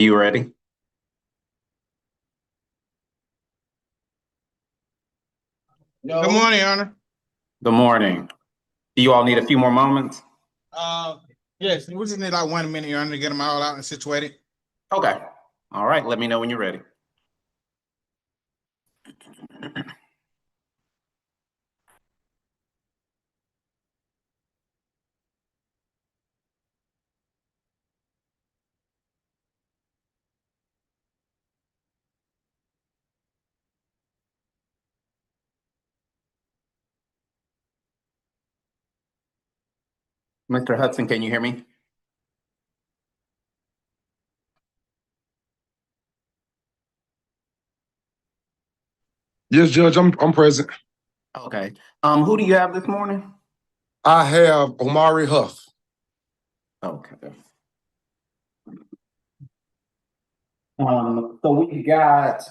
You ready? Good morning, Your Honor. Good morning. Do you all need a few more moments? Uh, yes, we just need like 1 minute, Your Honor, to get them all out and situated. Okay. All right. Let me know when you're ready. Mr. Hudson, can you hear me? Yes, Judge, I'm present. Okay. Who do you have this morning? I have Omari Huff. Okay. So we got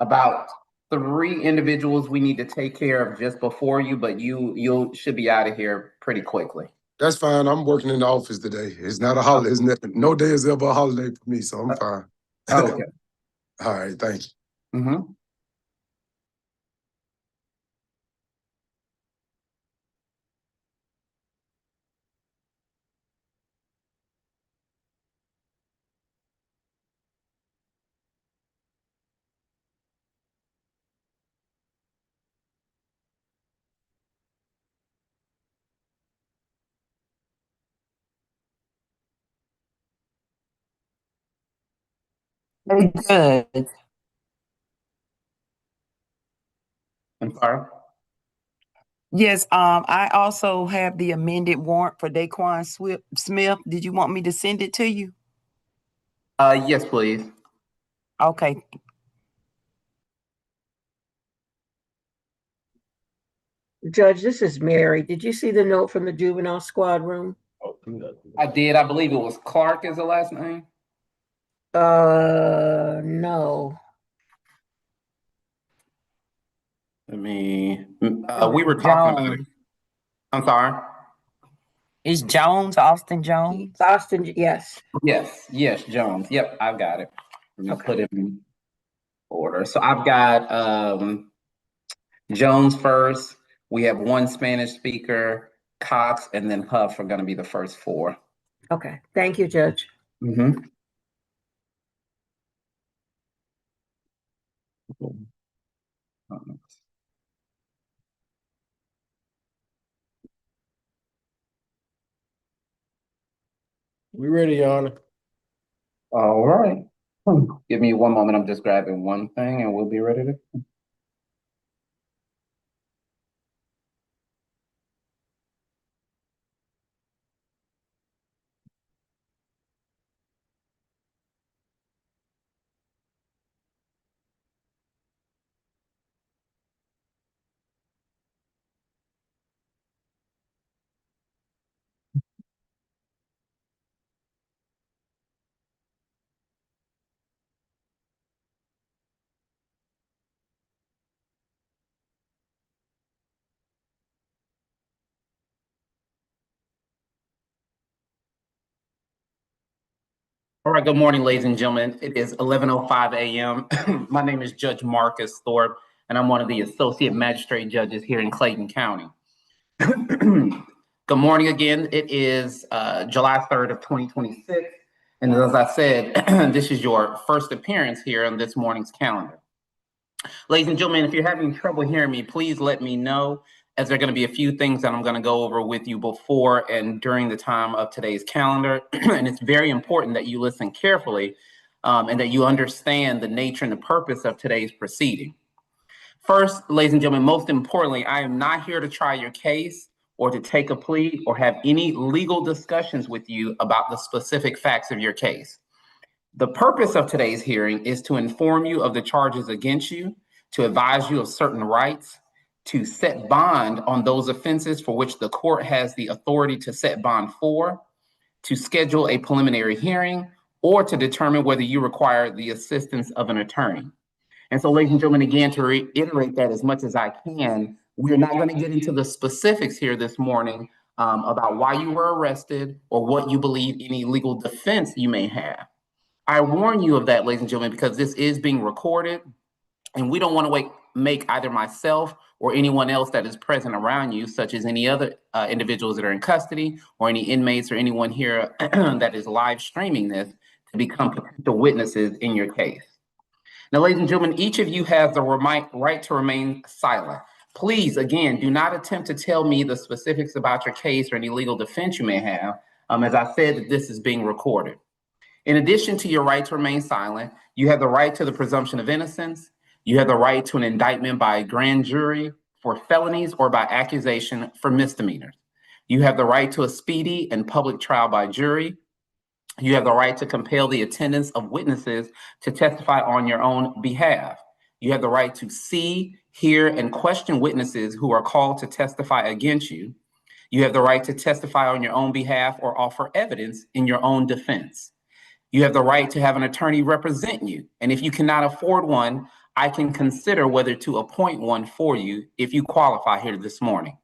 about 3 individuals we need to take care of just before you, but you should be out of here pretty quickly. That's fine. I'm working in the office today. It's not a holiday. No day is ever a holiday for me, so I'm fine. Okay. All right, thank you. Mm-hmm. Very good. I'm sorry. Yes, I also have the amended warrant for Daquan Smith. Did you want me to send it to you? Yes, please. Okay. Judge, this is Mary. Did you see the note from the juvenile squad room? I did. I believe it was Clark is the last name. No. We were talking about it. I'm sorry. Is Jones, Austin Jones? Austin, yes. Yes, Jones. Yep, I've got it. Let me Okay. put it in order. So I've got Jones first. We have one Spanish speaker, Cox, and then Huff are going to be the first 4. Okay. Thank you, Judge. Mm-hmm. We ready, Your Honor. All right. Give me one moment. I'm just grabbing one thing and we'll be ready to. All right, good morning, ladies and gentlemen. It is 11:05 a.m. My name is Judge Marcus Thorpe, and I'm one of the associate magistrate judges here in Clayton County. Good morning again. It is July 3rd of 2026, and as I said, this is your first appearance here on this morning's calendar. Ladies and gentlemen, if you're having trouble hearing me, please let me know, as there are going to be a few things that I'm going to go over with you before and during the time of today's calendar. And it's very important that you listen carefully and that you understand the nature and the purpose of today's proceeding. First, ladies and gentlemen, most importantly, I am not here to try your case or to take a plea or have any legal discussions with you about the specific facts of your case. The purpose of today's hearing is to inform you of the charges against you, to advise you of certain rights, to set bond on those offenses for which the court has the authority to set bond for, to schedule a preliminary hearing, or to determine whether you require the assistance of an attorney. And so, ladies and gentlemen, again, to reiterate that as much as I can, we're not going to get into the specifics here this morning about why you were arrested or what you believe any legal defense you may have. I warn you of that, ladies and gentlemen, because this is being recorded, and we don't want to make either myself or anyone else that is present around you, such as any other individuals that are in custody or any inmates or anyone here that is live streaming this, to become potential witnesses in your case. Now, ladies and gentlemen, each of you has the right to remain silent. Please, again, do not attempt to tell me the specifics about your case or any legal defense you may have. As I said, that this is being recorded. In addition to your right to remain silent, you have the right to the presumption of innocence. You have the right to an indictment by a grand jury for felonies or by accusation for misdemeanors. You have the right to a speedy and public trial by jury. You have the right to compel the attendance of witnesses to testify on your own behalf. You have the right to see, hear, and question witnesses who are called to testify against you. You have the right to testify on your own behalf or offer evidence in your own defense. You have the right to have an attorney represent you. And if you cannot afford one, I can consider whether to appoint one for you if you qualify here this morning.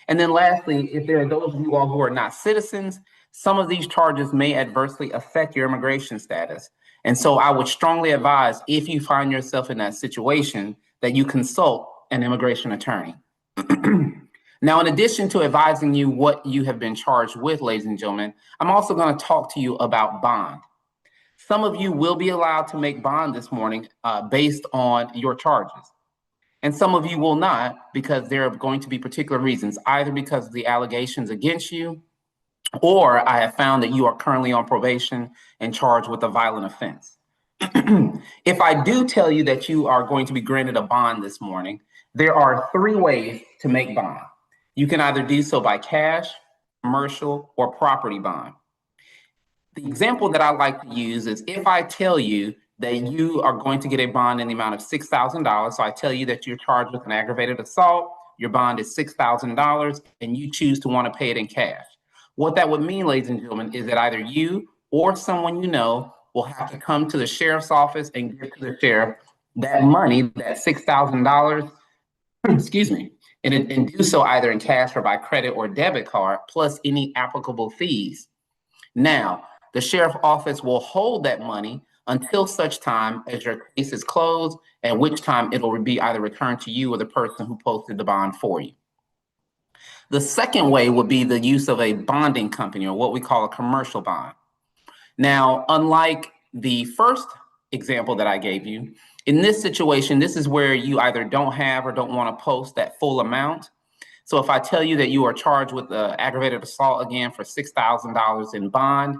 And then lastly, if there are those of you all who are not citizens, some of these charges may adversely affect your immigration status. And so I would strongly advise, if you find yourself in that situation, that you consult an immigration attorney. Now, in addition to advising you what you have been charged with, ladies and gentlemen, I'm also going to talk to you about bond. Some of you will be allowed to make bond this morning based on your charges. And some of you will not, because there are going to be particular reasons, either because of the allegations against you, or I have found that you are currently on probation and charged with a violent offense. If I do tell you that you are going to be granted a bond this morning, there are 3 ways to make bond. You can either do so by cash, commercial, or property bond. The example that I like to use is if I tell you that you are going to get a bond in the amount of $6,000. So I tell you that you're charged with an aggravated assault, your bond is $6,000, and you choose to want to pay it in cash. What that would mean, ladies and gentlemen, is that either you or someone you know will have to come to the sheriff's office and give to the sheriff that money, that $6,000, excuse me, and do so either in cash or by credit or debit card, plus any applicable fees. Now, the sheriff's office will hold that money until such time as your case is closed, at which time it will be either returned to you or the person who posted the bond for you. The second way would be the use of a bonding company, or what we call a commercial bond. Now, unlike the first example that I gave you, in this situation, this is where you either don't have or don't want to post that full amount. So if I tell you that you are charged with aggravated assault again for $6,000 in bond,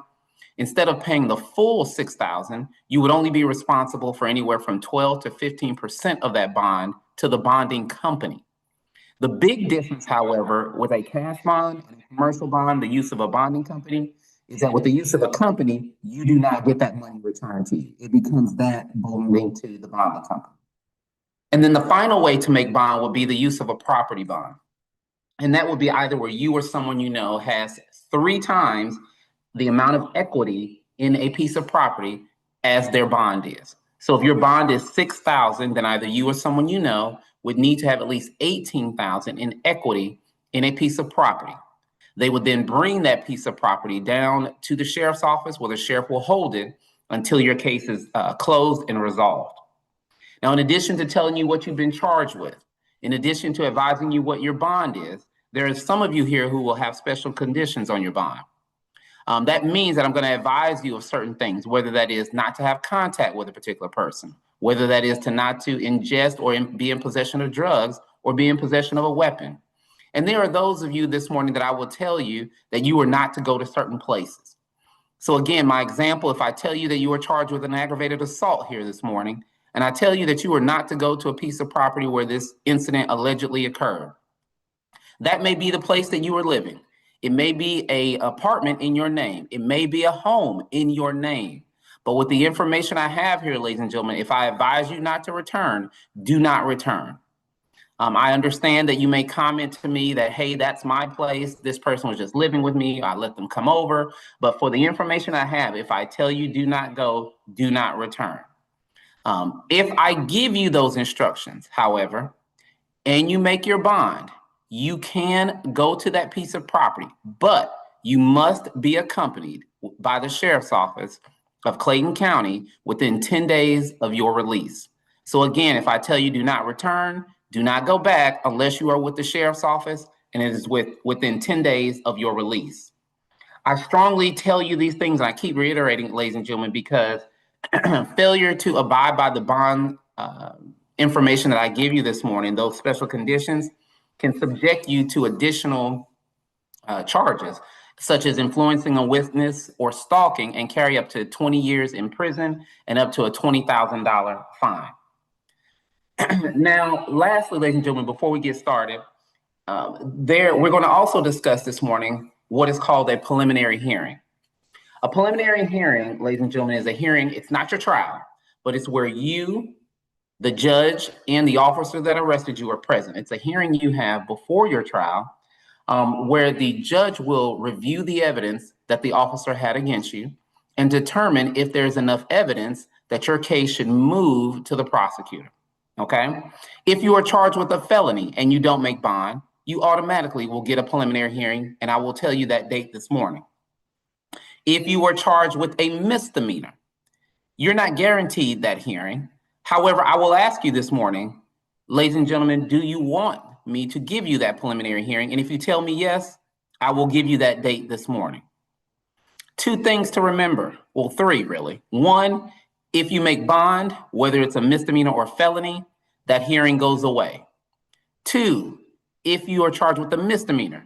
instead of paying the full $6,000, you would only be responsible for anywhere from 12 to 15% of that bond to the bonding company. The big difference, however, with a cash bond and a commercial bond, the use of a bonding company, is that with the use of a company, you do not get that money returned to you. It becomes that belonging to the bonding company. And then the final way to make bond would be the use of a property bond. And that would be either where you or someone you know has 3 times the amount of equity in a piece of property as their bond is. So if your bond is $6,000, then either you or someone you know would need to have at least $18,000 in equity in a piece of property. They would then bring that piece of property down to the sheriff's office, where the sheriff will hold it until your case is closed and resolved. Now, in addition to telling you what you've been charged with, in addition to advising you what your bond is, there are some of you here who will have special conditions on your bond. That means that I'm going to advise you of certain things, whether that is not to have contact with a particular person, whether that is to not to ingest or be in possession of drugs or be in possession of a weapon. And there are those of you this morning that I will tell you that you are not to go to certain places. So again, my example, if I tell you that you are charged with an aggravated assault here this morning, and I tell you that you are not to go to a piece of property where this incident allegedly occurred, that may be the place that you are living. It may be an apartment in your name. It may be a home in your name. But with the information I have here, ladies and gentlemen, if I advise you not to return, do not return. I understand that you may comment to me that, hey, that's my place. This person was just living with me. I let them come over. But for the information I have, if I tell you do not go, do not return. If I give you those instructions, however, and you make your bond, you can go to that piece of property, but you must be accompanied by the sheriff's office of Clayton County within 10 days of your release. So again, if I tell you do not return, do not go back unless you are with the sheriff's office and it is within 10 days of your release. I strongly tell you these things, and I keep reiterating, ladies and gentlemen, because failure to abide by the bond information that I give you this morning, those special conditions, can subject you to additional charges, such as influencing a witness or stalking, and carry up to 20 years in prison and up to a $20,000 fine. Now, lastly, ladies and gentlemen, before we get started, we're going to also discuss this morning what is called a preliminary hearing. A preliminary hearing, ladies and gentlemen, is a hearing. It's not your trial, but it's where you, the judge, and the officer that arrested you are present. It's a hearing you have before your trial, where the judge will review the evidence that the officer had against you and determine if there's enough evidence that your case should move to the prosecutor. Okay? If you are charged with a felony and you don't make bond, you automatically will get a preliminary hearing, and I will tell you that date this morning. If you are charged with a misdemeanor, you're not guaranteed that hearing. However, I will ask you this morning, ladies and gentlemen, do you want me to give you that preliminary hearing? And if you tell me yes, I will give you that date this morning. Two things to remember, well, three really. One, if you make bond, whether it's a misdemeanor or felony, that hearing goes away. Two, if you are charged with a misdemeanor,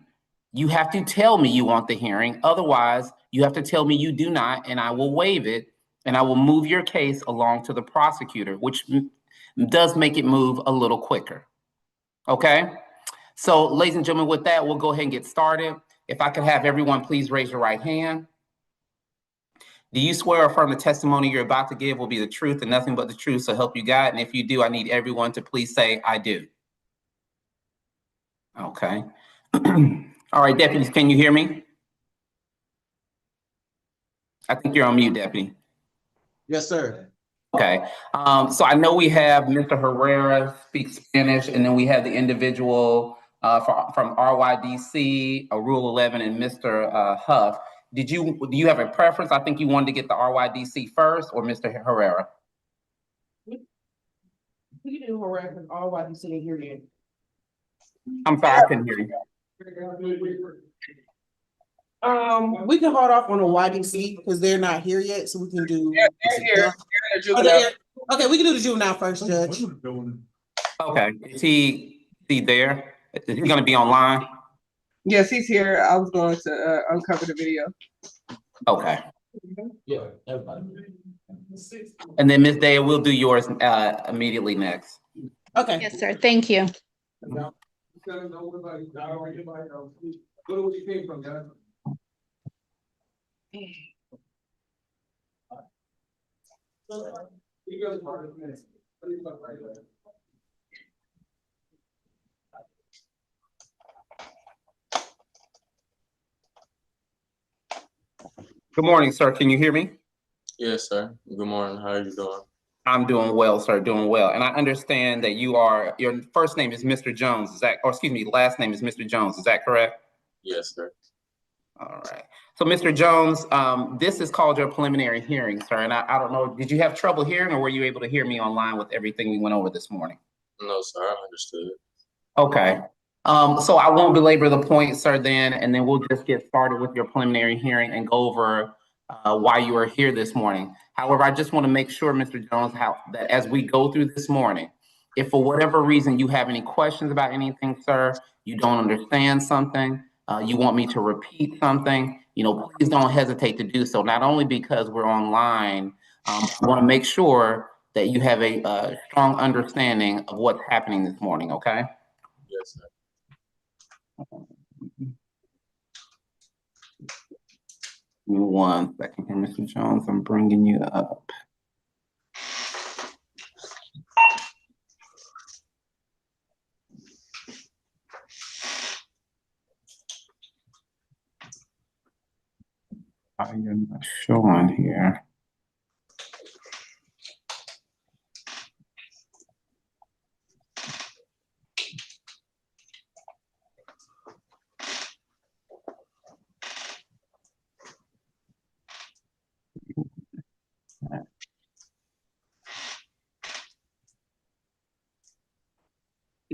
you have to tell me you want the hearing. Otherwise, you have to tell me you do not, and I will waive it, and I will move your case along to the prosecutor, which does make it move a little quicker. Okay? So, ladies and gentlemen, with that, we'll go ahead and get started. If I could have everyone please raise your right hand. Do you swear or affirm the testimony you're about to give will be the truth and nothing but the truth, so help you God? And if you do, I need everyone to please say, I do. Okay. All right, deputies, can you hear me? I think you're on mute, deputy. Yes, sir. Okay. So I know we have Mr. Herrera speaks Spanish, and then we have the individual from RYDC, Rule 11, and Mr. Huff. Do you have a preference? I think you wanted to get the RYDC first, or Mr. Herrera? We can do Herrera, RYDC in here yet. I'm sorry, I couldn't hear you. We can hold off on the YDC because they're not here yet, so we can do. They're here. Okay, we can do the juvenile first, Judge. Okay. Is he there? Is he going to be online? Yes, he's here. I was going to uncover the video. Okay. Yeah, everybody. And then Ms. Daya, we'll do yours immediately next. Okay. Yes, sir. Thank you. Good morning, sir. Can you hear me? Yes, sir. Good morning. How are you doing? I'm doing well, sir. Doing well. And I understand that your first name is Mr. Jones. Last name is Mr. Jones. Is that correct? Yes, sir. All right. So, Mr. Jones, this is called your preliminary hearing, sir. And I don't know, did you have trouble hearing, or were you able to hear me online with everything we went over this morning? No, sir. I understood. Okay. So I won't belabor the point, sir, and then we'll just get started with your preliminary hearing and go over why you are here this morning. However, I just want to make sure, Mr. Jones, that as we go through this morning, if for whatever reason you have any questions about anything, sir, you don't understand something, you want me to repeat something, please don't hesitate to do so. Not only because we're online, I want to make sure that you have a strong understanding of what's happening this morning, okay? Yes, sir. Give me 1 second here, Mr. Jones. I'm bringing you up. You're not showing here.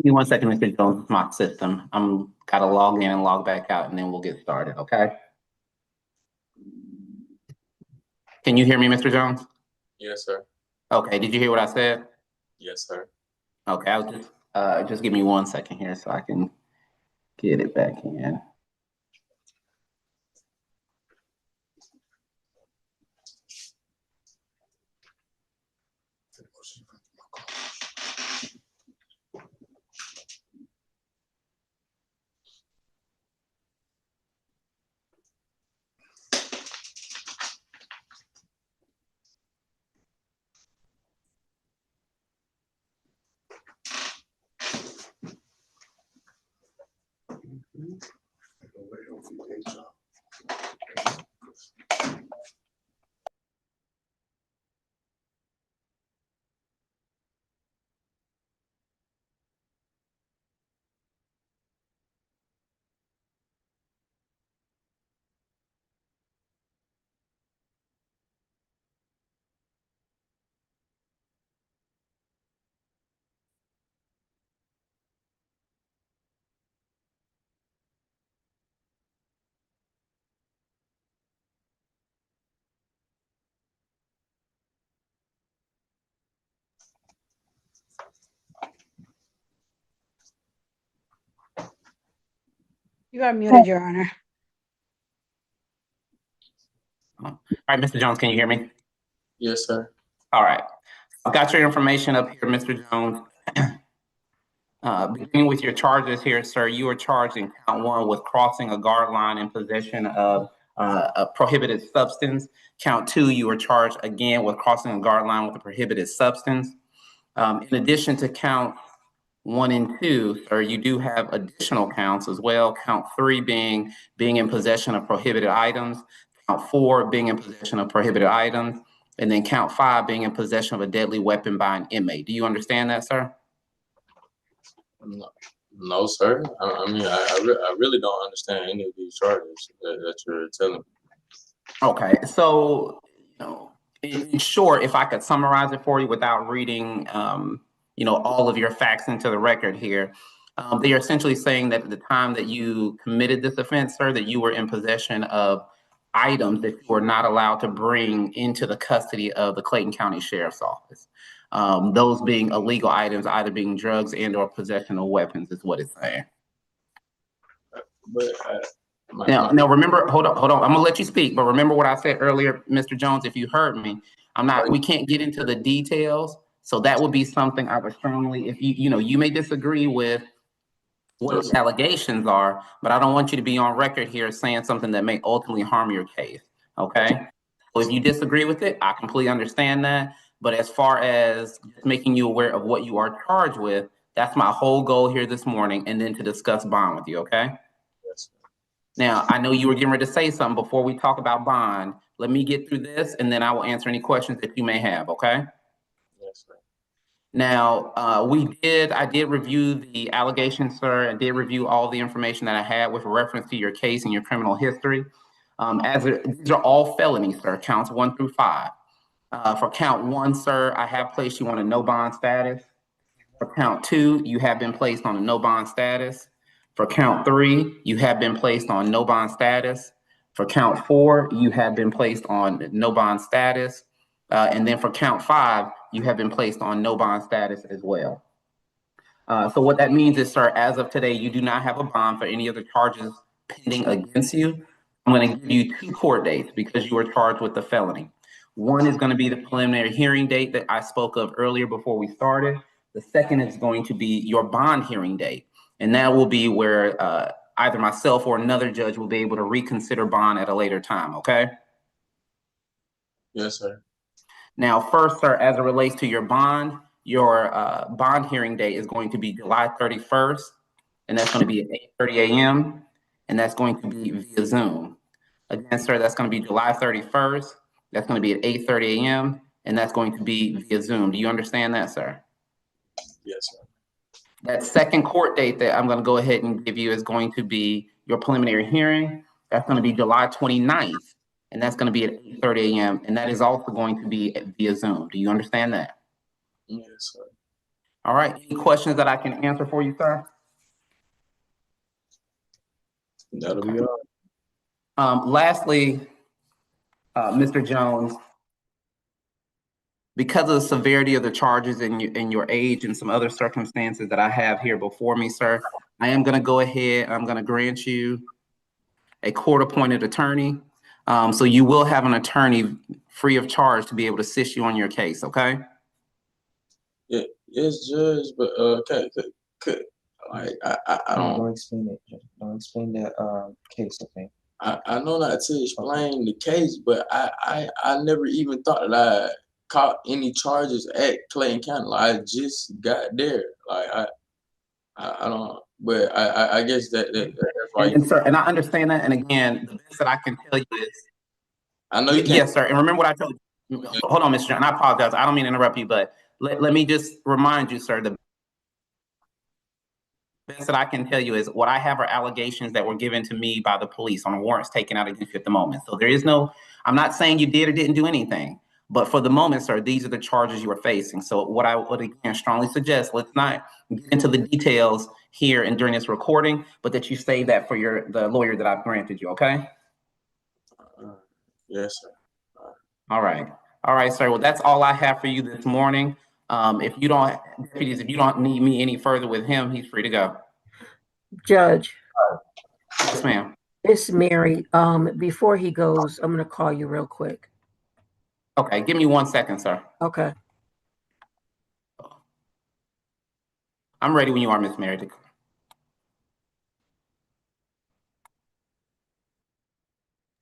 Give me 1 second, Mr. Jones, it's my system. I'm gotta log in and log back out, and then we'll get started, okay? Can you hear me, Mr. Jones? Yes, sir. Okay, did you hear what I said? Yes, sir. Okay, just give me 1 second here so I can get it back in. You are muted, Your Honor. All right, Mr. Jones, can you hear me? Yes, sir. All right, I've got your information up here, Mr. Jones. Beginning with your charges here, sir, you are charged in count 1 with crossing a guard line in possession of a prohibited substance. Count 2, you are charged again with crossing a guard line with a prohibited substance. In addition to count 1 and 2, sir, you do have additional counts as well. Count 3 being in possession of prohibited items. Count 4 being in possession of prohibited items. And then count 5 being in possession of a deadly weapon by an inmate. Do you understand that, sir? No, sir. I mean, I really don't understand any of these charges that you're telling me. Okay, so in short, if I could summarize it for you without reading, all of your facts into the record here, they are essentially saying that at the time that you committed this offense, sir, that you were in possession of items that you were not allowed to bring into the custody of the Clayton County Sheriff's Office. Those being illegal items, either being drugs and/or possession of weapons, is what it's saying. But Now, remember, hold on. I'm gonna let you speak, but remember what I said earlier, Mr. Jones, if you heard me, we can't get into the details. So that would be something I would strongly, if you may disagree with what the allegations are, but I don't want you to be on record here saying something that may ultimately harm your case, okay? So if you disagree with it, I completely understand that. But as far as just making you aware of what you are charged with, that's my whole goal here this morning, and then to discuss bond with you, okay? yes, Now, I know you were getting ready to say something before we talk about bond. Let me get through this, and then I will answer any questions that you may have, okay? yes, sir. Now, I did review the allegations, sir, and did review all the information that I had with reference to your case and your criminal history. These are all felonies, sir, counts 1 through 5. For count 1, sir, I have placed you on a no bond status. For count 2, you have been placed on a no bond status. For count 3, you have been placed on no bond status. For count 4, you have been placed on no bond status. And then for count 5, you have been placed on no bond status as well. So what that means is, sir, as of today, you do not have a bond for any of the charges pending against you. I'm going to give you 2 court dates because you were charged with the felony. One is going to be the preliminary hearing date that I spoke of earlier before we started. The second is going to be your bond hearing date. And that will be where either myself or another judge will be able to reconsider bond at a later time, okay? Yes, sir. Now, first, sir, as it relates to your bond hearing date is going to be July 31st, and that's going to be at 8:30 a.m., and that's going to be via Zoom. Again, sir, that's going to be July 31st. That's going to be at 8:30 a.m., and that's going to be via Zoom. Do you understand that, sir? Yes, sir. That second court date that I'm going to go ahead and give you is going to be your preliminary hearing. That's going to be July 29th, and that's going to be at 8:30 a.m., and that is also going to be via Zoom. Do you understand that? Yes, sir. All right, any questions that I can answer for you, sir? That'll be all. Lastly, Mr. Jones, because of the severity of the charges and your age and some other circumstances that I have here before me, sir, I am going to go ahead. I'm going to grant you a court-appointed attorney. So you will have an attorney free of charge to be able to assist you on your case, okay? Yeah, yes, Judge, but could like I don't. Don't explain it. Don't explain the case, okay? I know not to explain the case, but I never even thought that I caught any charges at Clayton County. Like, I just got there. Like I don't. But I guess that's why And sir, and I understand that. And again, the best that I can tell you is, I know you can't. yes, sir. And remember what I told you. Hold on, Mr. John. I apologize. I don't mean to interrupt you, but let me just remind you, sir, the best that I can tell you is what I have are allegations that were given to me by the police on warrants taken out against you at the moment. So there is no, I'm not saying you did or didn't do anything, but for the moment, sir, these are the charges you are facing. So what I would again strongly suggest, let's not get into the details here and during this recording, but that you save that for the lawyer that I've granted you, okay? Yes, sir. All right. All right, sir. Well, that's all I have for you this morning. If you don't, deputies, if you don't need me any further with him, he's free to go. Judge, Yes, ma'am. it's Mary. Before he goes, I'm gonna call you real quick. Okay, give me 1 second, sir. Okay. I'm ready when you are, Miss Mary.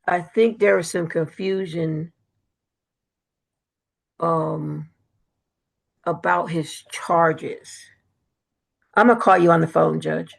I think there was some confusion about his charges. I'm gonna call you on the phone, Judge.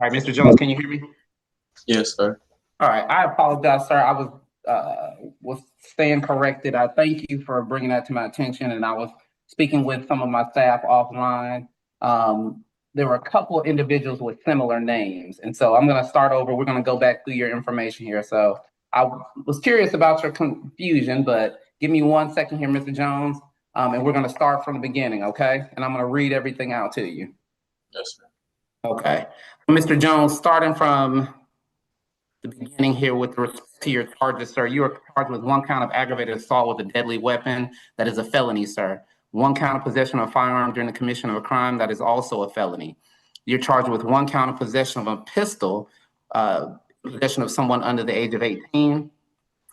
All right, Mr. Jones, can you hear me? Yes, sir. All right, I apologize, sir. I was staying corrected. I thank you for bringing that to my attention, and I was speaking with some of my staff offline. There were a couple of individuals with similar names, and so I'm going to start over. We're going to go back through your information here. So I was curious about your confusion, but give me 1 second here, Mr. Jones, and we're going to start from the beginning, okay? And I'm going to read everything out to you. Yes, sir. Okay, Mr. Jones, starting from the beginning here with respect to your charges, sir. You are charged with 1 count of aggravated assault with a deadly weapon. That is a felony, sir. 1 count of possession of a firearm during the commission of a crime. That is also a felony. You're charged with 1 count of possession of a pistol, possession of someone under the age of 18.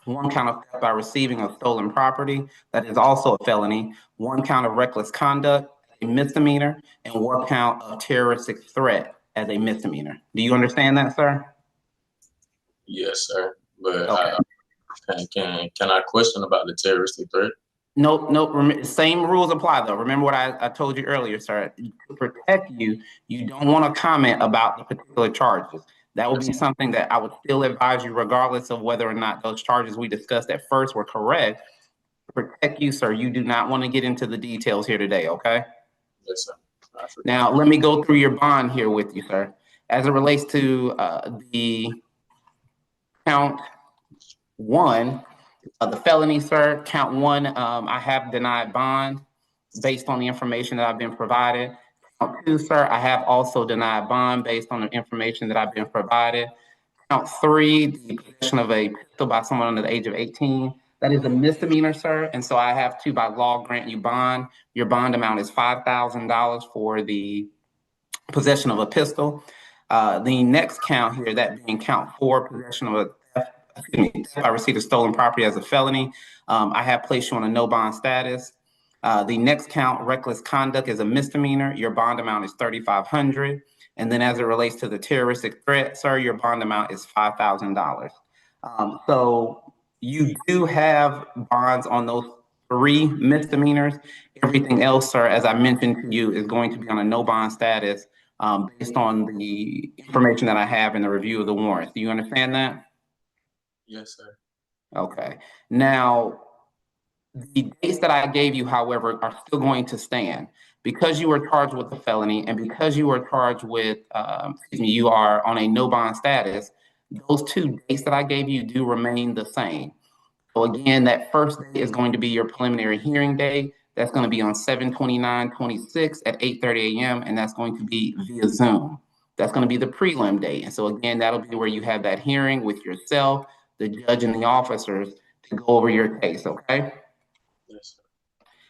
1 count of theft by receiving of stolen property. That is also a felony. 1 count of reckless conduct, a misdemeanor, and 1 count of terroristic threat as a misdemeanor. Do you understand that, sir? Yes, sir. But Okay. can I question about the terroristic threat? Nope. Same rules apply, though. Remember what I told you earlier, sir. To protect you, you don't want to comment about the particular charges. That would be something that I would still advise you, regardless of whether or not those charges we discussed at first were correct. To protect you, sir, you do not want to get into the details here today, okay? Yes, sir. Now, let me go through your bond here with you, sir. As it relates to the count 1, the felony, sir, count 1, I have denied bond based on the information that I've been provided. Count 2, sir, I have also denied bond based on the information that I've been provided. Count 3, the possession of a pistol by someone under the age of 18. That is a misdemeanor, sir, and so I have to, by law, grant you bond. Your bond amount is $5,000 for the possession of a pistol. The next count here, that being count 4, possession of a theft by receipt of stolen property as a felony. I have placed you on a no bond status. The next count, reckless conduct, is a misdemeanor. Your bond amount is $3,500. And then as it relates to the terroristic threat, sir, your bond amount is $5,000. So you do have bonds on those 3 misdemeanors. Everything else, sir, as I mentioned to you, is going to be on a no bond status based on the information that I have in the review of the warrants. Do you understand that? Yes, sir. Okay. Now, the dates that I gave you, however, are still going to stand. Because you were charged with a felony and because you were charged with, you are on a no bond status, those 2 dates that I gave you do remain the same. So again, that first day is going to be your preliminary hearing day. That's going to be on 7/29/26 at 8:30 a.m. and that's going to be via Zoom. That's going to be the prelim day. And so again, that'll be where you have that hearing with yourself, the judge, and the officers to go over your case, okay? Yes, sir.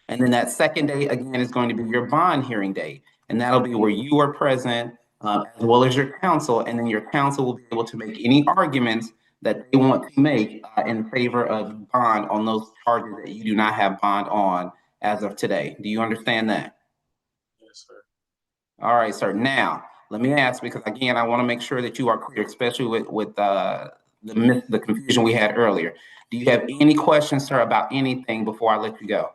And then that second day, again, is going to be your bond hearing day. And that'll be where you are present, as well as your counsel. And then your counsel will be able to make any arguments that they want to make in favor of bond on those charges that you do not have bond on as of today. Do you understand that? Yes, sir. All right, sir. Now, let me ask, because again, I want to make sure that you are clear, especially with the confusion we had earlier. Do you have any questions, sir, about anything before I let you go?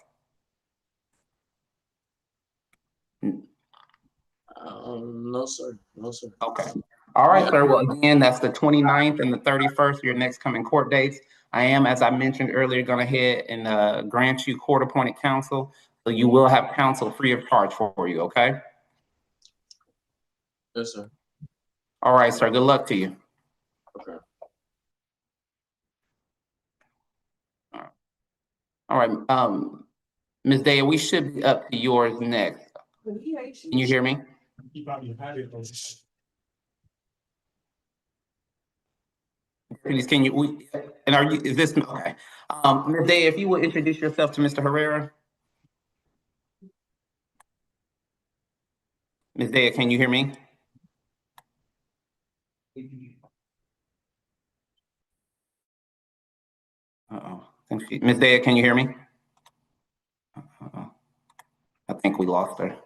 No, sir. No, sir. Okay. All right, sir. Well, again, that's the 29th and the 31st, your next coming court dates. I am, as I mentioned earlier, going to head and grant you court-appointed counsel. So you will have counsel free of charge for you, okay? Yes, sir. All right, sir. Good luck to you. Okay. All right, Ms. Daya, we should be up to yours next. Can you hear me? Please, can you, and are you, is this, okay. Ms. Daya, if you would introduce yourself to Mr. Herrera. Ms. Daya, can you hear me? Uh-oh. Ms. Daya, can you hear me? Uh-oh. I think we lost her.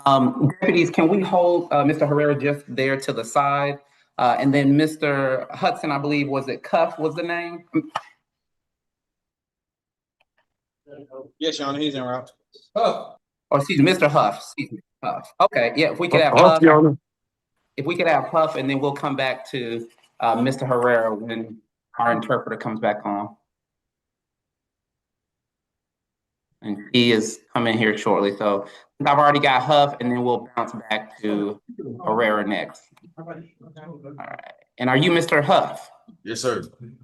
Deputies, can we hold Mr. Herrera just there to the side? And then Mr. Hudson, I believe, was it Cuff was the name? Yes, Your Honor, he's en route. Oh, excuse me, Mr. Huff. Excuse me, Huff. Okay, yeah, if we could have Huff, Huff, Your Honor. if we could have Huff, and then we'll come back to Mr. Herrera when our interpreter comes back on. And he is coming here shortly. So I've already got Huff, and then we'll bounce back to Herrera next. All right. And are you Mr. Huff? Yes, sir.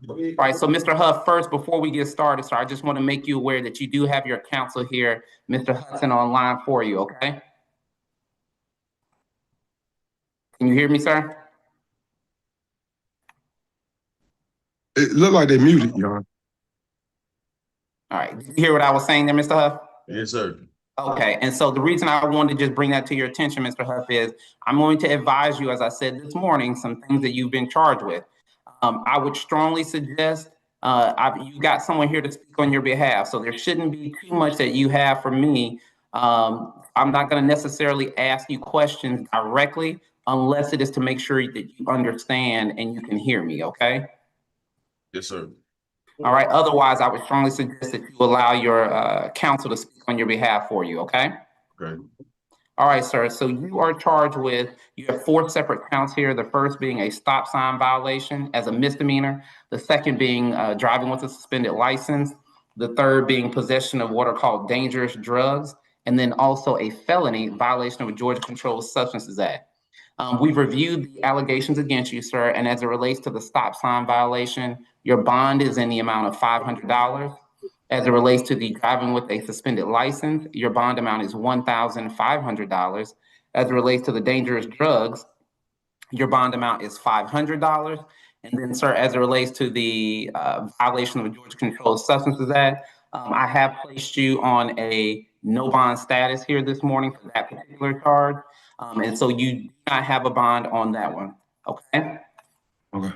All right. So Mr. Huff, first, before we get started, sir, I just want to make you aware that you do have your counsel here, Mr. Hudson, online for you. Okay. Can you hear me, sir? It looked like they muted, Your Honor. All right. Did you hear what I was saying there, Mr. Huff? Yes, sir. Okay, and so the reason I wanted to just bring that to your attention, Mr. Huff, is I'm going to advise you, as I said this morning, some things that you've been charged with. I would strongly suggest you got someone here to speak on your behalf, so there shouldn't be too much that you have for me. I'm not going to necessarily ask you questions directly unless it is to make sure that you understand and you can hear me, okay? Yes, sir. All right, otherwise, I would strongly suggest that you allow your counsel to speak on your behalf for you, okay? Okay. All right, sir. So you are charged with, you have 4 separate counts here. The first being a stop sign violation as a misdemeanor. The second being driving with a suspended license. The third being possession of what are called dangerous drugs. And then also a felony violation of a Georgia Controlled Substances Act. We've reviewed the allegations against you, sir. And as it relates to the stop sign violation, your bond is in the amount of $500. As it relates to the driving with a suspended license, your bond amount is $1,500. As it relates to the dangerous drugs, your bond amount is $500. And then, sir, as it relates to the violation of the Georgia Controlled Substances Act, I have placed you on a no bond status here this morning for that particular charge. And so you do not have a bond on that one, okay? Okay.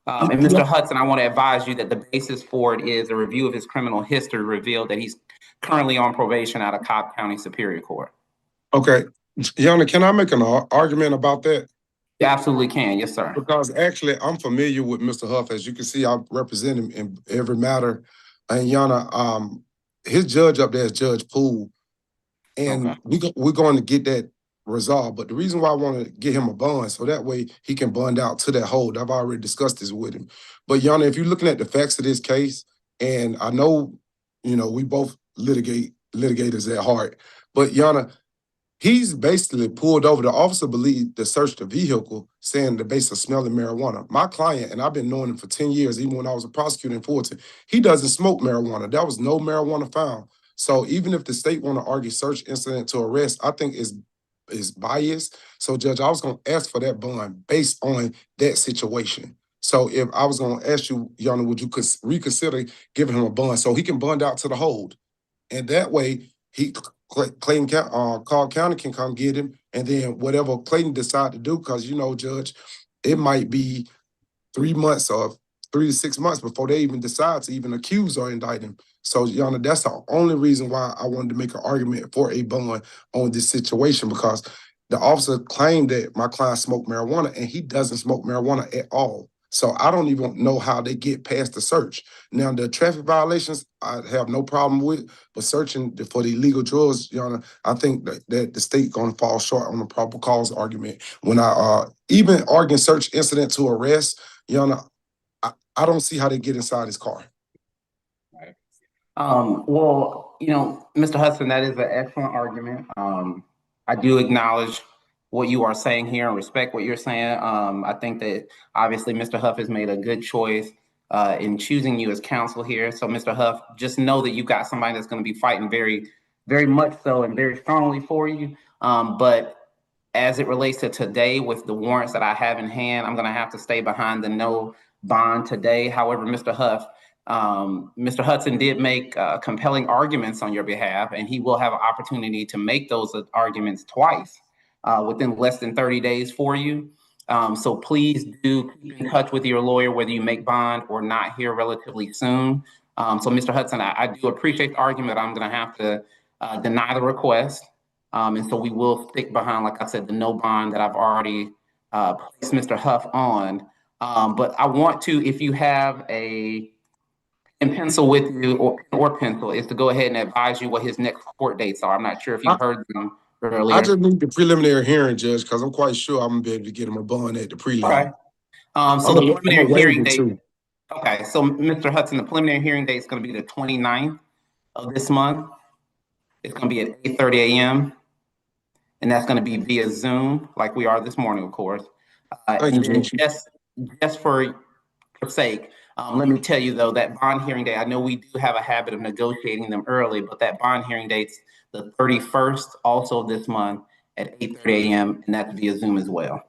And Mr. Hudson, I want to advise you that the basis for it is a review of his criminal history revealed that he's currently on probation out of Cobb County Superior Court. Okay. Your Honor, can I make an argument about that? You absolutely can. Yes, sir. Because actually, I'm familiar with Mr. Huff. As you can see, I represent him in every matter. And Your Honor, his judge up there is Judge Poole. And Okay. we're going to get that resolved. But the reason why I want to get him a bond, so that way he can bond out to that hold. I've already discussed this with him. But Your Honor, if you're looking at the facts of this case, and I know, you know, we both litigators at heart, but Your Honor, he's basically pulled over. The officer believed to search the vehicle, saying the base of smelling marijuana. My client, and I've been knowing him for 10 years, even when I was a prosecutor in Fulton, he doesn't smoke marijuana. There was no marijuana found. So even if the state want to argue search incident to arrest, I think is biased. So, Judge, I was going to ask for that bond based on that situation. So if I was going to ask you, Your Honor, would you reconsider giving him a bond so he can bond out to the hold? And that way, Clayton Cobb County can come get him, and then whatever Clayton decide to do, because, you know, Judge, it might be 3 months or 3 to 6 months before they even decide to even accuse or indict him. So, Your Honor, that's the only reason why I wanted to make an argument for a bond on this situation, because the officer claimed that my client smoked marijuana, and he doesn't smoke marijuana at all. So I don't even know how they get past the search. Now, the traffic violations, I have no problem with, but searching for the illegal drugs, Your Honor, I think that the state gonna fall short on the probable cause argument. When I even arguing search incident to arrest, Your Honor, I don't see how they get inside his car. Well, Mr. Hudson, that is an excellent argument. I do acknowledge what you are saying here and respect what you're saying. I think that obviously Mr. Huff has made a good choice in choosing you as counsel here. So, Mr. Huff, just know that you've got somebody that's going to be fighting very, very much so and very strongly for you. But as it relates to today, with the warrants that I have in hand, I'm going to have to stay behind the no bond today. However, Mr. Huff, Mr. Hudson did make compelling arguments on your behalf, and he will have an opportunity to make those arguments twice within less than 30 days for you. So please do keep in touch with your lawyer, whether you make bond or not here relatively soon. So Mr. Hudson, I do appreciate the argument. I'm going to have to deny the request. And so we will stick behind, like I said, the no bond that I've already placed Mr. Huff on. But I want to, if you have a pencil with you or pencil, is to go ahead and advise you what his next court dates are. I'm not sure if you heard them earlier. I just need the preliminary hearing, Judge, because I'm quite sure I'm gonna be able to get him a bond at the prelim. Okay. So the preliminary hearing date. Okay, so Mr. Hudson, the preliminary hearing date is going to be the 29th of this month. It's going to be at 8:30 a.m. and that's going to be via Zoom, like we are this morning, of course. And then just for your sake, let me tell you though, that bond hearing day, I know we do have a habit of negotiating them early, but that bond hearing date's the 31st, also this month at 8:30 a.m. and that's via Zoom as well.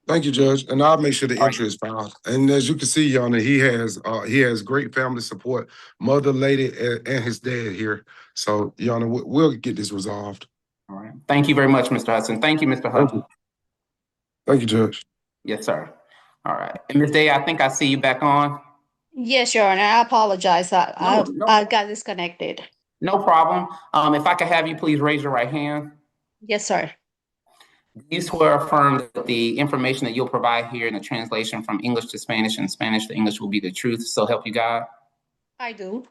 Thank you, Judge, and I'll make sure the entry is filed. And as you can see, Your Honor, he has great family support, mother, lady, and his dad here. So, Your Honor, we'll get this resolved. All right. Thank you very much, Mr. Hudson. Thank you, Mr. Hudson. Thank you, Judge. Yes, sir. All right. And Ms. Day, I think I see you back on. Yes, Your Honor, I apologize. I got disconnected. No problem. If I could have you please raise your right hand. Yes, sir. Do you swear or affirm that the information that you'll provide here in the translation from English to Spanish and Spanish to English will be the truth, so help you God? I do.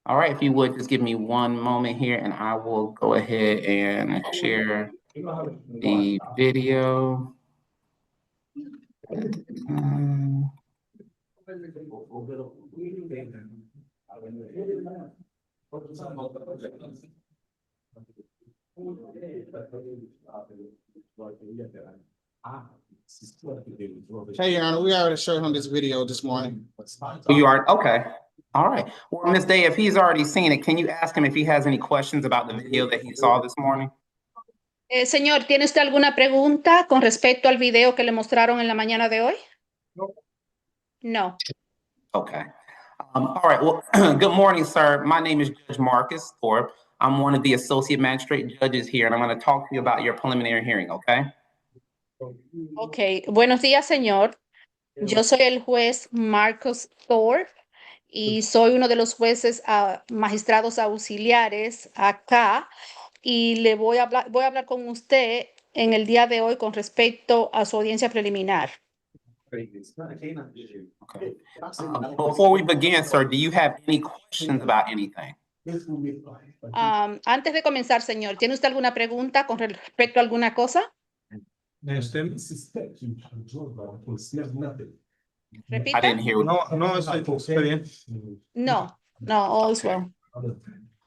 All right, if you would just give me one moment here and I will go ahead and share the video. Hey, Your Honor, we already showed him this video this morning. You are, okay. All right. Well, Ms. Day, if he's already seen it, can you ask him if he has any questions about the video that he saw this morning? Señor, ¿tiene usted alguna pregunta con respecto al video que le mostraron en la mañana de hoy? No. Okay. All right. Well, good morning, sir. My name is Judge Marcus Thorpe. I'm one of the associate magistrate judges here, and I'm going to talk to you about your preliminary hearing, okay? Ok. Buenos días, señor. Yo soy el juez Marcus Thorpe y soy uno de los jueces magistrados auxiliares acá y le voy a hablar con usted en el día de hoy con respecto a su audiencia preliminar. Okay. Before we begin, sir, do you have any questions about anything? Antes de comenzar, señor, ¿tiene usted alguna pregunta con respecto a alguna cosa? I didn't hear you. No, all's well.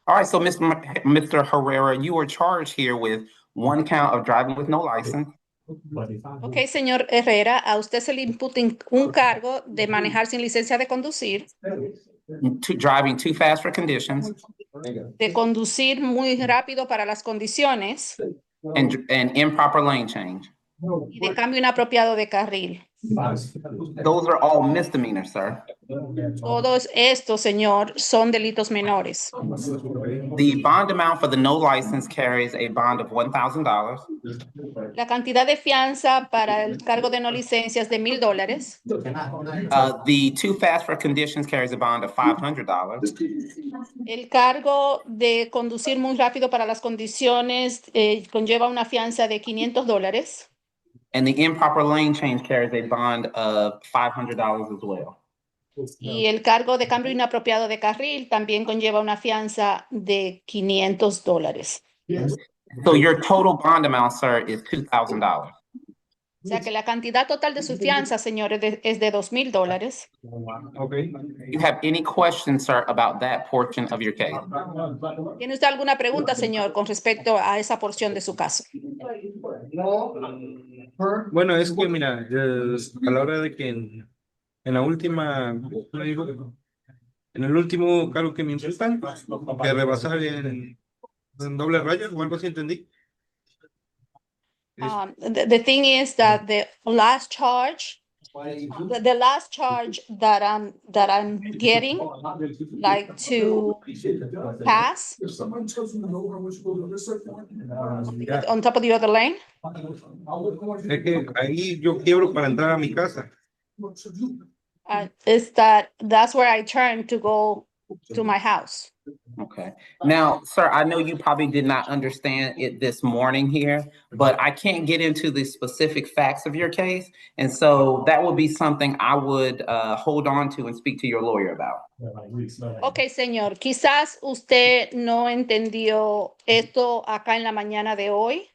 All right, so Mr. Herrera, you are charged here with one count of driving with no license. Ok, señor Herrera, a usted se le imputa un cargo de manejar sin licencia de conducir, Driving too fast for conditions, de conducir muy rápido para las condiciones and improper lane change. y de cambio inapropiado de carril. Those are all misdemeanors, sir. Todos estos, señor, son delitos menores. The bond amount for the no license carries a bond of $1,000. La cantidad de fianza para el cargo de no licencia es de $1,000. The too fast for conditions carries a bond of $500. El cargo de conducir muy rápido para las condiciones conlleva una fianza de $500. And the improper lane change carries a bond of $500 as well. Y el cargo de cambio inapropiado de carril también conlleva una fianza de $500. So your total bond amount, sir, is $2,000. O sea que la cantidad total de su fianza, señores, es de $2,000. Okay. Do you have any questions, sir, about that portion of your case? ¿Tiene usted alguna pregunta, señor, con respecto a esa porción de su caso? Bueno, es que mira, a la hora de que en la última, ¿cómo digo? En el último cargo que me imputan, que rebasar en doble raya o algo así, entendí. The thing is that the last charge that I'm getting, like to pass on top of the other lane, Es que ahí yo quiebro para entrar a mi casa. is that's where I turn to go to my house. Okay. Now, sir, I know you probably did not understand it this morning here, but I can't get into the specific facts of your case. And so that would be something I would hold on to and speak to your lawyer about. Ok, señor, quizás usted no entendió esto acá en la mañana de hoy,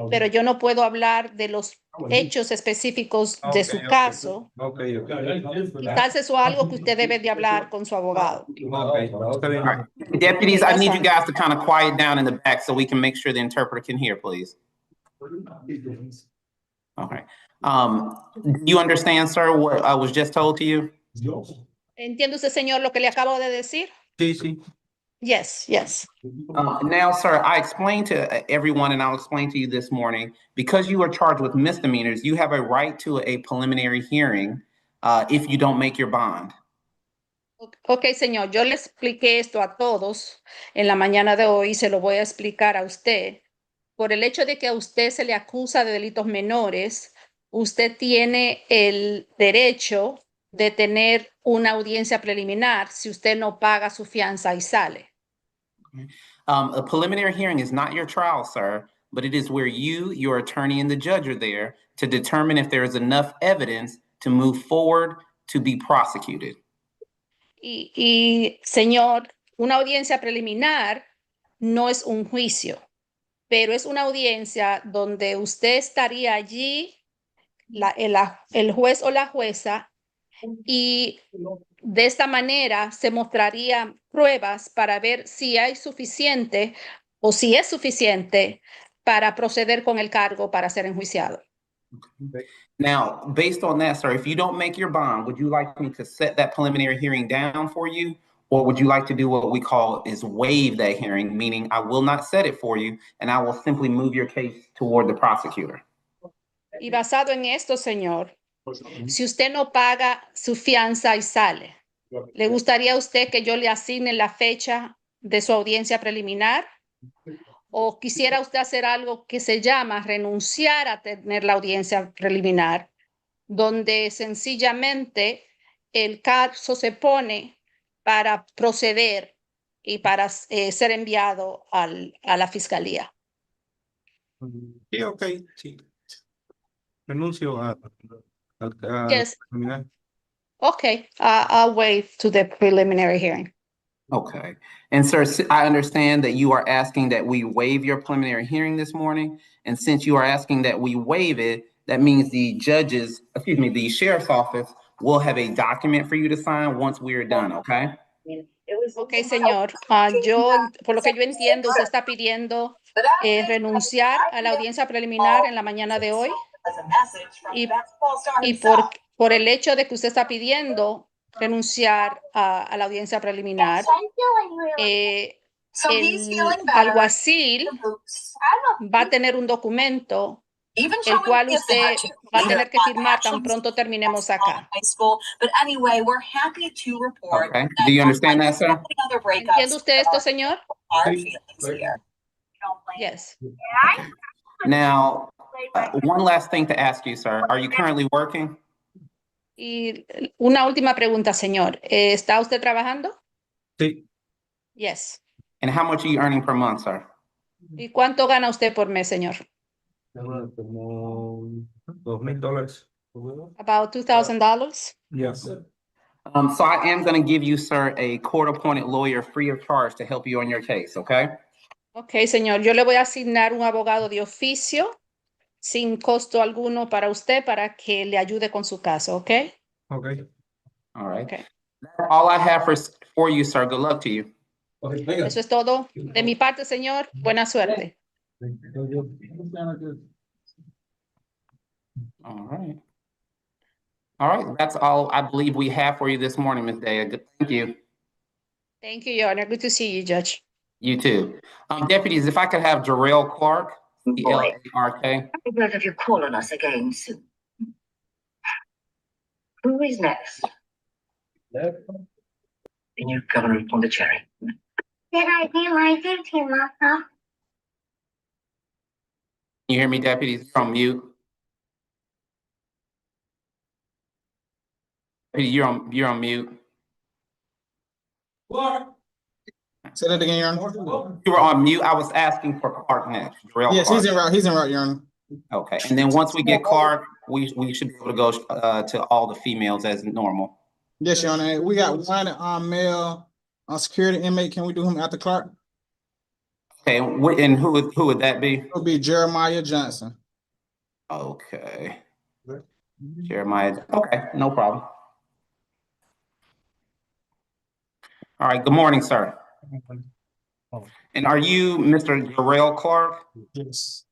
pero yo no puedo hablar de los hechos específicos de su caso. Okay. Quizás eso es algo que usted debe de hablar con su abogado. Okay, está bien. All right. Deputies, I need you guys to kind of quiet down in the back so we can make sure the interpreter can hear, please. Okay. You understand, sir, what I was just told to you? ¿Entiende usted, señor, lo que le acabo de decir? Sí, sí. Yes, yes. Now, sir, I explained to everyone, and I'll explain to you this morning, because you are charged with misdemeanors, you have a right to a preliminary hearing if you don't make your bond. Ok, señor, yo le expliqué esto a todos en la mañana de hoy y se lo voy a explicar a usted. Por el hecho de que a usted se le acusa de delitos menores, usted tiene el derecho de tener una audiencia preliminar si usted no paga su fianza y sale. A preliminary hearing is not your trial, sir, but it is where you, your attorney, and the judge are there to determine if there is enough evidence to move forward to be prosecuted. Y, señor, una audiencia preliminar no es un juicio, pero es una audiencia donde usted estaría allí, el juez o la jueza, y de esta manera se mostrarían pruebas para ver si hay suficiente o si es suficiente para proceder con el cargo para ser enjuiciado. Now, based on that, sir, if you don't make your bond, would you like me to set that preliminary hearing down for you? Or would you like to do what we call is waive that hearing, meaning I will not set it for you and I will simply move your case toward the prosecutor? Y basado en esto, señor, si usted no paga su fianza y sale, ¿le gustaría a usted que yo le asigne la fecha de su audiencia preliminar? ¿O quisiera usted hacer algo que se llama renunciar a tener la audiencia preliminar, donde sencillamente el caso se pone para proceder y para ser enviado a la fiscalía? Sí, okay, sí. Renuncio a Yes. terminar. Okay, I'll wait to the preliminary hearing. Okay. And sir, I understand that you are asking that we waive your preliminary hearing this morning. And since you are asking that we waive it, that means the sheriff's office will have a document for you to sign once we are done, okay? Ok, señor. Por lo que yo entiendo, usted está pidiendo renunciar a la audiencia preliminar en la mañana de hoy. Y por el hecho de que usted está pidiendo renunciar a la audiencia preliminar, el alguacil va a tener un documento el cual usted va a tener que firmar tan pronto terminemos acá. Okay. Do you understand that, sir? ¿Entiende usted esto, señor? Sí. Yes. Now, one last thing to ask you, sir. Are you currently working? Y una última pregunta, señor. ¿Está usted trabajando? Sí. Yes. And how much are you earning per month, sir? ¿Y cuánto gana usted por mes, señor? Como $2,000. About $2,000. Yes. So I am going to give you, sir, a court-appointed lawyer free of charge to help you on your case, okay? Ok, señor, yo le voy a asignar un abogado de oficio sin costo alguno para usted para que le ayude con su caso, ¿ok? Okay. All right. Okay. That's all I have for you, sir. Good luck to you. Eso es todo de mi parte, señor. Buena suerte. All right. All right. That's all I believe we have for you this morning, Ms. Daya. Good. Thank you. Thank you, Your Honor. Good to see you, Judge. You too. Deputies, if I could have Jarrell Clark, C-L-A-R-K. I'm glad of you call on us again soon. Who is next? The new governor of Pondicherry. Did I do my duty, Martha? You hear me, deputies? You're on mute. You're on mute. Say that again, Your Honor. You were on mute. I was asking for Clark next. Jarrell Yes, Clark. he's en route. He's en route, Your Honor. Okay, and then once we get Clark, we should be able to go to all the females as normal. Yes, Your Honor. We got one male security inmate. Can we do him after Clark? Okay, and who would that be? It would be Jeremiah Johnson. Okay. Jeremiah. Okay, no problem. All right, good morning, sir. And are you Mr. Jarrell Clark? Yes.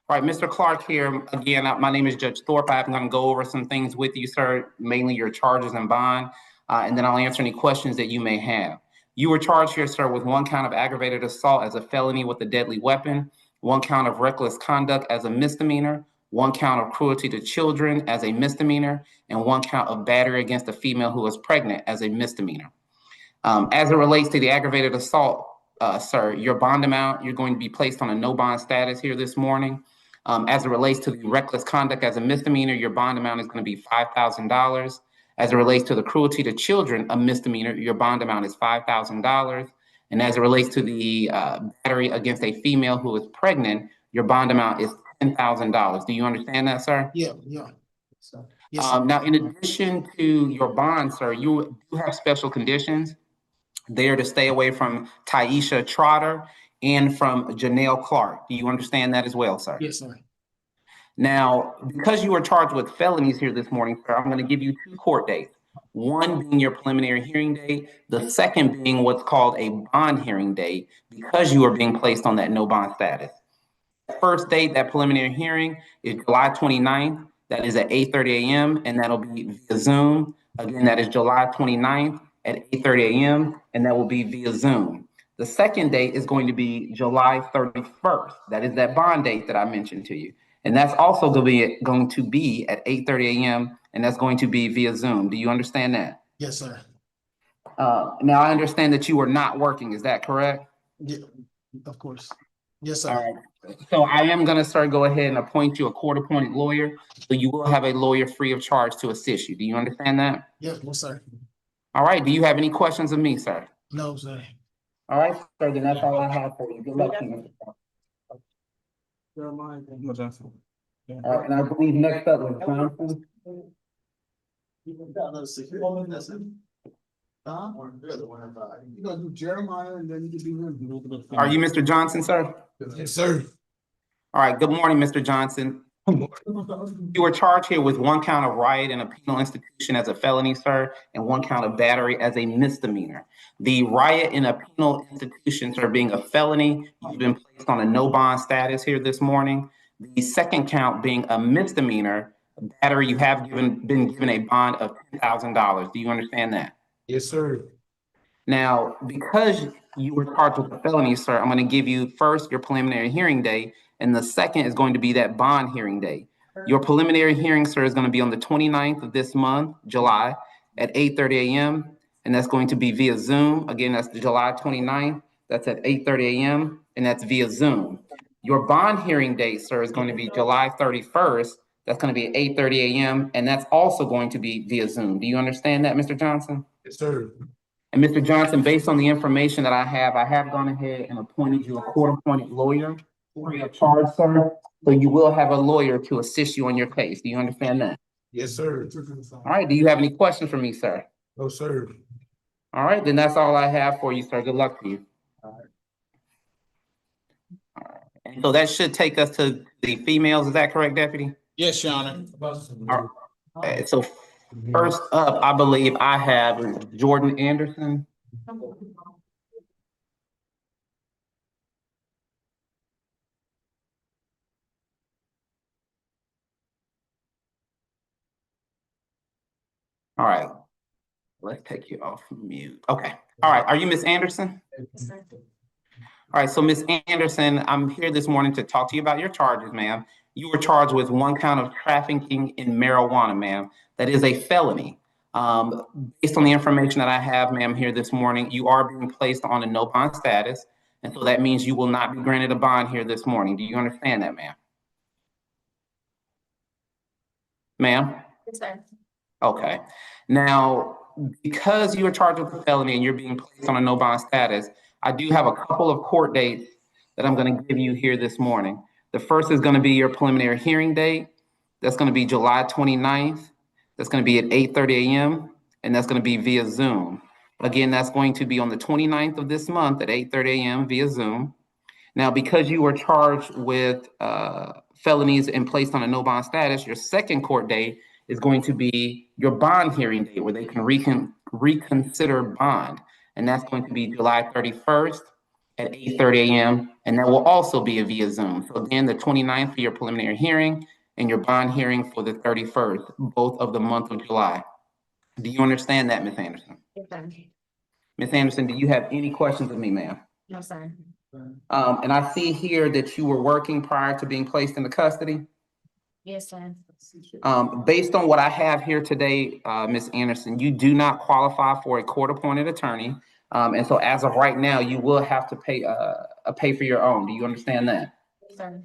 All right, Mr. Clark here. Again, my name is Judge Thorpe. I'm going to go over some things with you, sir, mainly your charges and bond, and then I'll answer any questions that you may have. You were charged here, sir, with 1 count of aggravated assault as a felony with a deadly weapon, 1 count of reckless conduct as a misdemeanor, 1 count of cruelty to children as a misdemeanor, and 1 count of battery against a female who was pregnant as a misdemeanor. As it relates to the aggravated assault, sir, your bond amount, you're going to be placed on a no bond status here this morning. As it relates to the reckless conduct as a misdemeanor, your bond amount is going to be $5,000. As it relates to the cruelty to children, a misdemeanor, your bond amount is $5,000. And as it relates to the battery against a female who is pregnant, your bond amount is $10,000. Do you understand that, sir? Yeah. So, yes, now, in addition to your bond, sir, you do have special conditions. They are to stay away from Taisha Trotter and from Janelle Clark. Do you understand that as well, sir? yes, sir. Now, because you were charged with felonies here this morning, sir, I'm going to give you 2 court dates. One being your preliminary hearing date, the second being what's called a bond hearing date, because you are being placed on that no bond status. The first date, that preliminary hearing, is July 29th. That is at 8:30 a.m. and that'll be via Zoom. Again, that is July 29th at 8:30 a.m. and that will be via Zoom. The second date is going to be July 31st. That is that bond date that I mentioned to you. And that's also going to be at 8:30 a.m. and that's going to be via Zoom. Do you understand that? Yes, sir. Now I understand that you are not working. Is that correct? Yeah, of course. Yes, sir. All right. So I am going to, go ahead and appoint you a court-appointed lawyer. So you will have a lawyer free of charge to assist you. Do you understand that? Yes, sir. All right. Do you have any questions of me, sir? No, sir. All right, sir. Then that's all I have for you. Good luck to you, Mr. Jeremiah Johnson. All right, and I believe next up is Johnson. You gotta do Jeremiah and then you can do him. Are you Mr. Johnson, sir? Yes, sir. All right. Good morning, Mr. Johnson. You were charged here with 1 count of riot in a penal institution as a felony, sir, and 1 count of battery as a misdemeanor. The riot in a penal institution, sir, being a felony, you've been placed on a no bond status here this morning. The second count being a misdemeanor, battery, you have been given a bond of $10,000. Do you understand that? Yes, sir. Now, because you were charged with a felony, sir, I'm going to give you first your preliminary hearing date, and the second is going to be that bond hearing date. Your preliminary hearing, sir, is going to be on the 29th of this month, July, at 8:30 a.m., and that's going to be via Zoom. Again, that's July 29th. That's at 8:30 a.m., and that's via Zoom. Your bond hearing date, sir, is going to be July 31st. That's going to be at 8:30 a.m., and that's also going to be via Zoom. Do you understand that, Mr. Johnson? Yes, sir. And Mr. Johnson, based on the information that I have gone ahead and appointed you a court-appointed lawyer free of charge, sir. So you will have a lawyer to assist you on your case. Do you understand that? Yes, sir. All right. Do you have any questions for me, sir? No, sir. All right, then that's all I have for you, sir. Good luck to you. All right. And so that should take us to the females. Is that correct, Deputy? Yes, Your Honor. All right. So first up, I believe I have Jordan Anderson. All right. Let's take you off mute. Okay. All right. Are you Miss Anderson? All right. So Miss Anderson, I'm here this morning to talk to you about your charges, ma'am. You were charged with one count of trafficking in marijuana, ma'am. That is a felony. Based on the information that I have, ma'am, here this morning, you are being placed on a no bond status. And so that means you will not be granted a bond here this morning. Do you understand that, ma'am? Ma'am? Yes, sir. Okay. Now, because you are charged with a felony and you're being placed on a no bond status, I do have a couple of court dates that I'm going to give you here this morning. The first is going to be your preliminary hearing date. That's going to be July 29th. That's going to be at 8:30 a.m. and that's going to be via Zoom. Again, that's going to be on the 29th of this month at 8:30 a.m. via Zoom. Now, because you were charged with felonies and placed on a no bond status, your second court date is going to be your bond hearing date where they can reconsider bond. And that's going to be July 31st at 8:30 a.m. And that will also be via Zoom. So again, the 29th for your preliminary hearing and your bond hearing for the 31st, both of the month of July. Do you understand that, Ms. Anderson? Yes, sir. Ms. Anderson, do you have any questions of me, ma'am? No, sir. And I see here that you were working prior to being placed into custody. Yes, sir. Based on what I have here today, Ms. Anderson, you do not qualify for a court-appointed attorney. And so as of right now, you will have to pay for your own. Do you understand that? Yes, sir.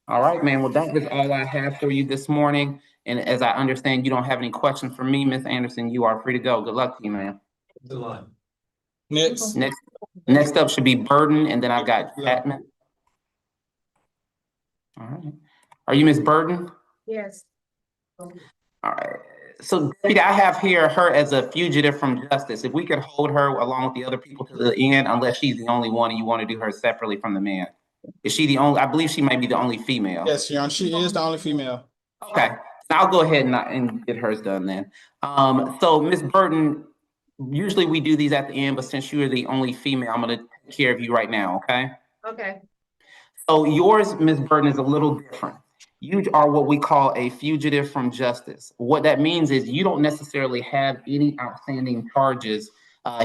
All right, ma'am. Well, that is all I have for you this morning. And as I understand, you don't have any questions for me, Ms. Anderson. You are free to go. Good luck to you, ma'am. Next. Next up should be Burden, and then I've got Chapman. All right. Are you Ms. Burden? Yes. All right. So, Deputy, I have here her as a fugitive from justice. If we could hold her along with the other people to the end, unless she's the only one and you want to do her separately from the man. Is she the only? I believe she might be the only female. Yes, Your Honor. She is the only female. Okay. I'll go ahead and get hers done then. So, Ms. Burden, usually we do these at the end, but since you are the only female, I'm going to take care of you right now, okay? Okay. So yours, Ms. Burden, is a little different. You are what we call a fugitive from justice. What that means is you don't necessarily have any outstanding charges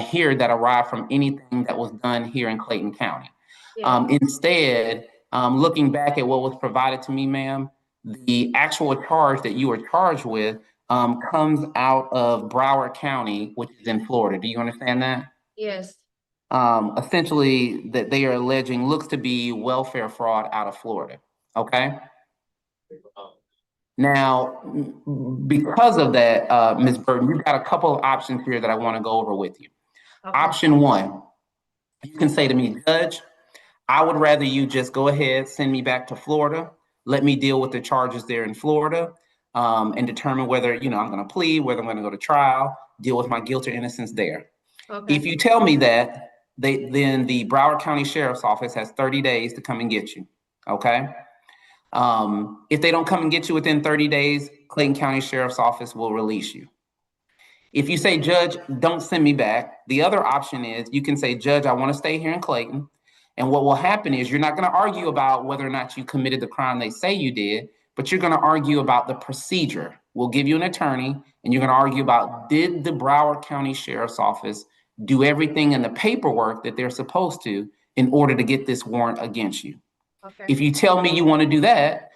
here that arrive from anything that was done here in Clayton County. Yeah. Instead, looking back at what was provided to me, ma'am, the actual charge that you were charged with comes out of Broward County, which is in Florida. Do you understand that? Yes. Essentially, that they are alleging looks to be welfare fraud out of Florida. Okay. Now, because of that, Ms. Burden, you've got a couple of options here that I want to go over with you. Okay. Option one, you can say to me, Judge, I would rather you just go ahead, send me back to Florida, let me deal with the charges there in Florida, and determine whether, I'm going to plead, whether I'm going to go to trial, deal with my guilt or innocence there. Okay. If you tell me that, then the Broward County Sheriff's Office has 30 days to come and get you, okay? If they don't come and get you within 30 days, Clayton County Sheriff's Office will release you. If you say, Judge, don't send me back, the other option is you can say, Judge, I want to stay here in Clayton. And what will happen is you're not going to argue about whether or not you committed the crime they say you did, but you're going to argue about the procedure. We'll give you an attorney, and you're going to argue about, did the Broward County Sheriff's Office do everything in the paperwork that they're supposed to in order to get this warrant against you? Okay. If you tell me you want to do that,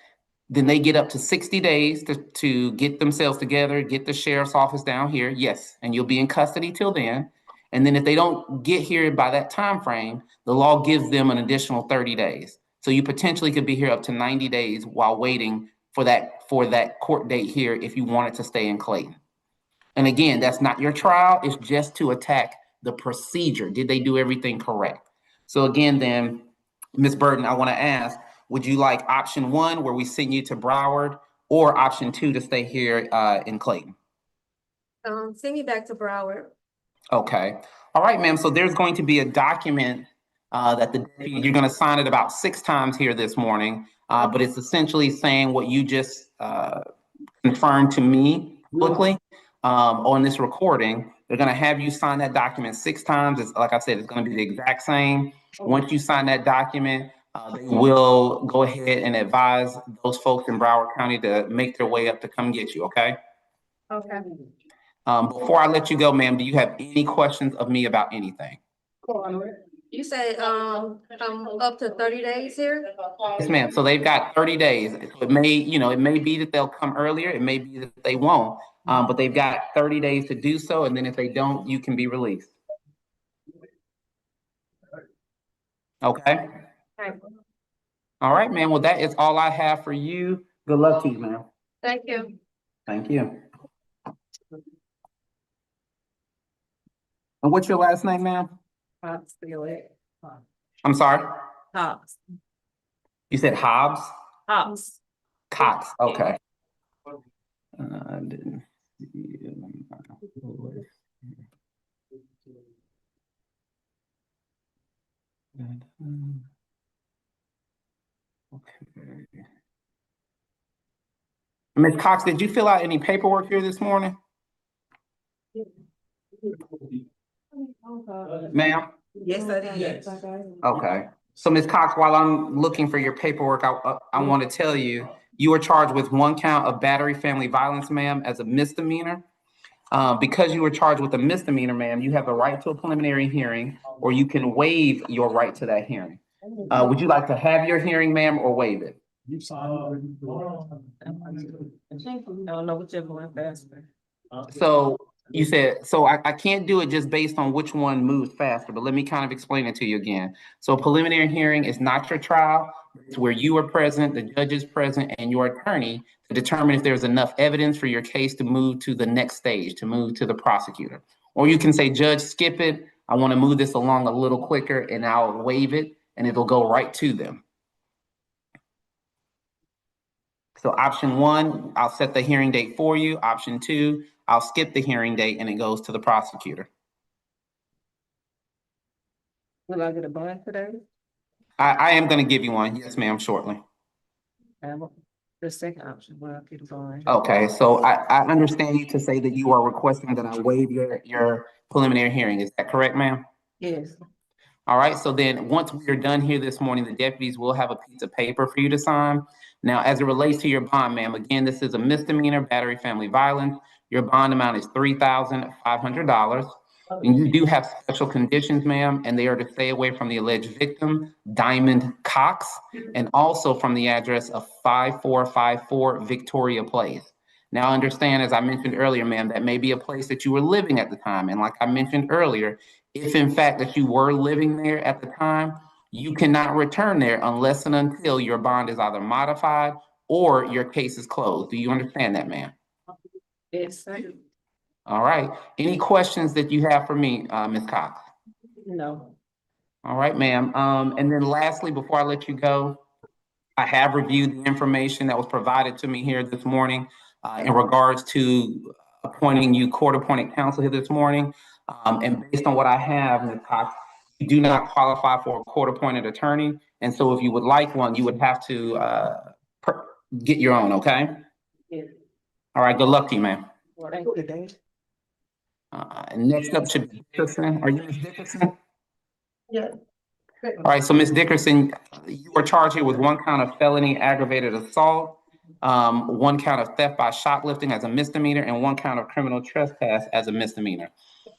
then they get up to 60 days to get themselves together, get the sheriff's office down here. Yes, and you'll be in custody till then. And then if they don't get here by that time frame, the law gives them an additional 30 days. So you potentially could be here up to 90 days while waiting for that court date here if you wanted to stay in Clayton. And again, that's not your trial. It's just to attack the procedure. Did they do everything correct? So again, then, Ms. Burden, I want to ask, Would you like option 1, where we send you to Broward, or option 2 to stay here in Clayton? Send me back to Broward. Okay. All right, ma'am. So there's going to be a document that you're going to sign it about 6 times here this morning, but it's essentially saying what you just confirmed to me publicly on this recording. They're going to have you sign that document 6 times. It's, like I said, it's going to be the exact same. Once you sign that document, they will go ahead and advise those folks in Broward County to make their way up to come get you, okay? Okay. Before I let you go, ma'am, do you have any questions of me about anything? You said up to 30 days here? Yes, ma'am. So they've got 30 days. It may be that they'll come earlier. It may be that they won't. But they've got 30 days to do so. And then if they don't, you can be released. Okay. All right, ma'am. Well, that is all I have for you. Good luck to you, ma'am. Thank you. Thank you. And what's your last name, ma'am? I'm sorry? Hobbs. You said Hobbs? Hobbs. Cox. Okay. I didn't see you. Okay. Ms. Cox, did you fill out any paperwork here this morning? Ma'am? Yes, I did. Okay. So Ms. Cox, while I'm looking for your paperwork, I want to tell you, you were charged with 1 count of battery family violence, ma'am, as a misdemeanor. Because you were charged with a misdemeanor, ma'am, you have a right to a preliminary hearing, or you can waive your right to that hearing. Would you like to have your hearing, ma'am, or waive it? I don't know whichever one faster. So you said, so I can't do it just based on which one moves faster, but let me kind of explain it to you again. So a preliminary hearing is not your trial. It's where you are present, the judge is present, and your attorney to determine if there's enough evidence for your case to move to the next stage, to move to the prosecutor. Or you can say, Judge, skip it. I want to move this along a little quicker, and I'll waive it, and it'll go right to them. So option 1, I'll set the hearing date for you. Option 2, I'll skip the hearing date and it goes to the prosecutor. Will I get a bond today? I am going to give you one. Yes, ma'am, shortly. The second option, will I get a bond? Okay, so I understand you to say that you are requesting that I waive your preliminary hearing. Is that correct, ma'am? Yes. All right, so then once we are done here this morning, the deputies will have a piece of paper for you to sign. Now, as it relates to your bond, ma'am, again, this is a misdemeanor, battery family violence. Your bond amount is $3,500. And you do have special conditions, ma'am, and they are to stay away from the alleged victim, Diamond Cox, and also from the address of 5454 Victoria Place. Now, understand, as I mentioned earlier, ma'am, that may be a place that you were living at the time. And like I mentioned earlier, if in fact that you were living there at the time, you cannot return there unless and until your bond is either modified or your case is closed. Do you understand that, ma'am? Yes, I do. All right. Any questions that you have for me, Ms. Cox? No. All right, ma'am. And then lastly, before I let you go, I have reviewed the information that was provided to me here this morning in regards to appointing you court-appointed counsel here this morning. And based on what I have, Ms. Cox, you do not qualify for a court-appointed attorney. And so if you would like one, you would have to get your own, okay? Yes. All right, good luck to you, ma'am. Thank you, Dave. Next up should be Dickerson. Are you Ms. Dickerson? Yeah. All right, so Ms. Dickerson, you are charged here with 1 count of felony aggravated assault, 1 count of theft by shoplifting as a misdemeanor, and 1 count of criminal trespass as a misdemeanor.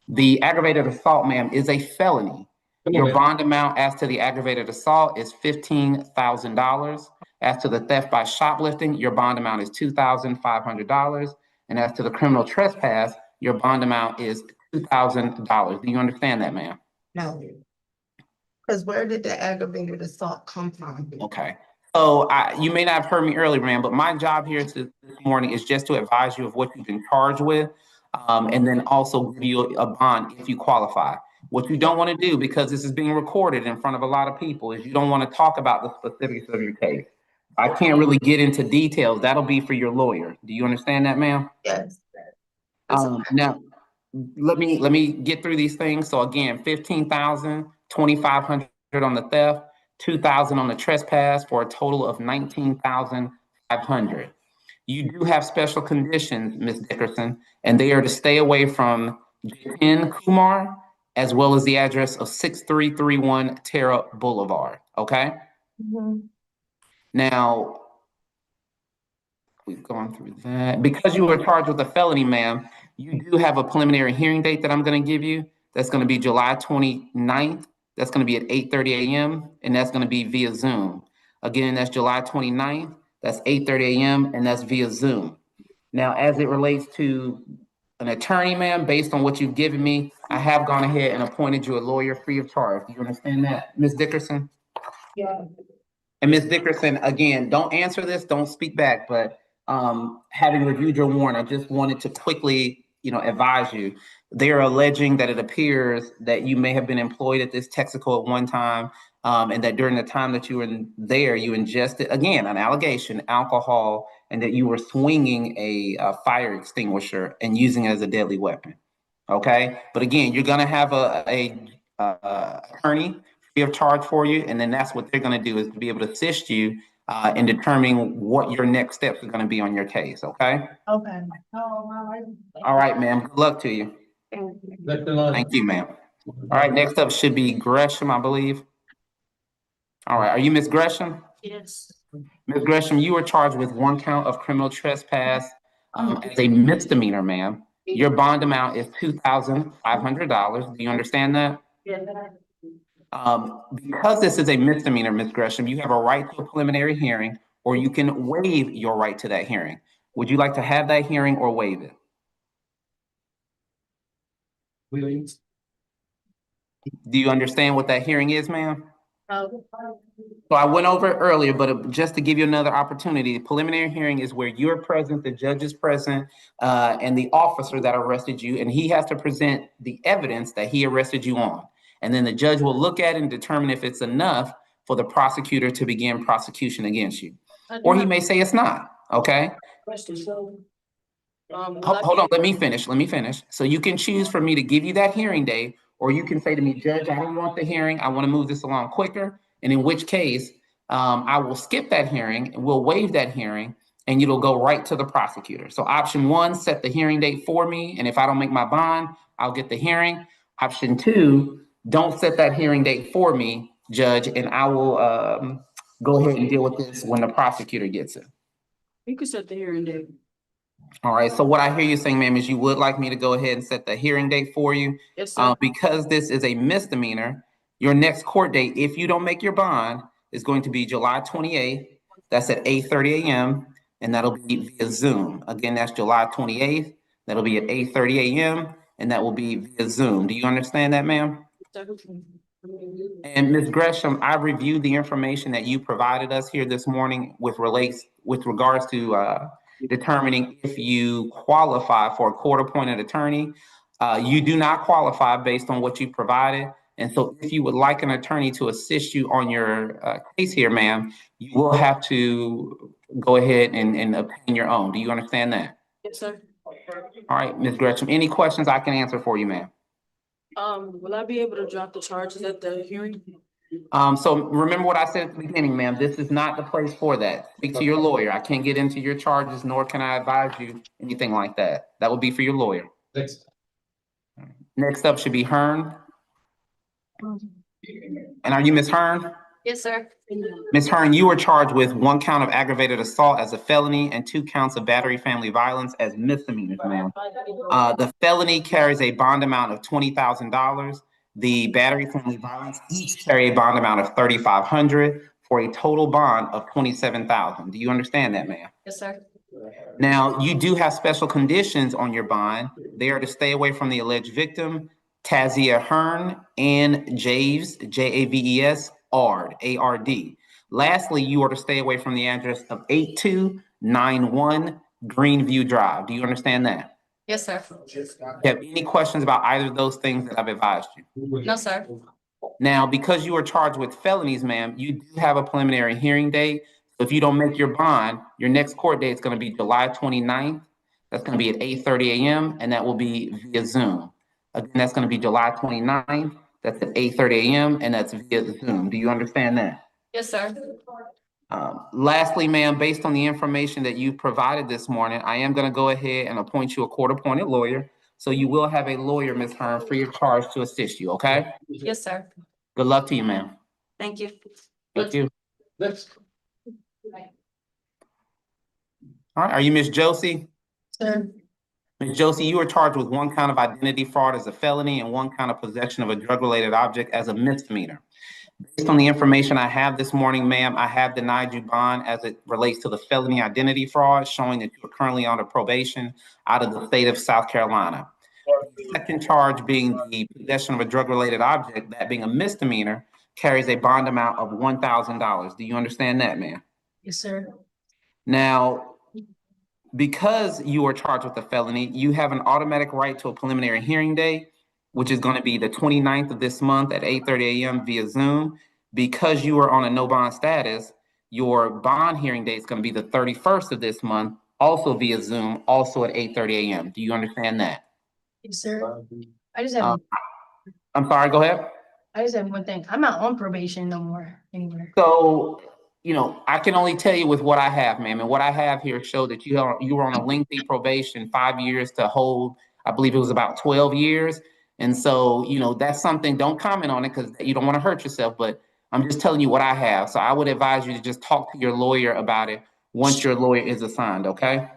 The aggravated assault, ma'am, is a felony. Your bond amount as to the aggravated assault is $15,000. As to the theft by shoplifting, your bond amount is $2,500. And as to the criminal trespass, your bond amount is $2,000. Do you understand that, ma'am? No. Because where did the aggravated assault come from? Okay. So you may not have heard me earlier, ma'am, but my job here this morning is just to advise you of what you've been charged with, and then also give you a bond if you qualify. What you don't want to do, because this is being recorded in front of a lot of people, is you don't want to talk about the specifics of your case. I can't really get into details. That'll be for your lawyer. Do you understand that, ma'am? Yes. Now, let me get through these things. So again, 15,000, 2,500 on the theft, 2,000 on the trespass, for a total of 19,500. You do have special conditions, Ms. Dickerson, and they are to stay away from Jen Kumar, as well as the address of 6331 Terra Boulevard, okay? Now, we've gone through that. Because you were charged with a felony, ma'am, you do have a preliminary hearing date that I'm gonna give you. That's gonna be July 29th. That's gonna be at 8:30 a.m. and that's gonna be via Zoom. Again, that's July 29th. That's 8:30 a.m. and that's via Zoom. Now, as it relates to an attorney, ma'am, based on what you've given me, I have gone ahead and appointed you a lawyer free of charge. Do you understand that, Ms. Dickerson? Yeah. And Ms. Dickerson, again, don't answer this, don't speak back, but having reviewed your warrant, I just wanted to quickly, advise you. They're alleging that it appears that you may have been employed at this Texaco at one time, and that during the time that you were there, you ingested, again, an allegation, alcohol, and that you were swinging a fire extinguisher and using it as a deadly weapon. Okay, but again, you're gonna have a attorney free of charge for you, and then that's what they're gonna do, is to be able to assist you in determining what your next steps are gonna be on your case. Okay. Okay. All right, ma'am. Good luck to you. Thank you, ma'am. All right, next up should be Gresham, I believe. All right, are you Ms. Gresham? Yes. Ms. Gresham, you are charged with one count of criminal trespass as a misdemeanor, ma'am. Your bond amount is $2,500. Do you understand that? Yes. Because this is a misdemeanor, Ms. Gresham, you have a right to a preliminary hearing, or you can waive your right to that hearing. Would you like to have that hearing or waive it? Do you understand what that hearing is, ma'am? So I went over it earlier, but just to give you another opportunity, the preliminary hearing is where you're present, the judge is present, and the officer that arrested you, and he has to present the evidence that he arrested you on. And then the judge will look at it and determine if it's enough for the prosecutor to begin prosecution against you. Or he may say it's not, okay? Hold on, let me finish. So you can choose for me to give you that hearing date, or you can say to me, Judge, I don't want the hearing. I want to move this along quicker. And in which case, I will skip that hearing, and we'll waive that hearing, and it'll go right to the prosecutor. So option one, set the hearing date for me. And if I don't make my bond, I'll get the hearing. Option two, don't set that hearing date for me, Judge, and I will go ahead and deal with this when the prosecutor gets it. You can set the hearing date. All right, so what I hear you saying, ma'am, is you would like me to go ahead and set the hearing date for you? Yes, sir. Because this is a misdemeanor, your next court date, if you don't make your bond, is going to be July 28th. That's at 8:30 a.m. and that'll be via Zoom. Again, that's July 28th. That'll be at 8:30 a.m. and that will be via Zoom. Do you understand that, ma'am? And Ms. Gresham, I reviewed the information that you provided us here this morning with regards to determining if you qualify for a court-appointed attorney. You do not qualify based on what you provided. And so if you would like an attorney to assist you on your case here, ma'am, you will have to go ahead and obtain your own. Do you understand that? Yes, sir. All right, Ms. Gresham, any questions I can answer for you, ma'am? Will I be able to drop the charges at the hearing? So remember what I said at the beginning, ma'am, this is not the place for that. Speak to your lawyer. I can't get into your charges, nor can I advise you anything like that. That would be for your lawyer. Thanks. Next up should be Hearn. And are you Ms. Hearn? Yes, sir. Ms. Hearn, you were charged with one count of aggravated assault as a felony and 2 counts of battery family violence as misdemeanors, ma'am. The felony carries a bond amount of $20,000. The battery family violence each carry a bond amount of $3,500 for a total bond of $27,000. Do you understand that, ma'am? Yes, sir. Now, you do have special conditions on your bond. They are to stay away from the alleged victim, Tazia Hearn, and Javes, Javes, Ard, A-R-D. Lastly, you are to stay away from the address of 8291 Greenview Drive. Do you understand that? Yes, sir. You have any questions about either of those things that I've advised you? No, sir. Now, because you are charged with felonies, ma'am, you do have a preliminary hearing date. So if you don't make your bond, your next court date is going to be July 29th. That's going to be at 8:30 a.m. and that will be via Zoom. Again, that's going to be July 29th. That's at 8:30 a.m. and that's via Zoom. Do you understand that? Yes, sir. Lastly, ma'am, based on the information that you provided this morning, I am going to go ahead and appoint you a court-appointed lawyer. So you will have a lawyer, Ms. Hearn, free of charge to assist you, okay? Yes, sir. Good luck to you, ma'am. Thank you. Thank you. All right, are you Ms. Josie? Sir. Ms. Josie, you are charged with one count of identity fraud as a felony and one count of possession of a drug-related object as a misdemeanor. Based on the information I have this morning, ma'am, I have denied you bond as it relates to the felony identity fraud, showing that you are currently under probation out of the state of South Carolina. The second charge being the possession of a drug-related object, that being a misdemeanor, carries a bond amount of $1,000. Do you understand that, ma'am? Yes, sir. Now, because you are charged with a felony, you have an automatic right to a preliminary hearing date, which is going to be the 29th of this month at 8:30 a.m. via Zoom. Because you are on a no bond status, your bond hearing date is going to be the 31st of this month, also via Zoom, also at 8:30 a.m. Do you understand that? Yes, sir. I just have I'm sorry, go ahead. one thing. I'm not on probation no more anywhere. So, I can only tell you with what I have, ma'am. And what I have here showed that you were on a lengthy probation, 5 years to hold, I believe it was about 12 years. And so, that's something, don't comment on it because you don't want to hurt yourself, but I'm just telling you what I have. So I would advise you to just talk to your lawyer about it once your lawyer is assigned, okay?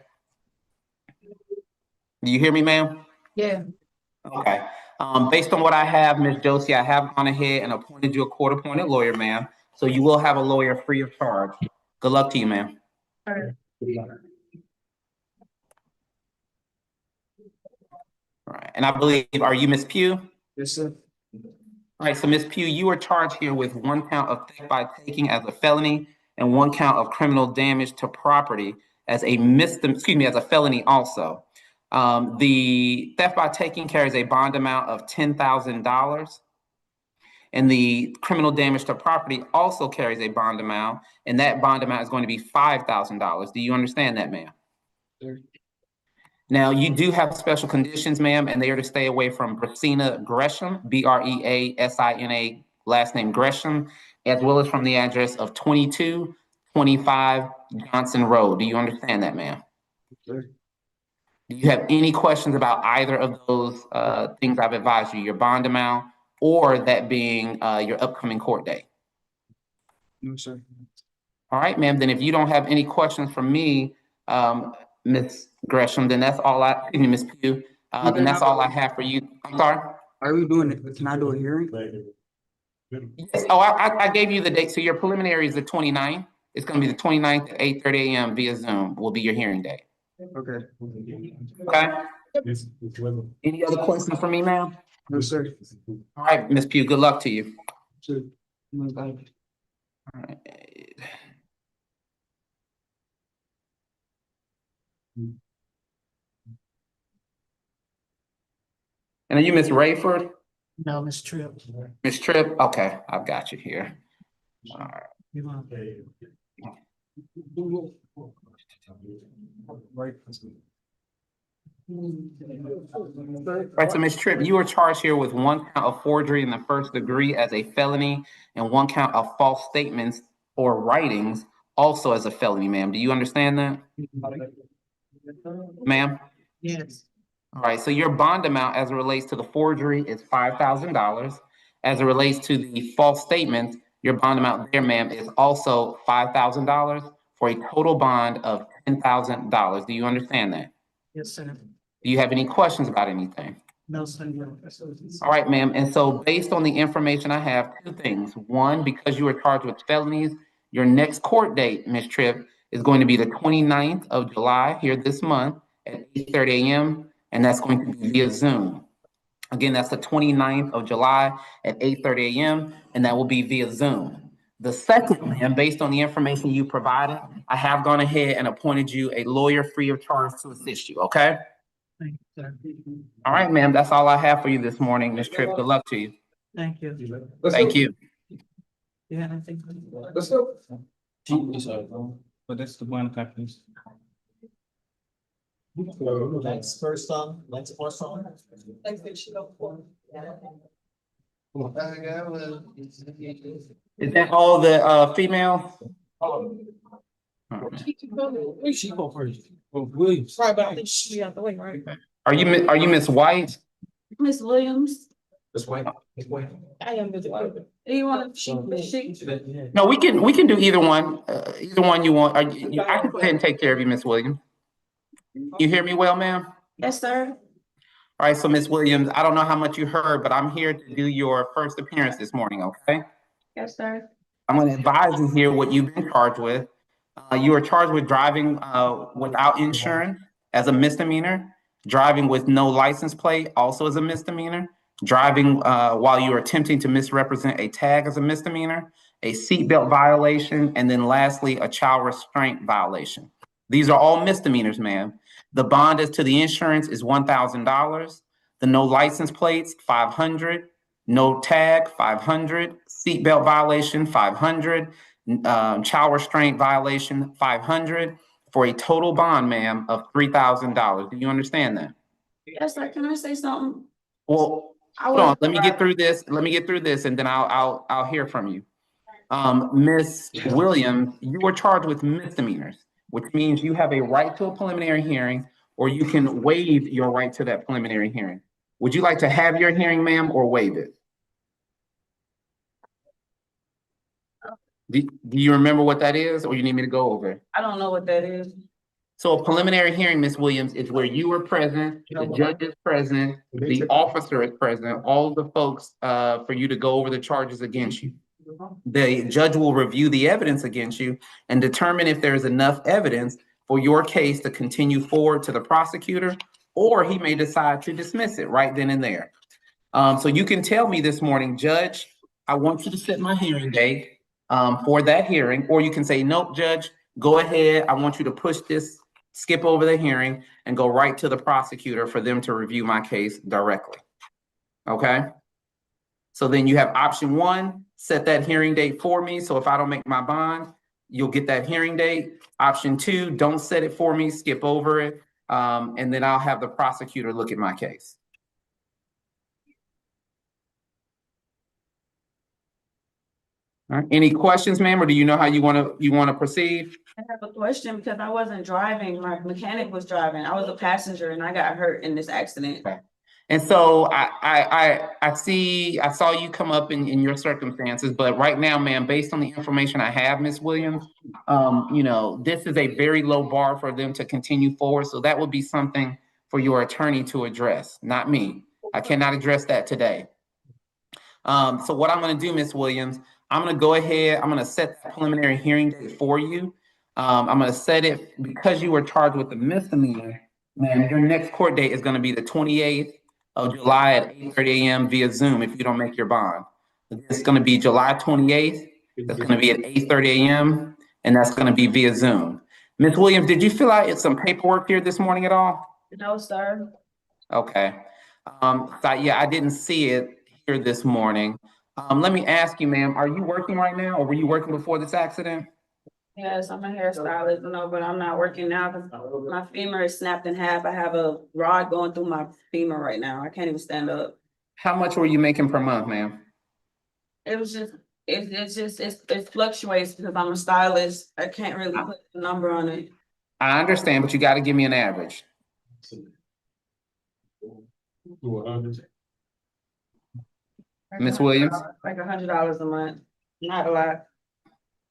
Do you hear me, ma'am? Yeah. Okay. Based on what I have, Ms. Josie, I have gone ahead and appointed you a court-appointed lawyer, ma'am. So you will have a lawyer free of charge. Good luck to you, ma'am. All right. All right. And I believe, are you Ms. Pugh? Yes, sir. All right, so Ms. Pugh, you are charged here with one count of theft by taking as a felony and one count of criminal damage to property as a as a felony also. The theft by taking carries a bond amount of $10,000. And the criminal damage to property also carries a bond amount, and that bond amount is going to be $5,000. Do you understand that, ma'am? Sure. Now, you do have special conditions, ma'am, and they are to stay away from Bresina Gresham, Breasina, last name Gresham, as well as from the address of 2225 Johnson Road. Do you understand that, ma'am? Sure. Do you have any questions about either of those things I've advised you, your bond amount or that being your upcoming court date? No, sir. All right, ma'am, then if you don't have any questions from me, Ms. Gresham, then that's all Ms. Pugh, then that's all I have for you. I'm sorry? Are we doing it? Can I do a hearing? Yes. Oh, I gave you the date. So your preliminary is the 29th. It's going to be the 29th at 8:30 a.m. via Zoom will be your hearing date. Okay. Okay? Any other questions for me, ma'am? No, sir. All right, Ms. Pugh, good luck to you. Sure. All right. And are you Ms. Rayford? No, Miss Tripp. Ms. Tripp? Okay, I've got you here. All right. All right, so Ms. Tripp, you are charged here with one count of forgery in the first degree as a felony and one count of false statements or writings also as a felony, ma'am. Do you understand that? Ma'am? Yes. All right, so your bond amount as it relates to the forgery is $5,000. As it relates to the false statements, your bond amount there, ma'am, is also $5,000 for a total bond of $10,000. Do you understand that? Yes, sir. Do you have any questions about anything? No, sir. All right, ma'am. And so based on the information I have, two things. One, because you are charged with felonies, your next court date, Ms. Tripp, is going to be the 29th of July here this month at 8:30 a.m. And that's going to be via Zoom. Again, that's the 29th of July at 8:30 a.m. and that will be via Zoom. The second, ma'am, based on the information you provided, I have gone ahead and appointed you a lawyer free of charge to assist you, okay? All right, ma'am, that's all I have for you this morning, Ms. Tripp. Good luck to you. Thank you. Thank you. Yeah, I think. Let's go. But that's the one companies. Next first song, next first song. Is that all the females? She go first. Williams. Sorry about this. She out the way, right? Are you Miss White? Miss Williams. That's white. That's white. I am Miss White. Do you want she? No, we can do either one. Either one you want. I can go ahead and take care of you, Miss Williams. You hear me well, ma'am? Yes, sir. All right, so Miss Williams, I don't know how much you heard, but I'm here to do your first appearance this morning, okay? Yes, sir. I'm going to advise you here what you've been charged with. You are charged with driving without insurance as a misdemeanor, driving with no license plate also as a misdemeanor, driving while you are attempting to misrepresent a tag as a misdemeanor, a seatbelt violation, and then lastly, a child restraint violation. These are all misdemeanors, ma'am. The bond as to the insurance is $1,000. The no license plates, $500. No tag, $500. Seatbelt violation, $500. Child restraint violation, $500. For a total bond, ma'am, of $3,000. Do you understand that? Yes, sir. Can I say something? Well, hold on. Let me get through this. And then I'll hear from you. Miss Williams, you were charged with misdemeanors, which means you have a right to a preliminary hearing, or you can waive your right to that preliminary hearing. Would you like to have your hearing, ma'am, or waive it? Do you remember what that is, or you need me to go over it? I don't know what that is. So a preliminary hearing, Miss Williams, is where you are present, the judge is present, the officer is present, all the folks for you to go over the charges against you. The judge will review the evidence against you and determine if there is enough evidence for your case to continue forward to the prosecutor, or he may decide to dismiss it right then and there. So you can tell me this morning, Judge, I want you to set my hearing date for that hearing, or you can say, nope, Judge, go ahead. I want you to push this, skip over the hearing and go right to the prosecutor for them to review my case directly. Okay? So then you have option one, set that hearing date for me. So if I don't make my bond, you'll get that hearing date. Option two, don't set it for me, skip over it. And then I'll have the prosecutor look at my case. All right. Any questions, ma'am, or do you know how you want to proceed? I have a question because I wasn't driving. My mechanic was driving. I was a passenger and I got hurt in this accident. Okay. And so I saw you come up in your circumstances, but right now, ma'am, based on the information I have, Ms. Williams, this is a very low bar for them to continue forward. So that would be something for your attorney to address, not me. I cannot address that today. So what I'm going to do, Ms. Williams, I'm going to go ahead. I'm going to set the preliminary hearing date for you. I'm going to set it because you were charged with the misdemeanor. Ma'am, your next court date is going to be the 28th of July at 8:30 a.m. via Zoom if you don't make your bond. It's going to be July 28th. That's going to be at 8:30 a.m. and that's going to be via Zoom. Ms. Williams, did you fill out some paperwork here this morning at all? No, sir. Okay. I didn't see it here this morning. Let me ask you, ma'am, are you working right now or were you working before this accident? Yes, I'm a hairstylist, but I'm not working now because my femur is snapped in half. I have a rod going through my femur right now. I can't even stand up. How much were you making per month, ma'am? It was just, it fluctuates because I'm a stylist. I can't really put a number on it. I understand, but you got to give me an average. Ms. Williams? Like $100 a month, not a lot.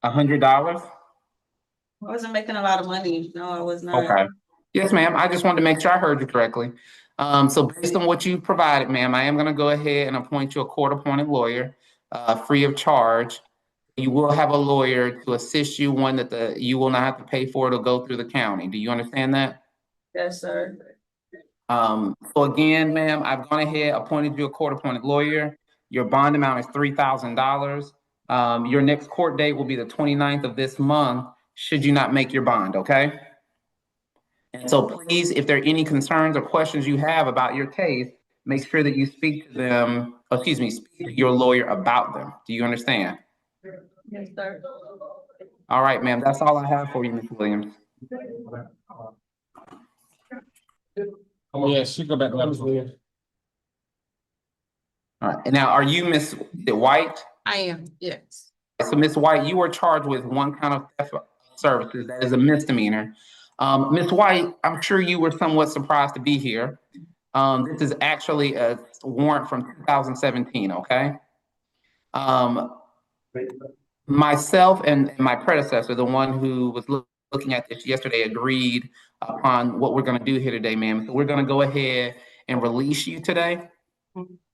$100? I wasn't making a lot of money. No, I was not. Okay. Yes, ma'am. I just wanted to make sure I heard you correctly. So based on what you provided, ma'am, I am going to go ahead and appoint you a court-appointed lawyer, free of charge. You will have a lawyer to assist you, one that you will not have to pay for. It'll go through the county. Do you understand that? Yes, sir. So again, ma'am, I've gone ahead, appointed you a court-appointed lawyer. Your bond amount is $3,000. Your next court date will be the 29th of this month, should you not make your bond, okay? And so please, if there are any concerns or questions you have about your case, make sure that you speak to them, speak to your lawyer about them. Do you understand? Yes, sir. All right, ma'am, that's all I have for you, Ms. Williams. Yes, you go back to that. All right, and now are you Ms. White? I am, yes. So Ms. White, you were charged with one count of theft of services. That is a misdemeanor. Ms. White, I'm sure you were somewhat surprised to be here. This is actually a warrant from 2017, okay? Myself and my predecessor, the one who was looking at this yesterday, agreed upon what we're gonna do here today, ma'am. So we're gonna go ahead and release you today.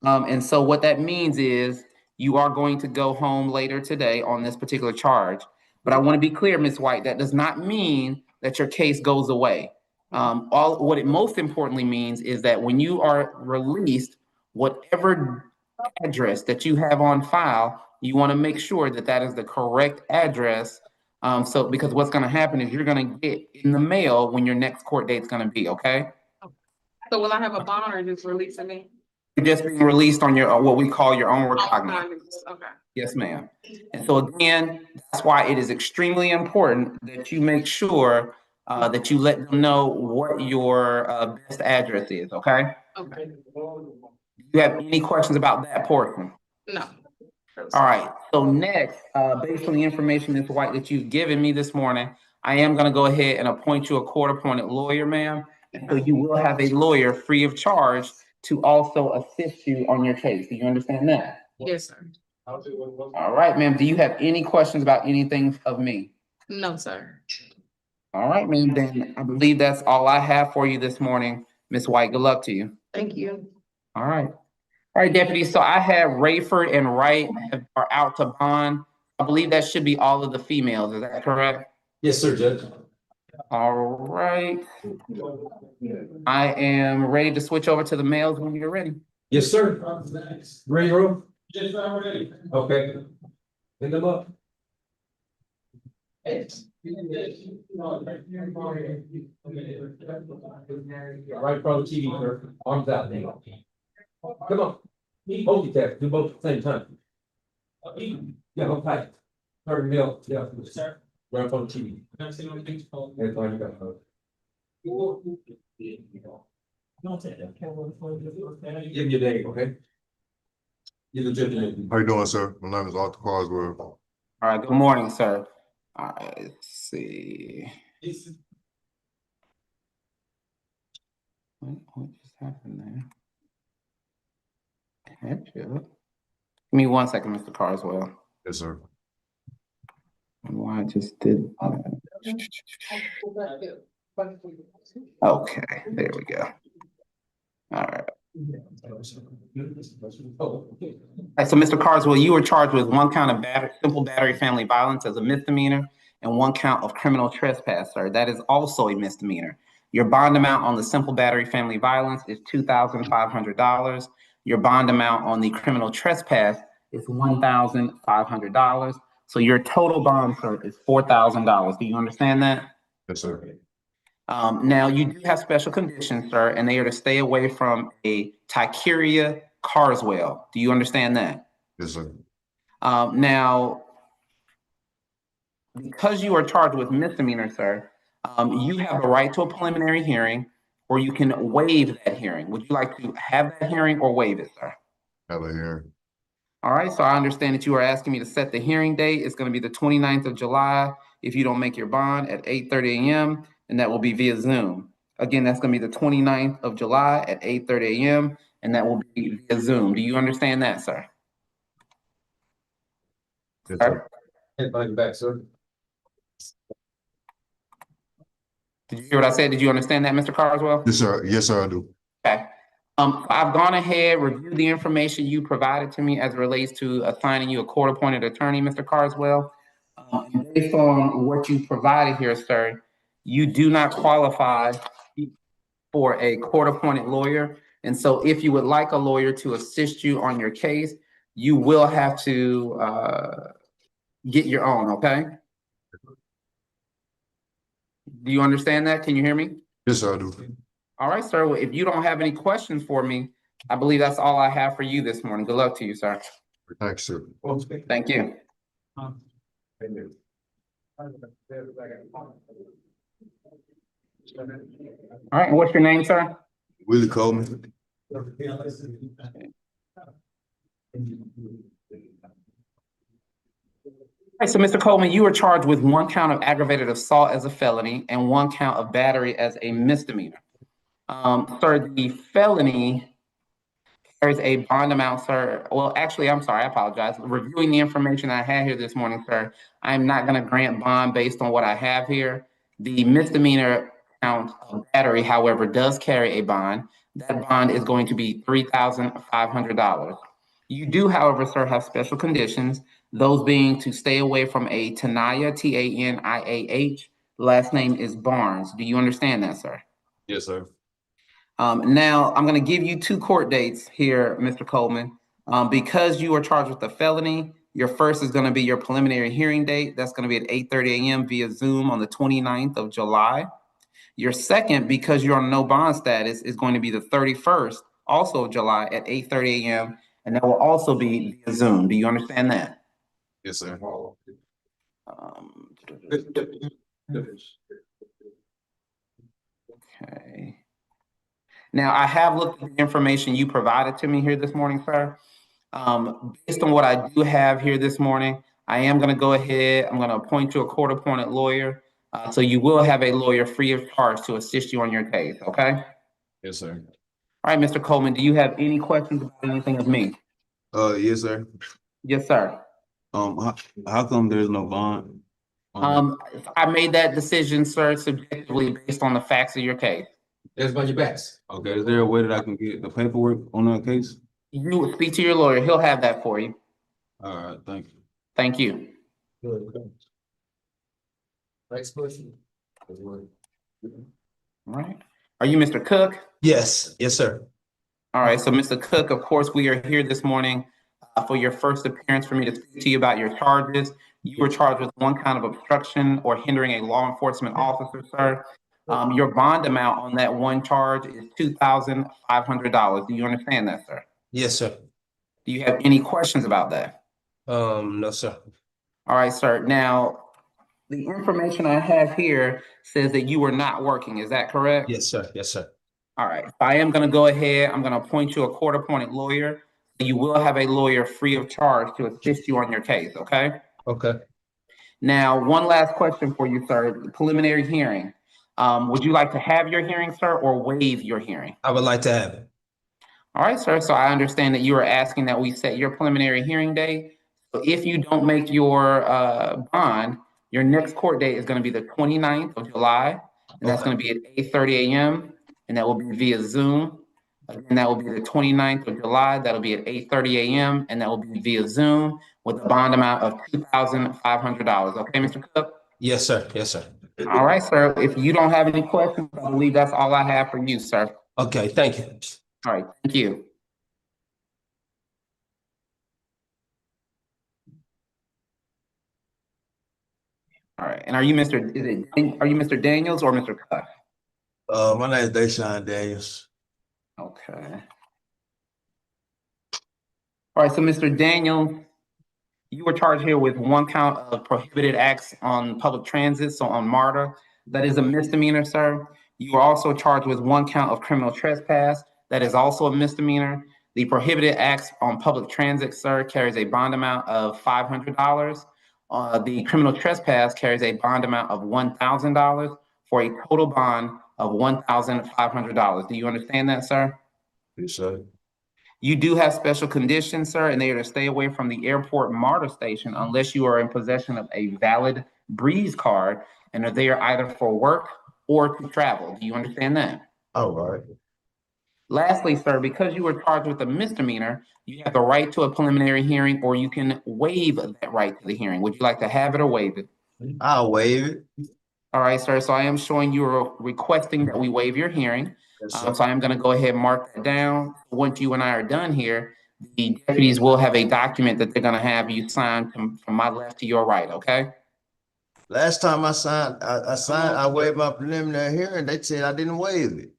And so what that means is you are going to go home later today on this particular charge. But I want to be clear, Ms. White, that does not mean that your case goes away. What it most importantly means is that when you are released, whatever address that you have on file, you want to make sure that that is the correct address. Because what's going to happen is you're going to get in the mail when your next court date's going to be, okay? So will I have a bond or just releasing me? You're just being released on your what we call your own recognizance. Okay. Yes, ma'am. And so again, that's why it is extremely important that you make sure that you let them know what your best address is, okay? Okay. Do you have any questions about that portion? No. All right, so next, based on the information, Ms. White, that you've given me this morning, I am gonna go ahead and appoint you a court-appointed lawyer, ma'am. And so you will have a lawyer free of charge to also assist you on your case. Do you understand that? Yes, sir. All right, ma'am. Do you have any questions about anything of me? No, sir. All right, ma'am. Then I believe that's all I have for you this morning. Ms. White, good luck to you. Thank you. All right. All right, deputy. So I have Rayford and Wright are out to bond. I believe that should be all of the females. Is that correct? Yes, sir, Judge. All right. I am ready to switch over to the males when you're ready. Yes, sir. Ready, roll? Yes, sir, I'm ready. Okay. Pick them up. Right in front of the TV, sir. Arms out. Come on. Multitask. Do both at the same time. Yeah, hold tight. Turn the mill. Yeah, sir. Right in front of the TV. Everybody got it. Give me your name, okay? You're the gentleman. How you doing, sir? My name is Arthur Carswell. All right, good morning, sir. All right, let's see. What just happened there? Give me 1 second, Mr. Carswell. Yes, sir. Why I just did that. Okay, there we go. All right. All right, so Mr. Carswell, you were charged with one count of simple battery family violence as a misdemeanor and one count of criminal trespass, sir. That is also a misdemeanor. Your bond amount on the simple battery family violence is $2,500. Your bond amount on the criminal trespass is $1,500. So your total bond, sir, is $4,000. Do you understand that? Yes, sir. Now, you do have special conditions, sir, and they are to stay away from a Tykeria Carswell. Do you understand that? Yes, sir. Now, because you are charged with misdemeanor, sir, you have a right to a preliminary hearing, or you can waive that hearing. Would you like to have that hearing or waive it, sir? Have a hearing. All right, so I understand that you are asking me to set the hearing date. It's going to be the 29th of July if you don't make your bond at 8:30 a.m., and that will be via Zoom. Again, that's going to be the 29th of July at 8:30 a.m., and that will be via Zoom. Do you understand that, sir? Yes, sir. Everybody back, sir. Did you hear what I said? Did you understand that, Mr. Carswell? Yes, sir. Yes, sir, I do. Okay. I've gone ahead, reviewed the information you provided to me as it relates to assigning you a court-appointed attorney, Mr. Carswell. Based on what you provided here, sir, you do not qualify for a court-appointed lawyer. And so if you would like a lawyer to assist you on your case, you will have to get your own, okay? Do you understand that? Can you hear me? Yes, sir, I do. All right, sir. Well, if you don't have any questions for me, I believe that's all I have for you this morning. Good luck to you, sir. Thanks, sir. Thank you. All right, and what's your name, sir? Willie Coleman. All right, so Mr. Coleman, you were charged with 1 count of aggravated assault as a felony and 1 count of battery as a misdemeanor. Sir, the felony carries a bond amount, sir. Well, actually, I'm sorry, I apologize. Reviewing the information I had here this morning, sir, I'm not going to grant bond based on what I have here. The misdemeanor count of battery, however, does carry a bond. That bond is going to be $3,500. You do, however, sir, have special conditions, those being to stay away from a Taniah, T-A-N-I-A-H. Last name is Barnes. Do you understand that, sir? Yes, sir. Now, I'm going to give you 2 court dates here, Mr. Coleman. Because you are charged with a felony, your first is going to be your preliminary hearing date. That's going to be at 8:30 a.m. via Zoom on the 29th of July. Your second, because you're on no bond status, is going to be the 31st, also of July at 8:30 a.m. And that will also be via Zoom. Do you understand that? Yes, sir. Okay. Now, I have looked at the information you provided to me here this morning, sir. Based on what I do have here this morning, I am going to go ahead. I'm going to appoint you a court-appointed lawyer. So you will have a lawyer free of charge to assist you on your case, okay? Yes, sir. All right, Mr. Coleman, do you have any questions about anything of me? Yes, sir. Yes, sir. How come there's no bond? I made that decision, sir, subjectively based on the facts of your case. That's by your backs. Okay, is there a way that I can get the paperwork on that case? You would speak to your lawyer. He'll have that for you. All right, thank you. Thank you. Next question. All right. Are you Mr. Cook? Yes, sir. All right. So, Mr. Cook, of course, we are here this morning for your first appearance for me to speak to you about your charges. You were charged with 1 count of obstruction or hindering a law enforcement officer, sir. Your bond amount on that 1 charge is $2,500. Do you understand that, sir? Yes, sir. Do you have any questions about that? No, sir. All right, sir. Now, the information I have here says that you were not working. Is that correct? Yes, sir. Yes, sir. All right. I am going to go ahead. I'm going to appoint you a court-appointed lawyer. You will have a lawyer free of charge to assist you on your case, okay? Okay. Now, one last question for you, sir. The preliminary hearing. Would you like to have your hearing, sir, or waive your hearing? I would like to have it. All right, sir. So I understand that you are asking that we set your preliminary hearing date. So if you don't make your bond, your next court date is going to be the 29th of July, and that's going to be at 8:30 a.m., and that will be via Zoom. Again, that will be the 29th of July. That'll be at 8:30 a.m., and that will be via Zoom with a bond amount of $2,500. Okay, Mr. Cook? Yes, sir. Yes, sir. All right, sir. If you don't have any questions, I believe that's all I have for you, sir. Okay, thank you. All right, thank you. All right, and are you Mr. Daniels or Mr. Cook? My name is Deshaun Daniels. Okay. All right, so Mr. Daniel, you were charged here with 1 count of prohibited acts on public transit, so on MARTA. That is a misdemeanor, sir. You are also charged with 1 count of criminal trespass. That is also a misdemeanor. The prohibited acts on public transit, sir, carries a bond amount of $500. The criminal trespass carries a bond amount of $1,000 for a total bond of $1,500. Do you understand that, sir? Yes, sir. You do have special conditions, sir, and they are to stay away from the airport MARTA station unless you are in possession of a valid Breeze card and are there either for work or to travel. Do you understand that? All right. Lastly, sir, because you were charged with a misdemeanor, you have the right to a preliminary hearing, or you can waive that right to the hearing. Would you like to have it or waive it? I'll waive it. All right, sir. So I am showing you are requesting that we waive your hearing. Yes, So I am going to go ahead and mark that down. Once you and I are done here, the deputies will have a document that they're going to have you sign from my left to your right, okay? Last time I signed, I waived my preliminary hearing. They said I didn't waive it.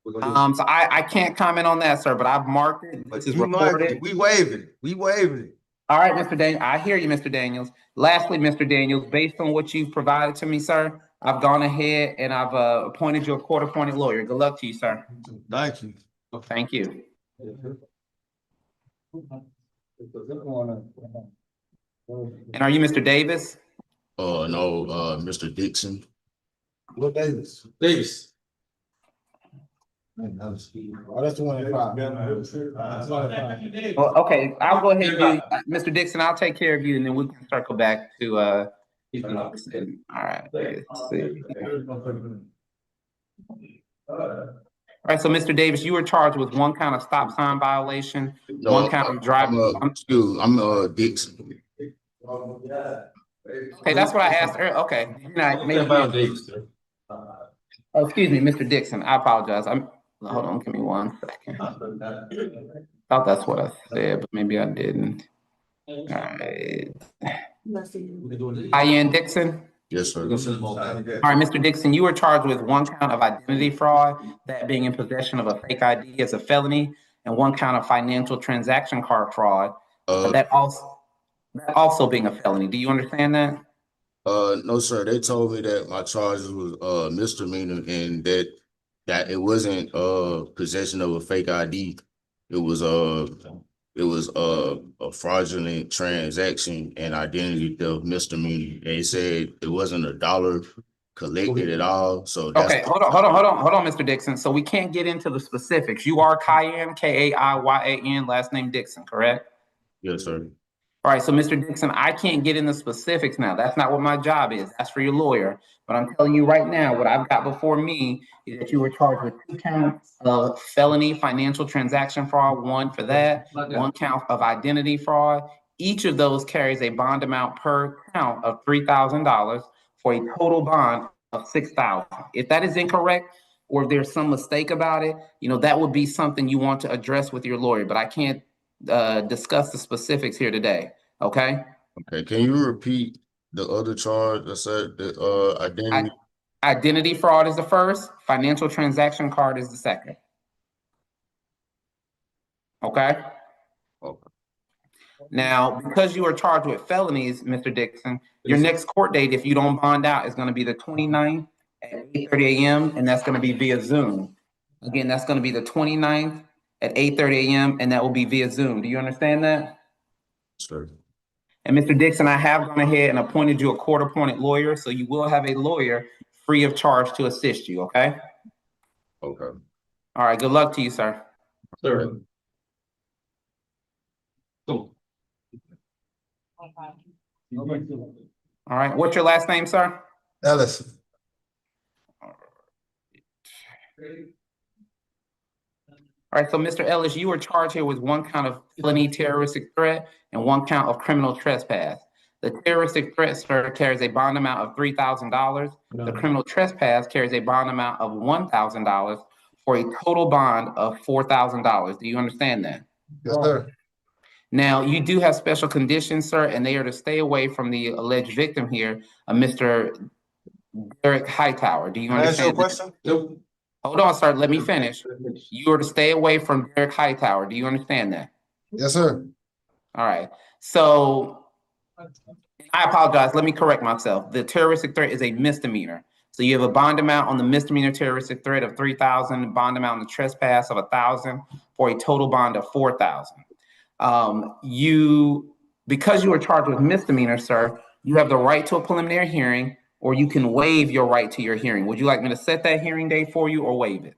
So I can't comment on that, sir, but I've marked it. This is You marked recorded. it. We waived it. We waived it. All right, Mr. Daniels, I hear you, Mr. Daniels. Lastly, Mr. Daniels, based on what you've provided to me, sir, I've gone ahead and I've appointed you a court-appointed lawyer. Good luck to you, sir. Thank you. Thank you. And are you Mr. Davis? No, Mr. Dixon. What Davis? Davis. Oh, that's 25. Well, okay, I'll go ahead and do, Mr. Dixon, I'll take care of you and then we can circle back to, all right, let's see. All right, so Mr. Davis, you were charged with one count of stop sign violation, one count of driving. I'm Dixon. Okay, that's what I asked earlier. Okay. Oh, excuse me, Mr. Dixon, I apologize. Hold on, give me 1 second. Thought that's what I said, but maybe I didn't. All right. Ian Dixon? Yes, sir. All right, Mr. Dixon, you were charged with one count of identity fraud, that being in possession of a fake ID as a felony, and one count of financial transaction card fraud, that also being a felony. Do you understand that? No, sir. They told me that my charges was misdemeanor and that it wasn't possession of a fake ID. It was a fraudulent transaction and identity theft misdemeanor. They said it wasn't $1 collected at all. So that's okay, hold on, Mr. Dixon. So we can't get into the specifics. You are Kaiyan, K-A-I-Y-A-N, last name Dixon, correct? Yes, sir. All right, so Mr. Dixon, I can't get into specifics now. That's not what my job is. That's for your lawyer. But I'm telling you right now, what I've got before me is that you were charged with 2 counts of felony financial transaction fraud, 1 for that, 1 count of identity fraud. Each of those carries a bond amount per count of $3,000 for a total bond of $6,000. If that is incorrect, or if there's some mistake about it, that would be something you want to address with your lawyer, but I can't discuss the specifics here today. Okay. Okay. Can you repeat the other charge? I said the identity. Identity fraud is the first. Financial transaction card is the second. Okay. Okay. Now, because you are charged with felonies, Mr. Dixon, your next court date, if you don't bond out, is going to be the 29th at 8:30 a.m. and that's going to be via Zoom. Again, that's going to be the 29th at 8:30 a.m. and that will be via Zoom. Do you understand that? Sure. And Mr. Dixon, I have gone ahead and appointed you a court-appointed lawyer, so you will have a lawyer free of charge to assist you, okay? Okay. All right, good luck to you, sir. Sir. All right, what's your last name, sir? Ellis. All right, so Mr. Ellis, you were charged here with 1 count of felony terroristic threat and 1 count of criminal trespass. The terroristic threat, sir, carries a bond amount of $3,000. The criminal trespass carries a bond amount of $1,000 for a total bond of $4,000. Do you understand that? Yes, sir. Now, you do have special conditions, sir, and they are to stay away from the alleged victim here, Mr. Derek Hightower. Do you Can I ask you a understand? question? Hold on, sir. Let me finish. You are to stay away from Derek Hightower. Do you understand that? Yes, sir. All right. So I apologize. Let me correct myself. The terroristic threat is a misdemeanor. So you have a bond amount on the misdemeanor terroristic threat of $3,000, bond amount on the trespass of $1,000 for a total bond of $4,000. Because you were charged with misdemeanor, sir, you have the right to a preliminary hearing, or you can waive your right to your hearing. Would you like me to set that hearing date for you or waive it?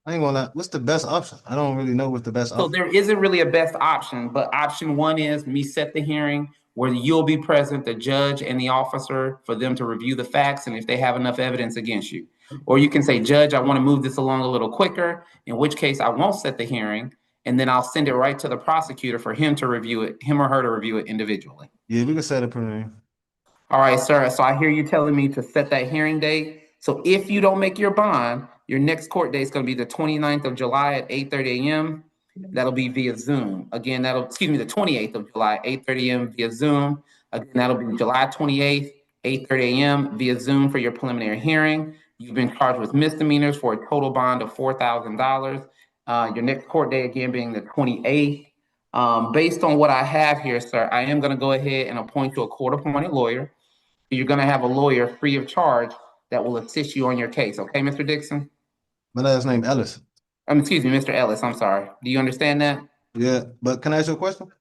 I ain't gonna lie. What's the best option? I don't really know what's the best So option. there isn't really a best option, but option 1 is me set the hearing where you'll be present, the judge and the officer, for them to review the facts and if they have enough evidence against you. Or you can say, Judge, I want to move this along a little quicker, in which case I won't set the hearing, and then I'll send it right to the prosecutor for him to review it, him or her to review it individually. Yeah, we can set a preliminary. All right, sir. So I hear you telling me to set that hearing date. So if you don't make your bond, your next court date is going to be the 29th of July at 8:30 a.m. That'll be via Zoom. Again, the 28th of July, 8:30 a.m. via Zoom. Again, that'll be July 28th 8:30 a.m. via Zoom for your preliminary hearing. You've been charged with misdemeanors for a total bond of $4,000. Your next court day again being the 28th. Based on what I have here, sir, I am going to go ahead and appoint you a court-appointed lawyer. You're going to have a lawyer free of charge that will assist you on your case. Okay, Mr. Dixon? My last name Ellis. Excuse me, Mr. Ellis, I'm sorry. Do you understand that? Yeah, but can I ask you a question?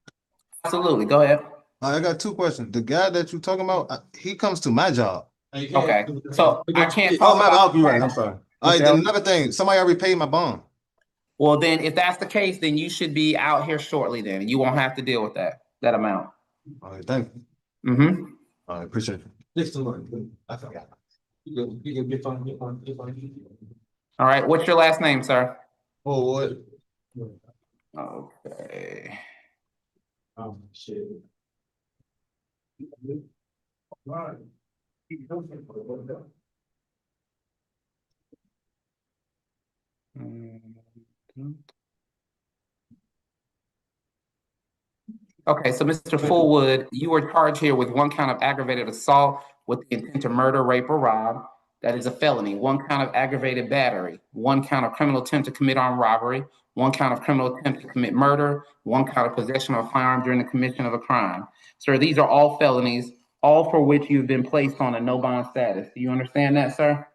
Absolutely, go ahead. I got two questions. The guy that you're talking about, he comes to my job. Okay, so I can't Oh, talk my about. bad. You're right. I'm sorry. All right, then another thing. Somebody already paid my bond. Well, then, if that's the case, then you should be out here shortly then. You won't have to deal with that amount. All right, thank you. Mm-hmm. All right, appreciate it. Next one. I forgot. You can get on. All right, what's your last name, sir? Oh, what? Okay. Oh, shit. Right. Okay, so Mr. Fullwood, you were charged here with one count of aggravated assault with the intent to murder, rape, or rob. That is a felony. One count of aggravated battery, one count of criminal attempt to commit armed robbery, one count of criminal attempt to commit murder, one count of possession of a firearm during the commission of a crime. Sir, these are all felonies, all for which you've been placed on a no bond status. Do you understand that, sir?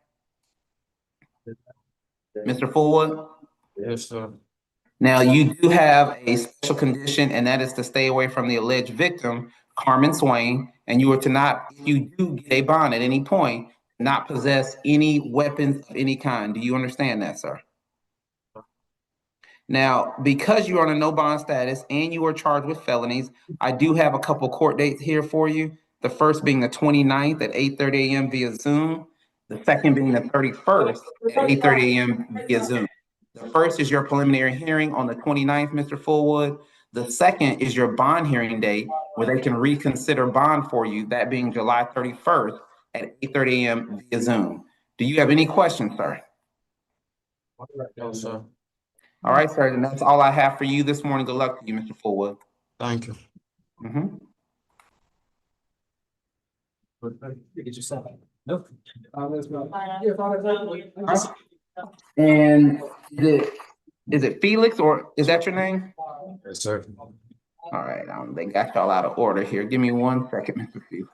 Mr. Fullwood? Yes, sir. Now, you do have a special condition, and that is to stay away from the alleged victim, Carmen Swain, and you are to not, if you do get a bond at any point, not possess any weapons of any kind. Do you understand that, sir? Now, because you're on a no bond status and you are charged with felonies, I do have a couple court dates here for you. The first being the 29th at 8:30 a.m. via Zoom. The second being the 31st at 8:30 a.m. via Zoom. The first is your preliminary hearing on the 29th, Mr. Fullwood. The second is your bond hearing date where they can reconsider bond for you, that being July 31st at 8:30 a.m. via Zoom. Do you have any questions, sir? No, sir. All right, sir, and that's all I have for you this morning. Good luck to you, Mr. Fullwood. Thank you. Mm-hmm. Get yourself. Nope. And is it Felix or is that your name? Yes, sir. All right, they got y'all out of order here. Give me 1 second, Mr. Felix.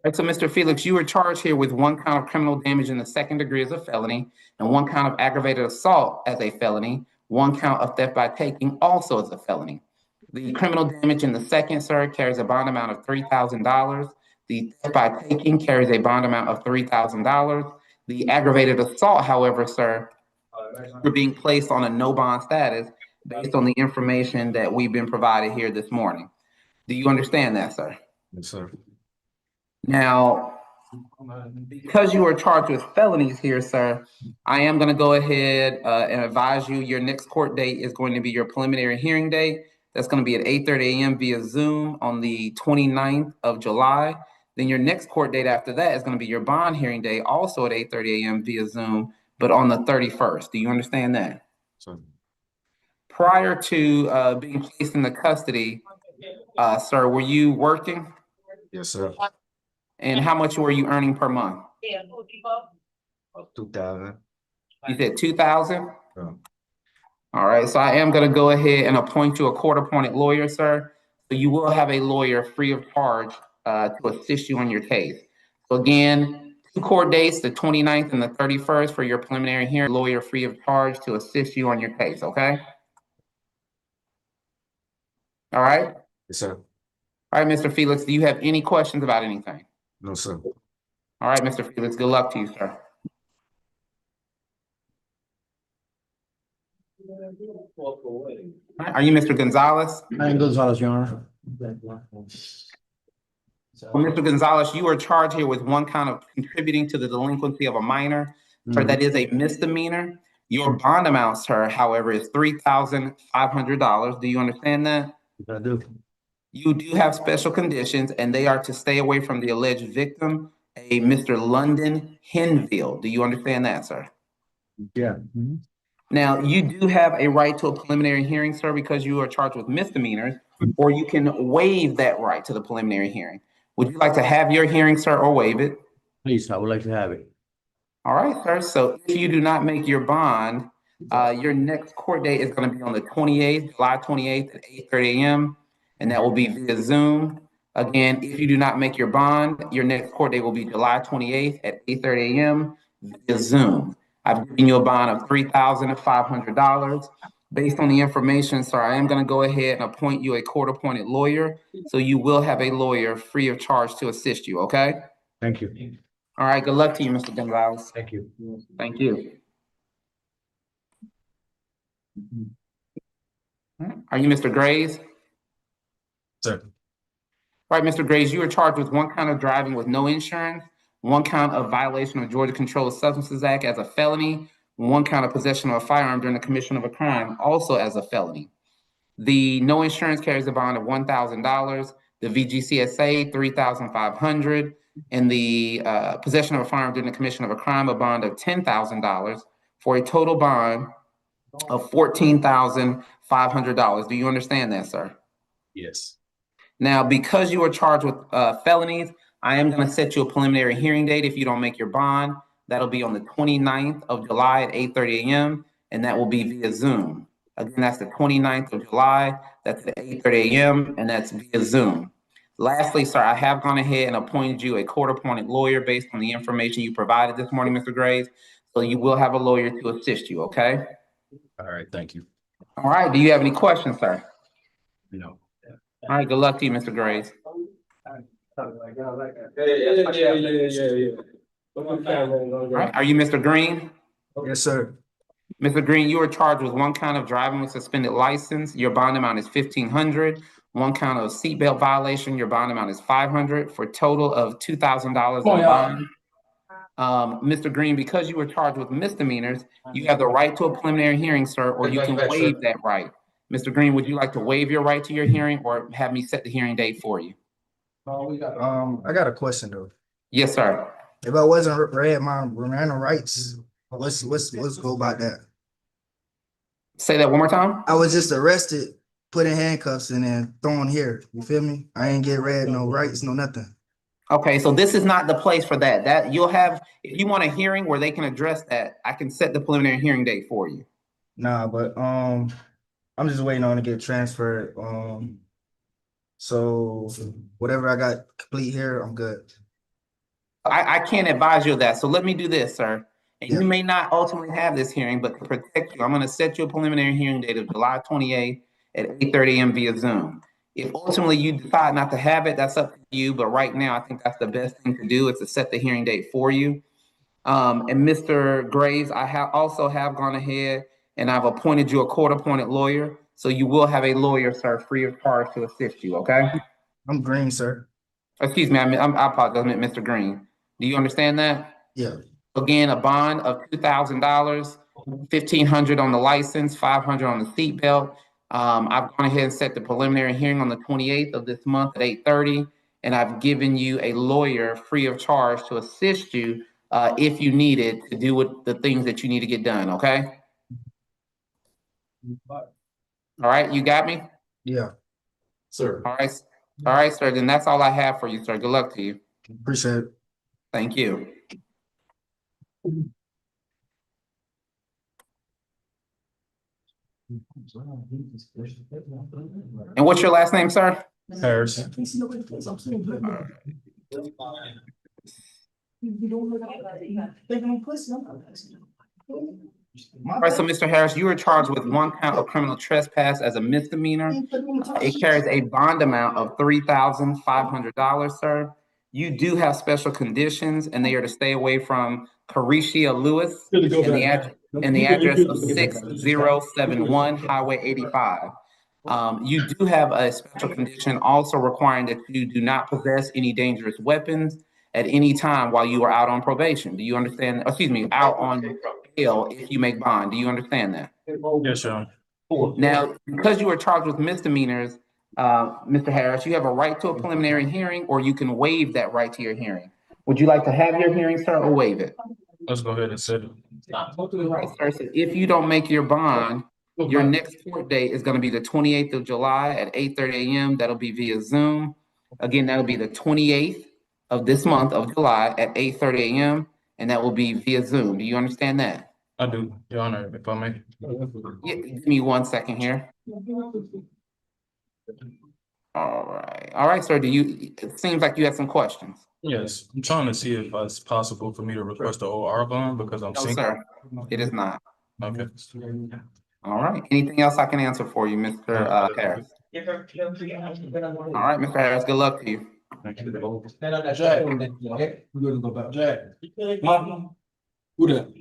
Right, so Mr. Felix, you were charged here with one count of criminal damage in the second degree as a felony, and one count of aggravated assault as a felony, one count of theft by taking also as a felony. The criminal damage in the second, sir, carries a bond amount of $3,000. The theft by taking carries a bond amount of $3,000. The aggravated assault, however, sir, you're being placed on a no bond status based on the information that we've been provided here this morning. Do you understand that, sir? Yes, sir. Now, because you are charged with felonies here, sir, I am going to go ahead and advise you your next court date is going to be your preliminary hearing date. That's going to be at 8:30 a.m. via Zoom on the 29th of July. Then your next court date after that is going to be your bond hearing day, also at 8:30 a.m. via Zoom, but on the 31st. Do you understand that? Sir. Prior to being placed in the custody, sir, were you working? Yes, sir. And how much were you earning per month? 2,000. You said 2,000? Yeah. All right, so I am going to go ahead and appoint you a court-appointed lawyer, sir. So you will have a lawyer free of charge to assist you on your case. So again, 2 court dates, the 29th and the 31st for your preliminary hearing, lawyer free of charge to assist you on your case, okay? All right? Yes, sir. All right, Mr. Felix, do you have any questions about anything? No, sir. All right, Mr. Felix, good luck to you, sir. Are you Mr. Gonzalez? I am Gonzalez, Your Honor. Well, Mr. Gonzalez, you are charged here with one count of contributing to the delinquency of a minor. Sir, that is a misdemeanor. Your bond amount, sir, however, is $3,500. Do you understand that? Yes, I do. You do have special conditions, and they are to stay away from the alleged victim a Mr. London Henville. Do you understand that, sir? Yeah. Now, you do have a right to a preliminary hearing, sir, because you are charged with misdemeanors, or you can waive that right to the preliminary hearing. Would you like to have your hearing, sir, or waive it? Please, I would like to have it. All right, sir. So if you do not make your bond, your next court date is going to be on the 28th, July 28th at 8:30 a.m., and that will be via Zoom. Again, if you do not make your bond, your next court date will be July 28th at 8:30 a.m. via Zoom. I've given you a bond of $3,500. Based on the information, sir, I am going to go ahead and appoint you a court-appointed lawyer, so you will have a lawyer free of charge to assist you, okay? Thank you. All right, good luck to you, Mr. Gonzalez. Thank you. Thank you. Are you Mr. Graves? Sir. All right, Mr. Graves, you are charged with one count of driving with no insurance, one count of violation of Georgia Controlled Substances Act as a felony, one count of possession of a firearm during the commission of a crime also as a felony. The no insurance carries a bond of $1,000, the VGCSA $3,500, and the possession of a firearm during the commission of a crime, a bond of $10,000, for a total bond of $14,500. Do you understand that, sir? Yes. Now, because you are charged with felonies, I am going to set you a preliminary hearing date if you don't make your bond. That'll be on the 29th of July at 8:30 a.m., and that will be via Zoom. Again, that's the 29th of July. That's at 8:30 a.m., and that's via Zoom. Lastly, sir, I have gone ahead and appointed you a court-appointed lawyer based on the information you provided this morning, Mr. Graves. So you will have a lawyer to assist you, okay? All right, thank you. All right, do you have any questions, sir? No. All right, good luck to you, Mr. Graves. All right, are you Mr. Green? Yes, sir. Mr. Green, you are charged with one count of driving with suspended license. Your bond amount is $1,500. One count of seatbelt violation. Your bond amount is $500 for a total of $2,000 in bond. Mr. Green, because you were charged with misdemeanors, you have the right to a preliminary hearing, sir, or you can waive that right. Mr. Green, would you like to waive your right to your hearing or have me set the hearing date for you? I got a question though. Yes, sir. If I wasn't read my remaining rights, let's go about that. Say that one more time. I was just arrested, put in handcuffs, and then thrown here. You feel me? I ain't get read no rights, no nothing. Okay, so this is not the place for that. That you'll have, if you want a hearing where they can address that, I can set the preliminary hearing date for you. Nah, but I'm just waiting on to get transferred. So whatever I got complete here, I'm good. I can't advise you of that. So let me do this, sir. And you may not ultimately have this hearing, but to protect you, I'm going to set you a preliminary hearing date of July 28th at 8:30 a.m. via Zoom. If ultimately you decide not to have it, that's up to you. But right now, I think that's the best thing to do is to set the hearing date for you. And Mr. Graves, I also have gone ahead and I've appointed you a court-appointed lawyer. So you will have a lawyer, sir, free of charge to assist you, okay? I'm Green, sir. Excuse me, I apologize, I meant Mr. Green. Do you understand that? Yeah. Again, a bond of $2,000, $1,500 on the license, $500 on the seatbelt. I've gone ahead and set the preliminary hearing on the 28th of this month at 8:30, and I've given you a lawyer free of charge to assist you if you need it to do the things that you need to get done, okay? All right, you got me? Yeah. Sir. All right, sir, then that's all I have for you, sir. Good luck to you. Appreciate it. Thank you. And what's your last name, sir? Harris. All right, so Mr. Harris, you are charged with one count of criminal trespass as a misdemeanor. It carries a bond amount of $3,500, sir. You do have special conditions, and they are to stay away from Carisha Lewis and the address of 6071 Highway 85. You do have a special condition also requiring that you do not possess any dangerous weapons at any time while you are out on probation. Do you understand? Excuse me, out on bail if you make bond. Do you understand that? Yes, sir. Now, because you are charged with misdemeanors, Mr. Harris, you have a right to a preliminary hearing, or you can waive that right to your hearing. Would you like to have your hearing, sir, or waive it? Let's go ahead and set it. All right, sir, so if you don't make your bond, your next court date is gonna be the 28th of July at 8:30 a.m. That'll be via Zoom. Again, that'll be the 28th of this month of July at 8:30 a.m. and that will be via Zoom. Do you understand that? I do, Your Honor, if I may. Yeah, give me 1 second here. All right, sir, it seems like you have some questions. Yes, I'm trying to see if it's possible for me to request the OR bond because I'm No, single. sir, it is not. Okay. All right, anything else I can answer for you, Mr. Harris? All right, Mr. Harris, good luck to you. Thank you. Jack. We're gonna go back. Jack. Who that?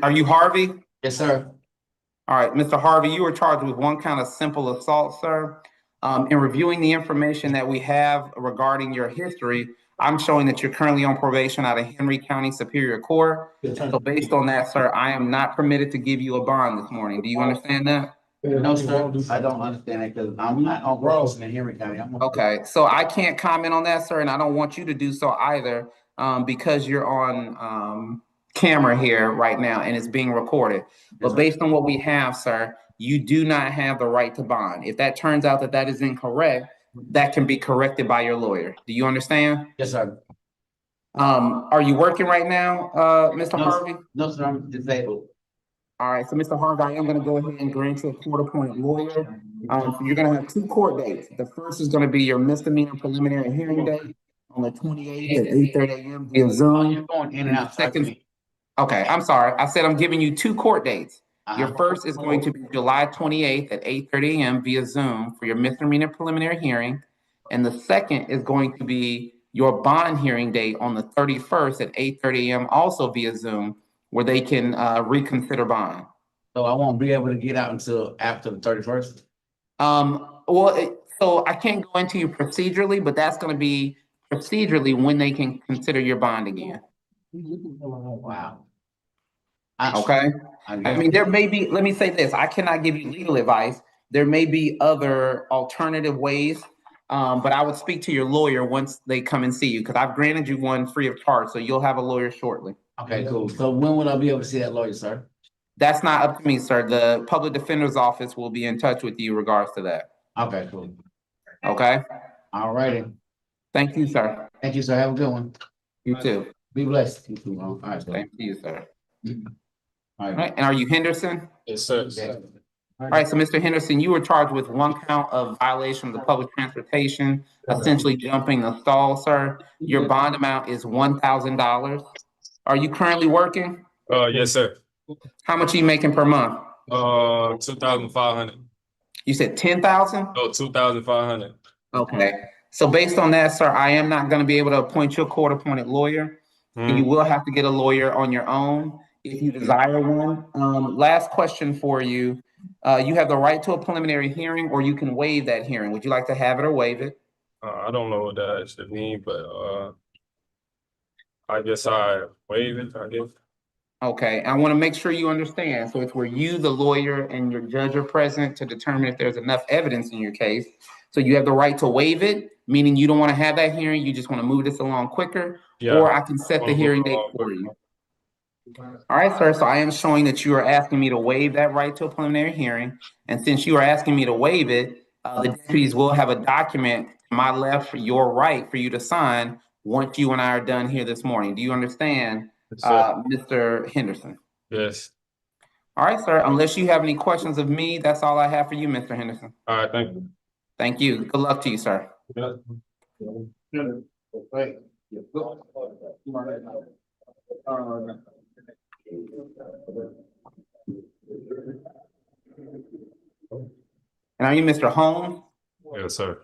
Are you Harvey? Yes, sir. All right, Mr. Harvey, you were charged with one count of simple assault, sir. In reviewing the information that we have regarding your history, I'm showing that you're currently on probation out of Henry County Superior Court. So based on that, sir, I am not permitted to give you a bond this morning. Do you understand that? No, sir, I don't understand it because I'm not on probation in Henry County. Okay, so I can't comment on that, sir, and I don't want you to do so either, because you're on camera here right now and it's being recorded. But based on what we have, sir, you do not have the right to bond. If that turns out that that is incorrect, that can be corrected by your lawyer. Do you understand? Yes, sir. Are you working right now, Mr. Harvey? No, sir, I'm disabled. All right, so Mr. Harvey, I am gonna go ahead and grant you a court-appointed lawyer. So you're gonna have two court dates. The first is gonna be your misdemeanor preliminary hearing date on the 28th at 8:30 a.m. via Zoom. You're going in and out. Second, okay, I'm sorry. I said I'm giving you two court dates. Your first is going to be July 28th at 8:30 a.m. via Zoom for your misdemeanor preliminary hearing. And the second is going to be your bond hearing date on the 31st at 8:30 a.m. also via Zoom, where they can reconsider bond. So I won't be able to get out until after the 31st? So I can't go into you procedurally, but that's gonna be procedurally when they can consider your bond again. Wow. Okay? I mean, there may be, let me say this, I cannot give you legal advice. There may be other alternative ways, but I would speak to your lawyer once they come and see you, because I've granted you one free of charge, so you'll have a lawyer shortly. Okay, cool. So when will I be able to see that lawyer, sir? That's not up to me, sir. The public defender's office will be in touch with you regards to that. Okay, cool. Okay? All righty. Thank you, sir. Thank you, sir. Have a good one. You too. Be blessed. You too. All right, sir. Thank you, sir. All All right, and are you Henderson? Yes, sir. All right, so Mr. Henderson, you were charged with one count of violation of the public transportation, essentially jumping the stall, sir. Your bond amount is $1,000. Are you currently working? Yes, sir. How much are you making per month? 2,500. You said 10,000? Oh, 2,500. Okay, so based on that, sir, I am not gonna be able to appoint you a court-appointed lawyer. You will have to get a lawyer on your own if you desire one. Last question for you. You have the right to a preliminary hearing, or you can waive that hearing. Would you like to have it or waive it? I don't know what that actually means, but I guess I waive it, I guess. Okay, I want to make sure you understand. So it's where you, the lawyer, and your judge are present to determine if there's enough evidence in your case. So you have the right to waive it, meaning you don't want to have that hearing, you just want to move this along quicker, or I can set the hearing date for you. All right, sir, so I am showing that you are asking me to waive that right to a preliminary hearing. And since you are asking me to waive it, the deputies will have a document to my left for your right for you to sign once you and I are done here this morning. Do you understand, Mr. Henderson? Yes. All right, sir, unless you have any questions of me, that's all I have for you, Mr. Henderson. All right, thank you. Thank you. Good luck to you, sir. And are you Mr. Holmes? Yes, sir.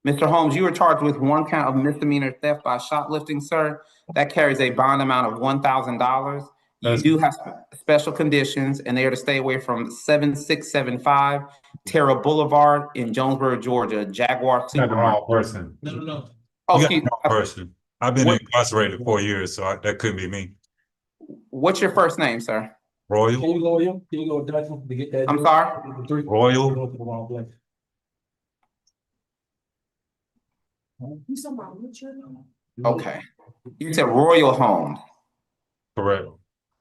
Mr. Holmes, you were charged with one count of misdemeanor theft by shoplifting, sir. That carries a bond amount of $1,000. You do have special conditions, and they are to stay away from 7675 Terra Boulevard in Jonesboro, Georgia, Jaguar. Not the wrong person. No. Oh, you got the wrong person. I've been incarcerated 4 years, so that couldn't be me. What's your first name, sir? Royal. Can you go in? Can you go Dutch to get that? I'm sorry? Royal. Okay. You said Royal Homes. Correct.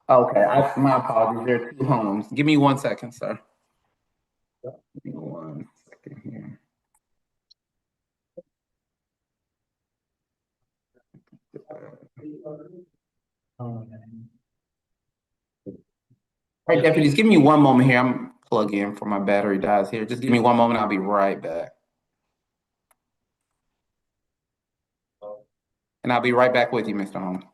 Okay, my apologies. There are two homes. Give me 1 second, sir. Give me 1 second here. All right, deputies, give me 1 moment here. I'm plugging in for my battery dies here. Just give me 1 moment. I'll be right back. And I'll be right back with you, Mr. Holmes.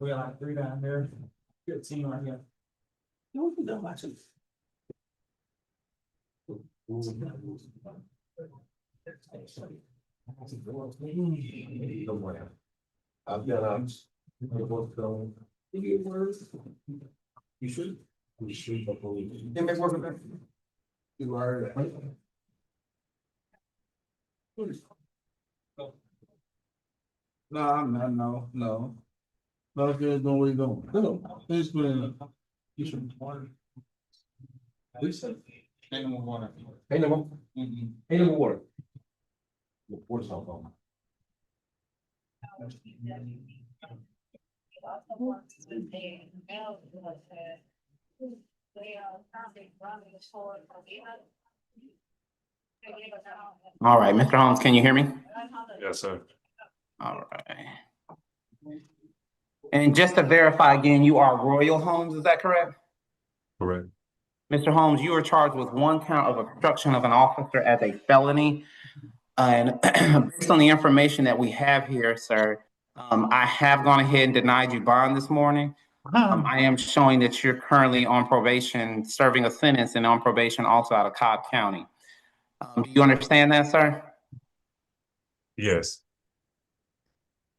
We got like 3 down here. Good team right here. I've got you should. We should, but believe me. You are. No, I'm not, no. No, there's no way going. No, it's been. You should. Lisa? Ain't no more water. Ain't no more. Mm-mm. Ain't no more water. The water's all gone. All right, Mr. Holmes, can you hear me? Yes, sir. All right. And just to verify again, you are Royal Homes, is that correct? Correct. Mr. Holmes, you are charged with 1 count of obstruction of an officer as a felony. And based on the information that we have here, sir, I have gone ahead and denied you bond this morning. I am showing that you're currently on probation, serving a sentence and on probation also out of Cobb County. Do you understand that, sir? Yes.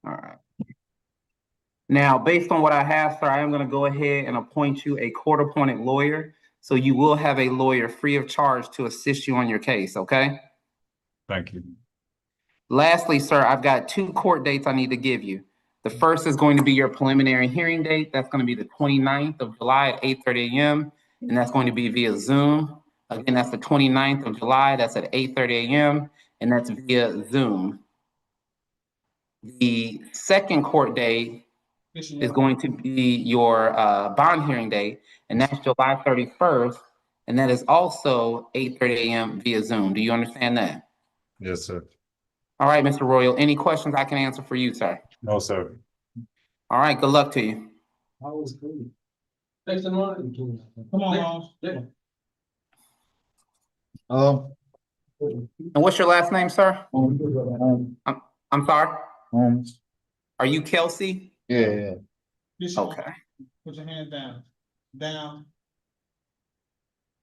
All right. Now, based on what I have, sir, I am going to go ahead and appoint you a court-appointed lawyer. So you will have a lawyer free of charge to assist you on your case, okay? Thank you. Lastly, sir, I've got 2 court dates I need to give you. The first is going to be your preliminary hearing date. That's going to be the 29th of July at 8:30 a.m. And that's going to be via Zoom. Again, that's the 29th of July. That's at 8:30 a.m. And that's via Zoom. The second court date is going to be your bond hearing date, and that's July 31st. And that is also 8:30 a.m. via Zoom. Do you understand that? Yes, sir. All right, Mr. Royal, any questions I can answer for you, sir? No, sir. All right, good luck to you. Thanks a lot. Come on, Holmes. And what's your last name, sir? I'm sorry? Holmes. Are you Kelsey? Yeah. Okay. Put your hand down. Down.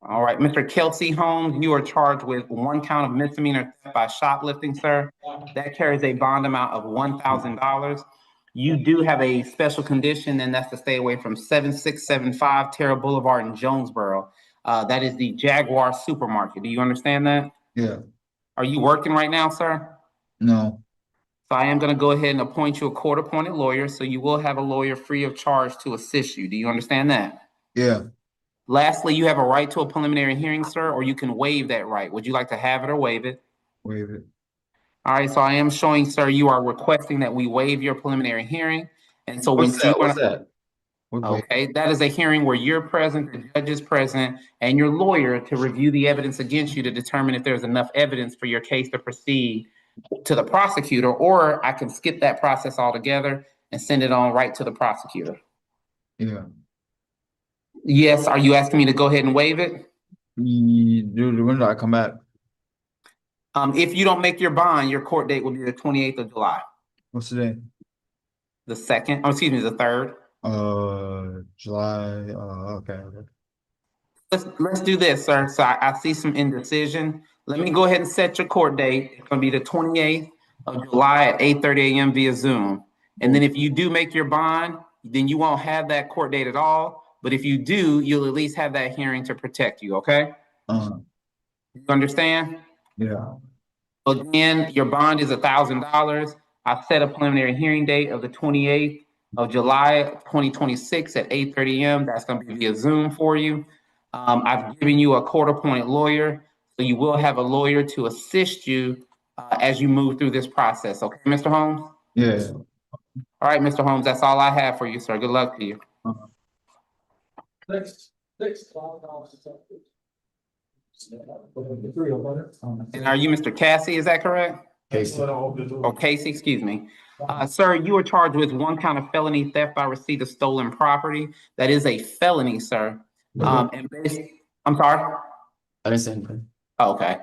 All right, Mr. Kelsey Holmes, you are charged with 1 count of misdemeanor theft by shoplifting, sir. That carries a bond amount of $1,000. You do have a special condition, and that's to stay away from 7675 Terra Boulevard in Jonesboro. That is the Jaguar supermarket. Do you understand that? Yeah. Are you working right now, sir? No. So I am going to go ahead and appoint you a court-appointed lawyer, so you will have a lawyer free of charge to assist you. Do you understand that? Yeah. Lastly, you have a right to a preliminary hearing, sir, or you can waive that right. Would you like to have it or waive it? Waive it. All right, so I am showing, sir, you are requesting that we waive your preliminary hearing. And so What's that? Okay, that is a hearing where you're present, the judge is present, and your lawyer to review the evidence against you to determine if there's enough evidence for your case to proceed to the prosecutor, or I can skip that process altogether and send it on right to the prosecutor. Yeah. Yes, are you asking me to go ahead and waive it? When do I come back? If you don't make your bond, your court date will be the 28th of July. What's today? The 2nd, the 3rd. July, okay. Let's do this, sir. So I see some indecision. Let me go ahead and set your court date. It's gonna be the 28th of July at 8:30 a.m. via Zoom. And then if you do make your bond, then you won't have that court date at all. But if you do, you'll at least have that hearing to protect you, okay? You understand? Yeah. Again, your bond is $1,000. I've set a preliminary hearing date of the 28th of July, 2026 at 8:30 a.m. That's gonna be via Zoom for you. I've given you a court-appointed lawyer, so you will have a lawyer to assist you as you move through this process, okay, Mr. Holmes? Yeah. All right, Mr. Holmes, that's all I have for you, sir. Good luck to you. And are you Mr. Cassie, is that correct? Casey. Or Casey, excuse me. Sir, you are charged with one count of felony theft by receipt of stolen property. That is a felony, sir. I'm sorry? I didn't say anything. Okay.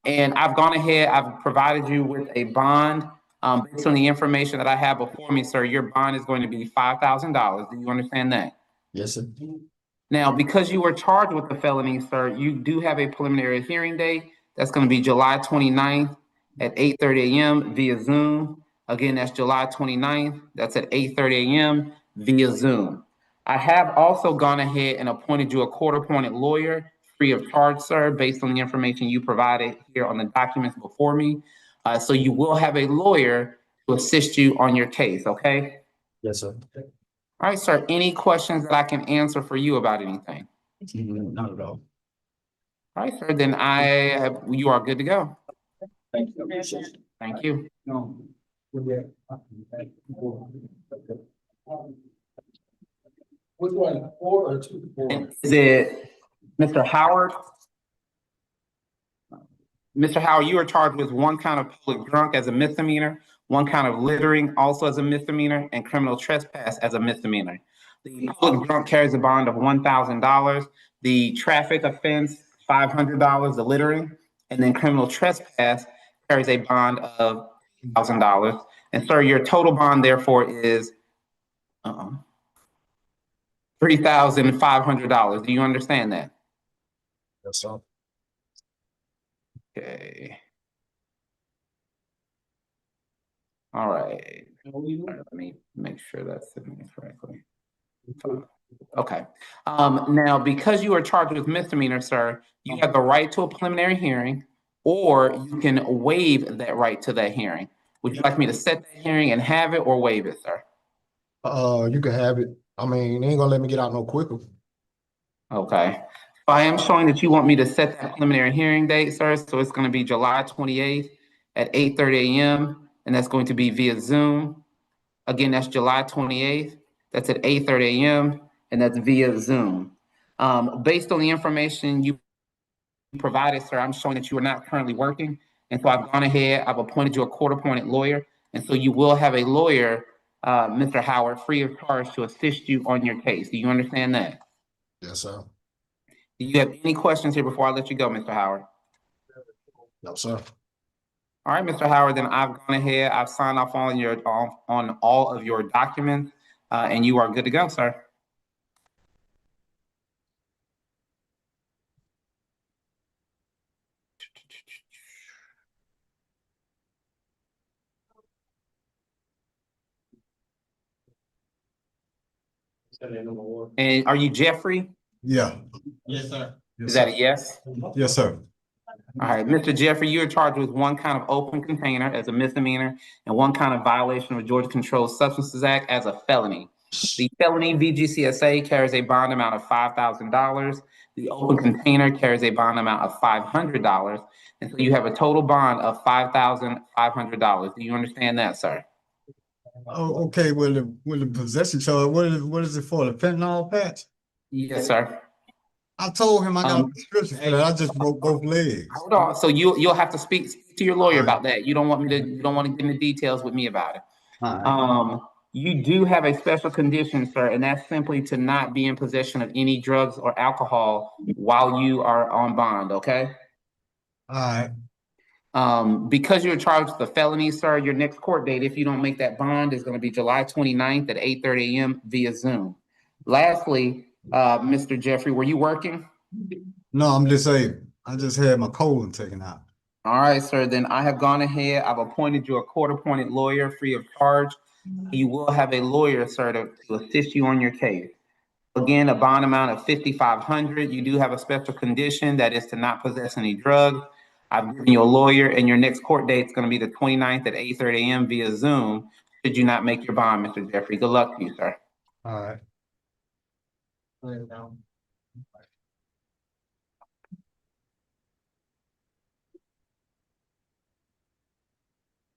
And I've gone ahead, I've provided you with a bond. Based on the information that I have before me, sir, your bond is going to be $5,000. Do you understand that? Yes, sir. Now, because you were charged with the felony, sir, you do have a preliminary hearing date. That's going to be July 29th at 8:30 a.m. via Zoom. Again, that's July 29th. That's at 8:30 a.m. via Zoom. I have also gone ahead and appointed you a court-appointed lawyer free of charge, sir, based on the information you provided here on the documents before me. So you will have a lawyer to assist you on your case, okay? Yes, sir. All right, sir. Any questions that I can answer for you about anything? Not at all. All right, sir. Then you are good to go. Thank you. Thank you. No. Which one, 4 or 2? 4? Is it Mr. Howard? Mr. Howard, you are charged with one count of public drunk as a misdemeanor, one count of littering also as a misdemeanor, and criminal trespass as a misdemeanor. The public drunk carries a bond of $1,000. The traffic offense, $500, the littering, and then criminal trespass carries a bond of $1,000. And sir, your total bond therefore is $3,500. Do you understand that? Yes, sir. Okay. All right. Let me make sure that's sitting correctly. Okay. Now, because you are charged with misdemeanor, sir, you have the right to a preliminary hearing, or you can waive that right to that hearing. Would you like me to set that hearing and have it, or waive it, sir? You can have it. I mean, they ain't gonna let me get out no quicker. Okay. I am showing that you want me to set that preliminary hearing date, sir. So it's going to be July 28th at 8:30 a.m. and that's going to be via Zoom. Again, that's July 28th. That's at 8:30 a.m. and that's via Zoom. Based on the information you provided, sir, I'm showing that you are not currently working. And so I've gone ahead, I've appointed you a court-appointed lawyer. And so you will have a lawyer, Mr. Howard, free of charge to assist you on your case. Do you understand that? Yes, sir. Do you have any questions here before I let you go, Mr. Howard? No, sir. All right, Mr. Howard, then I've gone ahead, I've signed off on all of your documents, and you are good to go, sir. And are you Jeffrey? Yeah. Yes, sir. Is that a yes? Yes, sir. All right, Mr. Jeffrey, you are charged with one count of open container as a misdemeanor and one count of violation of Georgia Controlled Substances Act as a felony. The felony VGCSA carries a bond amount of $5,000. The open container carries a bond amount of $500. And so you have a total bond of $5,500. Do you understand that, sir? Oh, okay. Well, the possession charge, what is it for? The fentanyl patch? Yes, sir. I told him I got a prescription for that. I just broke both legs. Hold on. So you'll have to speak to your lawyer about that. You don't want to get into details with me about it. You do have a special condition, sir, and that's simply to not be in possession of any drugs or alcohol while you are on bond, okay? All right. Because you're charged with a felony, sir, your next court date, if you don't make that bond, is going to be July 29th at 8:30 a.m. via Zoom. Lastly, Mr. Jeffrey, were you working? No, I'm disabled. I just had my colon taken out. All right, sir, then I have gone ahead, I've appointed you a court-appointed lawyer free of charge. You will have a lawyer, sir, to assist you on your case. Again, a bond amount of $5,500. You do have a special condition, that is to not possess any drugs. I've given you a lawyer, and your next court date is going to be the 29th at 8:30 a.m. via Zoom. Should you not make your bond, Mr. Jeffrey? Good luck to you, sir. All right.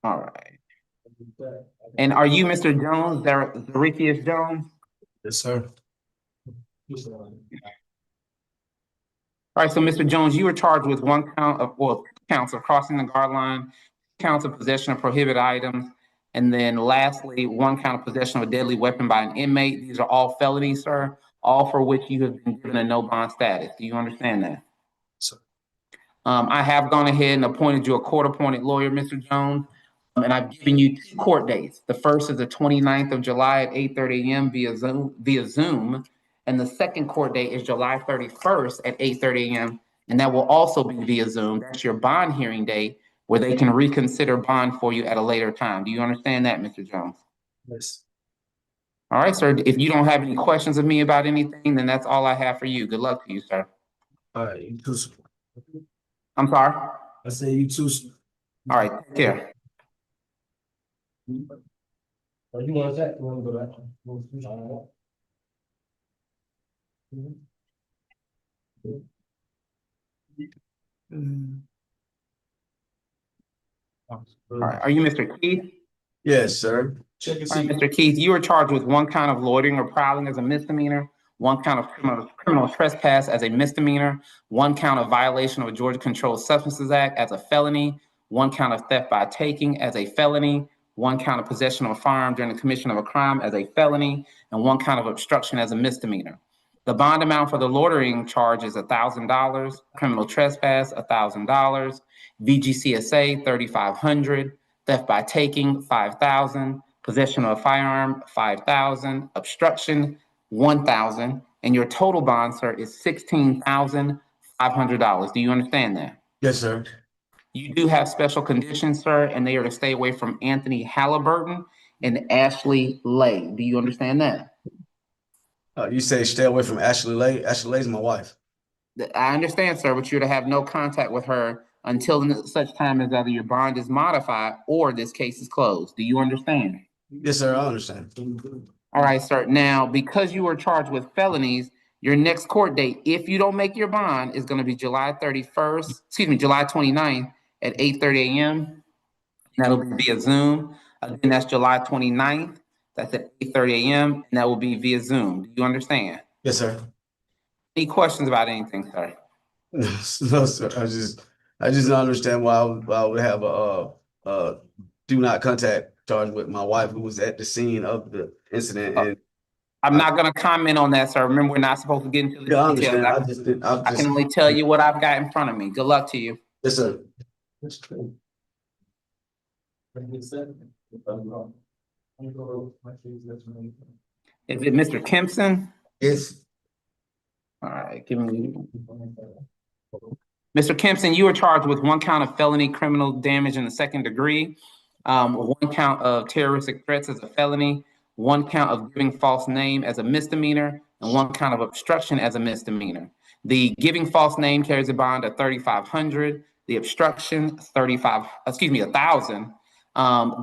All right. And are you Mr. Jones, Zarethius Jones? Yes, sir. All right, so Mr. Jones, you were charged with one count of, well, counts of crossing the guard line, counts of possession of prohibited items, and then lastly, one count of possession of a deadly weapon by an inmate. These are all felonies, sir, all for which you have been given a no bond status. Do you understand that? Sir. I have gone ahead and appointed you a court-appointed lawyer, Mr. Jones, and I've given you 2 court dates. The first is the 29th of July at 8:30 a.m. via Zoom. And the second court date is July 31st at 8:30 a.m. And that will also be via Zoom. That's your bond hearing date where they can reconsider bond for you at a later time. Do you understand that, Mr. Jones? Yes. All right, sir. If you don't have any questions of me about anything, then that's all I have for you. Good luck to you, sir. All right, you too. Sir. I'm sorry? I say you too. Sir. All right, take care. Or you want that? You want to go back? All right. Are you Mr. Keith? Yes, sir. Check and All right, see. Mr. Keith, you are charged with one count of loitering or prowling as a misdemeanor, one count of criminal trespass as a misdemeanor, one count of violation of a Georgia Controlled Substances Act as a felony, one count of theft by taking as a felony, one count of possession of a firearm during the commission of a crime as a felony, and one count of obstruction as a misdemeanor. The bond amount for the loitering charge is $1,000, criminal trespass, $1,000, VGCSA, $3,500, theft by taking, $5,000, possession of a firearm, $5,000, obstruction, $1,000, and your total bond, sir, is $16,500. Do you understand that? Yes, sir. You do have special conditions, sir, and they are to stay away from Anthony Halliburton and Ashley Lay. Do you understand that? You say stay away from Ashley Lay. Ashley Lay's my wife. I understand, sir, but you're to have no contact with her until such time as either your bond is modified or this case is closed. Do you understand? Yes, sir. I understand. All right, sir. Now, because you were charged with felonies, your next court date, if you don't make your bond, is going to be July 29th at 8:30 a.m. That'll be via Zoom. Again, that's July 29th. That's at 8:30 a.m. and that will be via Zoom. Do you understand? Yes, sir. Any questions about anything, sir? No, sir. I just don't understand why I would have a do not contact charge with my wife who was at the scene of the incident. And I'm not going to comment on that, sir. Remember, we're not supposed to get into the I details. understand. I can only tell you what I've got in front of me. Good luck to you. Yes, sir. Is it Mr. Kempson? Yes. All right, give me. Mr. Kempson, you are charged with one count of felony criminal damage in the second degree, one count of terroristic threats as a felony, one count of giving false name as a misdemeanor, and one count of obstruction as a misdemeanor. The giving false name carries a bond of $3,500. The obstruction, $1,000.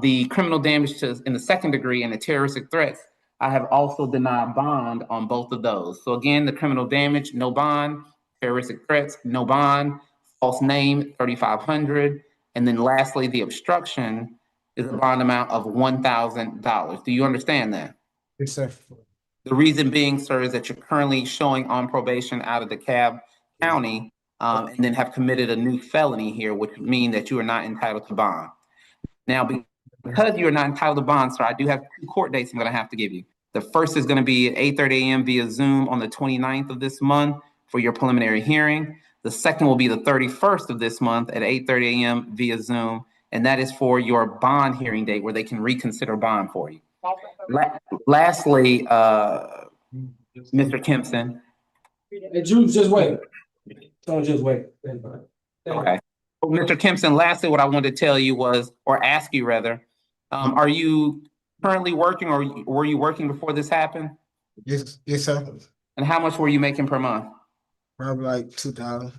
The criminal damage in the second degree and the terroristic threats, I have also denied bond on both of those. So again, the criminal damage, no bond. Terroristic threats, no bond. False name, $3,500. And then lastly, the obstruction is a bond amount of $1,000. Do you understand that? Yes, sir. The reason being, sir, is that you're currently showing on probation out of DeKalb County and then have committed a new felony here, which would mean that you are not entitled to bond. Now, because you are not entitled to bond, sir, I do have 2 court dates I'm going to have to give you. The first is going to be at 8:30 a.m. via Zoom on the 29th of this month for your preliminary hearing. The second will be the 31st of this month at 8:30 a.m. via Zoom, and that is for your bond hearing date where they can reconsider bond for you. Lastly, Mr. Kempson. Hey, Drew, just wait. Don't just wait. Okay. Mr. Kempson, lastly, what I wanted to tell you was, or ask you rather, are you currently working or were you working before this happened? Yes, sir. And how much were you making per month? Probably like 2,000.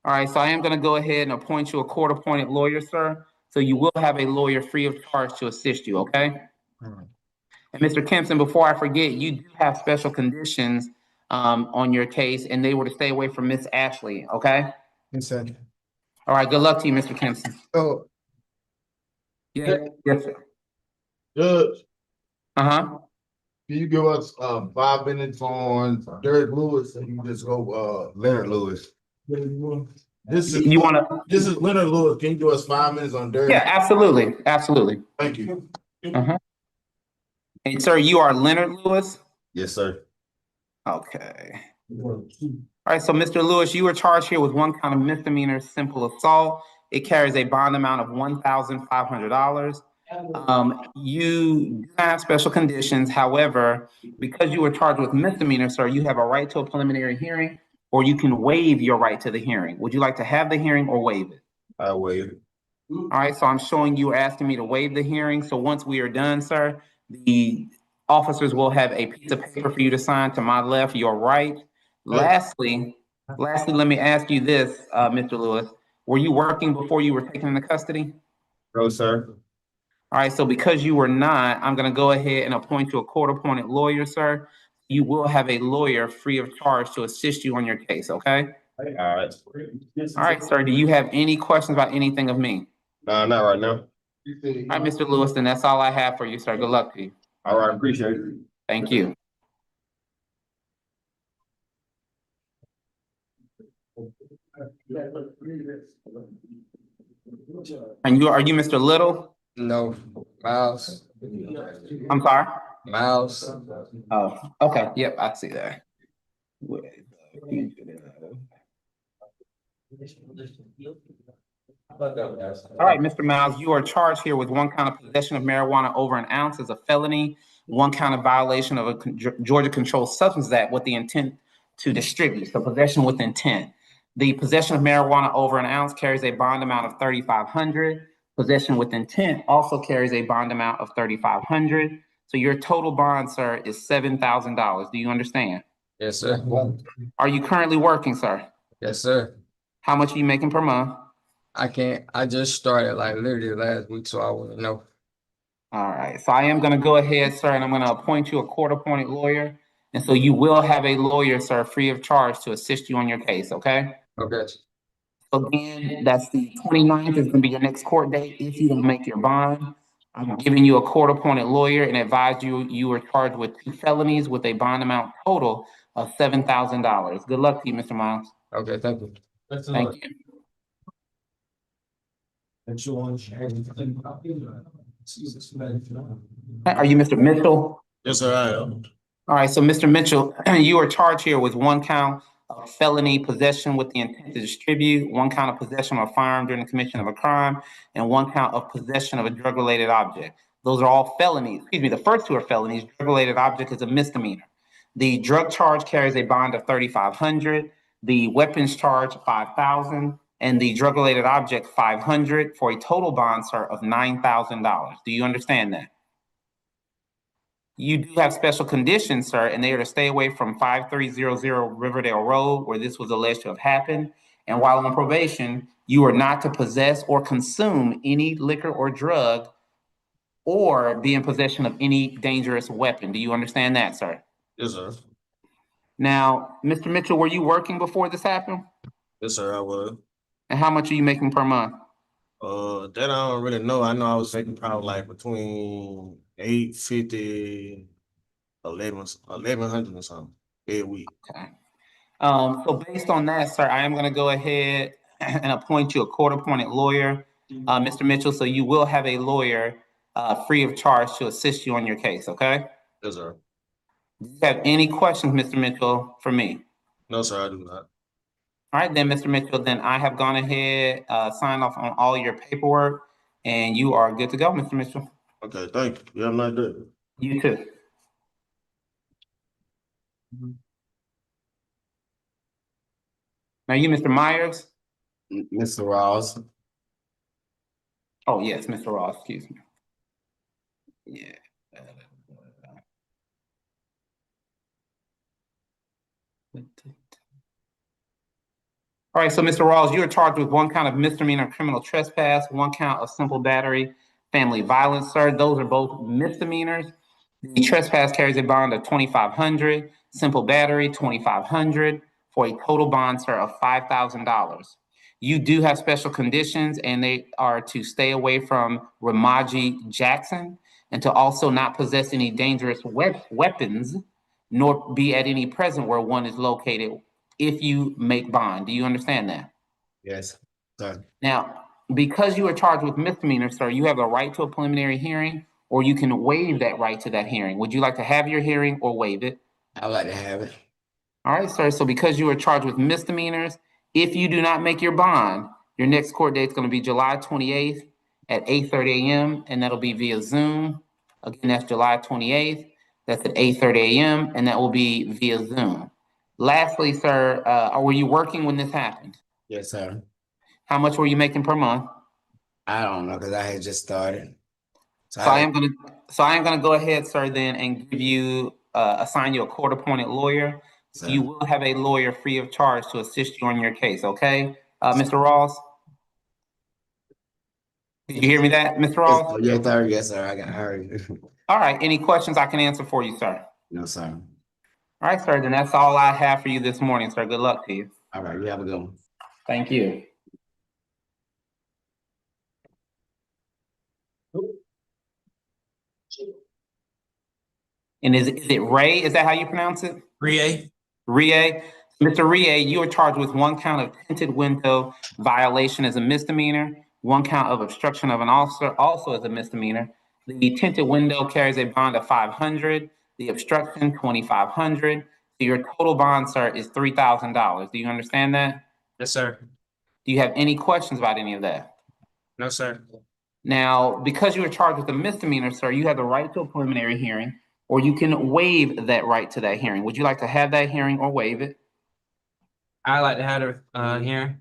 All right, so I am going to go ahead and appoint you a court-appointed lawyer, sir. So you will have a lawyer free of charge to assist you, okay? All right. And Mr. Kempson, before I forget, you do have special conditions on your case, and they were to stay away from Miss Ashley, okay? Yes, sir. All right, good luck to you, Mr. Kempson. So, Yes, yes, sir. Judge, Uh-huh. can you give us 5 minutes on Derek Lewis and you just go Leonard Lewis? This is You want to? This is Leonard Lewis. Can you give us 5 minutes on Derek? Yeah, absolutely, absolutely. Thank you. Uh-huh. And sir, you are Leonard Lewis? Yes, sir. Okay. All right, so Mr. Lewis, you were charged here with one count of misdemeanor simple assault. It carries a bond amount of $1,500. You do have special conditions. However, because you were charged with misdemeanor, sir, you have a right to a preliminary hearing, or you can waive your right to the hearing. Would you like to have the hearing or waive it? I waive it. All right, so I'm showing you asking me to waive the hearing. So once we are done, sir, the officers will have a piece of paper for you to sign to my left, your right. Lastly, let me ask you this, Mr. Lewis. Were you working before you were taken into custody? No, sir. All right, so because you were not, I'm gonna go ahead and appoint you a court-appointed lawyer, sir. You will have a lawyer free of charge to assist you on your case, okay? All right. All right, sir, do you have any questions about anything of me? No, not right now. All right, Mr. Lewis, then that's all I have for you, sir. Good luck to you. All right, appreciate it. Thank you. And are you Mr. Little? no, Miles. I'm sorry? Miles. Oh, okay, yep, I see that. All right, Mr. Miles, you are charged here with one count of possession of marijuana over an ounce as a felony, one count of violation of a Georgia Controlled Substances Act with the intent to distribute, so possession with intent. The possession of marijuana over an ounce carries a bond amount of $3,500. Possession with intent also carries a bond amount of $3,500. So your total bond, sir, is $7,000. Do you understand? Yes, sir. Are you currently working, sir? Yes, sir. How much are you making per month? I just started like literally last week, so I wouldn't know. All right, so I am going to go ahead, sir, and I'm going to appoint you a court-appointed lawyer. And so you will have a lawyer, sir, free of charge to assist you on your case, okay? Okay. So again, that's the 29th is going to be your next court date if you don't make your bond. I'm giving you a court-appointed lawyer and advise you were charged with 2 felonies with a bond amount total of $7,000. Good luck to you, Mr. Miles. Okay, thank you. Thank you. Are you Mr. Mitchell? Yes, sir, I am. All right, so Mr. Mitchell, you are charged here with one count of felony possession with the intent to distribute, one count of possession of a firearm during the commission of a crime, and one count of possession of a drug-related object. Those are all felonies. Excuse me, the first 2 are felonies. Drug-related object is a misdemeanor. The drug charge carries a bond of $3,500. The weapons charge $5,000, and the drug-related object $500 for a total bond, sir, of $9,000. Do you understand that? You do have special conditions, sir, and they are to stay away from 5300 Riverdale Road, where this was alleged to have happened. And while on probation, you are not to possess or consume any liquor or drug or be in possession of any dangerous weapon. Do you understand that, sir? Yes, sir. Now, Mr. Mitchell, were you working before this happened? Yes, sir, I was. And how much are you making per month? That I don't really know. I know I was making probably like between $850, $1,100 or something every week. Okay. So based on that, sir, I am going to go ahead and appoint you a court-appointed lawyer, Mr. Mitchell. So you will have a lawyer free of charge to assist you on your case. Okay. Yes, sir. Do you have any questions, Mr. Mitchell, for me? No, sir, I do not. All right, then, Mr. Mitchell, then I have gone ahead, signed off on all your paperwork, and you are good to go, Mr. Mitchell. Okay, thank you. You have a nice day. You too. Now, you, Mr. Myers? Mr. Ross. Oh, yes, Mr. Ross, excuse me. Yeah. All right, so Mr. Rawls, you are charged with one count of misdemeanor criminal trespass, one count of simple battery, family violence, sir. Those are both misdemeanors. The trespass carries a bond of $2,500, simple battery, $2,500, for a total bond, sir, of $5,000. You do have special conditions, and they are to stay away from Ramaji Jackson and to also not possess any dangerous weapons, nor be at any present where one is located if you make bond. Do you understand that? Yes, sir. Now, because you are charged with misdemeanor, sir, you have the right to a preliminary hearing, or you can waive that right to that hearing. Would you like to have your hearing or waive it? I'd like to have it. All right, sir. So because you are charged with misdemeanors, if you do not make your bond, your next court date is going to be July 28th at 8:30 a.m., and that'll be via Zoom. Again, that's July 28th. That's at 8:30 a.m., and that will be via Zoom. Lastly, sir, were you working when this happened? Yes, sir. How much were you making per month? I don't know, because I had just started. So I am gonna go ahead, sir, then, and give you assign you a court-appointed lawyer. So you will have a lawyer free of charge to assist you on your case. Okay, Mr. Ross. Did you hear me, that, Mr. Ross? Yes, sir. Yes, sir. I got hurry. All right. Any questions I can answer for you, sir? No, sir. All right, sir. Then that's all I have for you this morning, sir. Good luck to you. All right. You have a good one. Thank you. And is it Ray? Is that how you pronounce it? Rie. Rie. Mr. Rie, you are charged with one count of tinted window violation as a misdemeanor, one count of obstruction of an officer also as a misdemeanor. The tinted window carries a bond of $500, the obstruction $2,500. So your total bond, sir, is $3,000. Do you understand that? Yes, sir. Do you have any questions about any of that? No, sir. Now, because you were charged with a misdemeanor, sir, you have the right to a preliminary hearing, or you can waive that right to that hearing. Would you like to have that hearing or waive it? I like to have a hearing.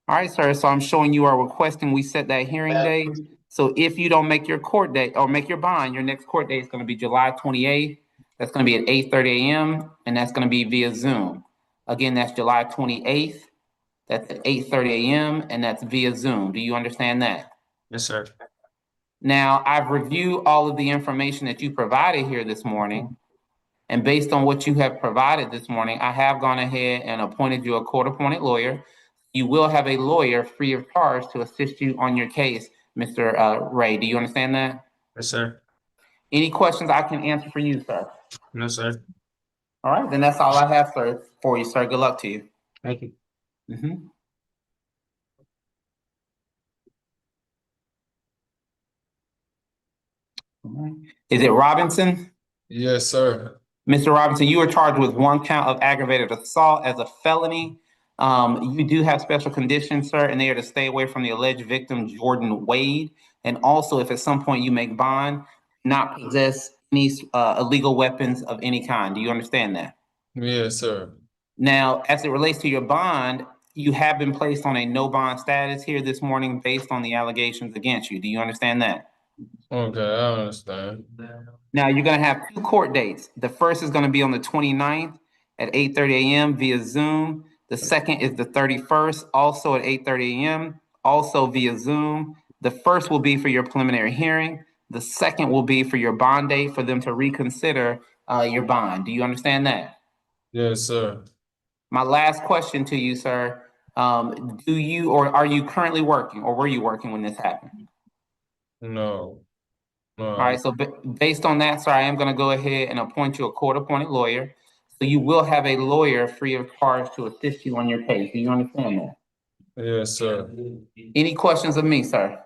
All right, sir. So I'm showing you are requesting we set that hearing date. So if you don't make your court date or make your bond, your next court date is going to be July 28th. That's going to be at 8:30 a.m. and that's going to be via Zoom. Again, that's July 28th. That's at 8:30 a.m. and that's via Zoom. Do you understand that? Yes, sir. Now, I've reviewed all of the information that you provided here this morning. And based on what you have provided this morning, I have gone ahead and appointed you a court-appointed lawyer. You will have a lawyer free of charge to assist you on your case, Mr. Ray. Do you understand that? Yes, sir. Any questions I can answer for you, sir? No, sir. All right, then that's all I have, sir, for you, sir. Good luck to you. Thank you. All right. Is it Robinson? Yes, sir. Mr. Robinson, you are charged with one count of aggravated assault as a felony. You do have special conditions, sir, and they are to stay away from the alleged victim, Jordan Wade. And also, if at some point you make bond, not possess any illegal weapons of any kind. Do you understand that? Yes, sir. Now, as it relates to your bond, you have been placed on a no bond status here this morning based on the allegations against you. Do you understand that? Okay, I understand. Now, you're going to have two court dates. The first is going to be on the 29th at 8:30 a.m. via Zoom. The second is the 31st, also at 8:30 a.m., also via Zoom. The first will be for your preliminary hearing. The second will be for your bond date for them to reconsider your bond. Do you understand that? Yes, sir. My last question to you, sir, do you or are you currently working or were you working when this happened? No. All right, so based on that, sir, I am going to go ahead and appoint you a court-appointed lawyer. So you will have a lawyer free of charge to assist you on your case. Do you understand that? Yes, sir. Any questions of me, sir?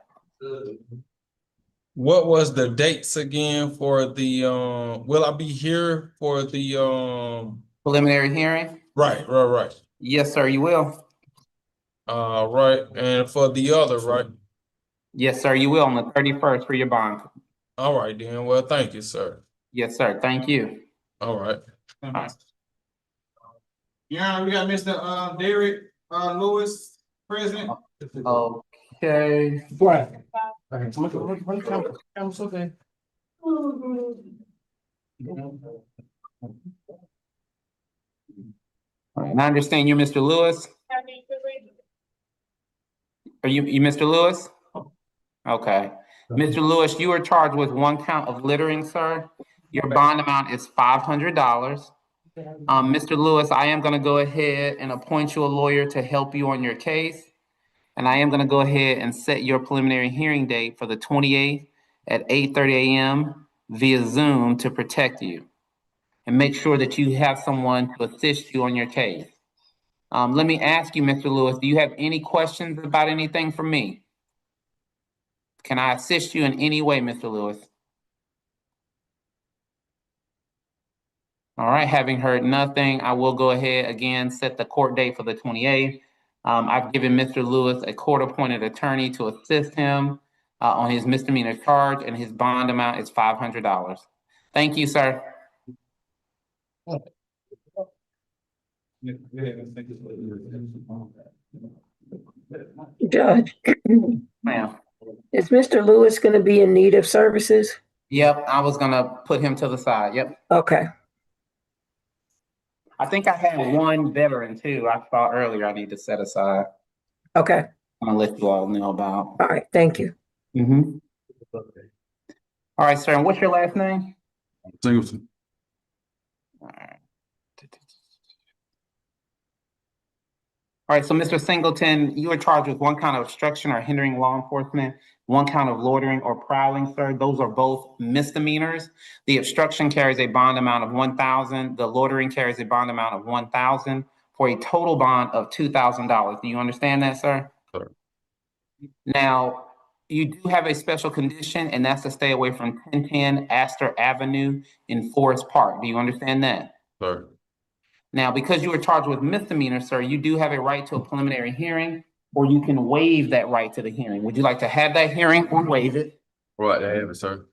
What was the dates again for the will I be here for the preliminary hearing? Right. Yes, sir, you will. Right. And for the other, right? Yes, sir, you will on the 31st for your bond. All right, then. Well, thank you, sir. Yes, sir. Thank you. All right. All right. Yeah, we got Mr. Derek Lewis President. Okay. Right. All right, and I understand you, Mr. Lewis. Are you Mr. Lewis? Okay. Mr. Lewis, you are charged with 1 count of littering, sir. Your bond amount is $500. Mr. Lewis, I am gonna go ahead and appoint you a lawyer to help you on your case. And I am gonna go ahead and set your preliminary hearing date for the 28th at 8:30 a.m. via Zoom to protect you. And make sure that you have someone to assist you on your case. Let me ask you, Mr. Lewis, do you have any questions about anything from me? Can I assist you in any way, Mr. Lewis? All right, having heard nothing, I will go ahead again, set the court date for the 28th. I've given Mr. Lewis a court-appointed attorney to assist him on his misdemeanor charge, and his bond amount is $500. Thank you, sir. Judge, Ma'am. is Mr. Lewis going to be in need of services? Yep, I was gonna put him to the side. Yep. Okay. I think I had one veteran too. I saw earlier I need to set aside. Okay. I'm gonna let you all know about. All right. Thank you. Mm-hmm. All right, sir. And what's your last name? Singleton. All right. All right, so Mr. Singleton, you are charged with 1 count of obstruction or hindering law enforcement, 1 count of loitering or prowling, sir. Those are both misdemeanors. The obstruction carries a bond amount of $1,000. The loitering carries a bond amount of $1,000 for a total bond of $2,000. Do you understand that, sir? Sure. Now, you do have a special condition, and that's to stay away from 1010 Astor Avenue in Forest Park. Do you understand that? Sure. Now, because you were charged with misdemeanor, sir, you do have a right to a preliminary hearing, or you can waive that right to the hearing. Would you like to have that hearing or waive it? Right, I have it, sir.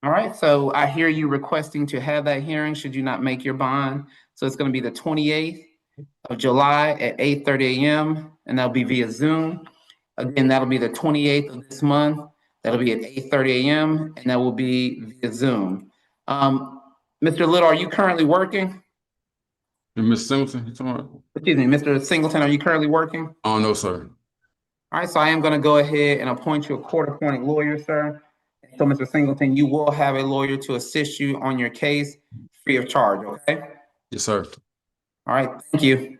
All right, so I hear you requesting to have that hearing should you not make your bond. So it's going to be the 28th of July at 8:30 a.m. and that'll be via Zoom. Again, that'll be the 28th of this month. That'll be at 8:30 a.m. and that will be via Zoom. Mr. Little, are you currently working? And Ms. Singleton, you talking about? Excuse me, Mr. Singleton, are you currently working? Oh, no, sir. All right, so I am going to go ahead and appoint you a court-appointed lawyer, sir. So, Mr. Singleton, you will have a lawyer to assist you on your case free of charge, okay? Yes, sir. All right, thank you.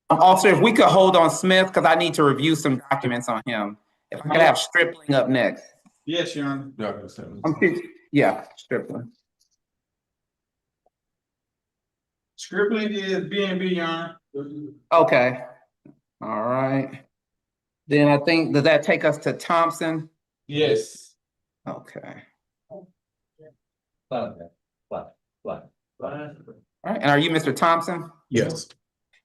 Also, if we could hold on Smith, because I need to review some documents on him. If I could have Stripling up next. Yes, Your Honor. Yeah, Stripling. Scribbling is B&B, Your Honor. Okay. All right. Then I think, does that take us to Thompson? Yes. Okay. Fine. All right, and are you Mr. Thompson? Yes.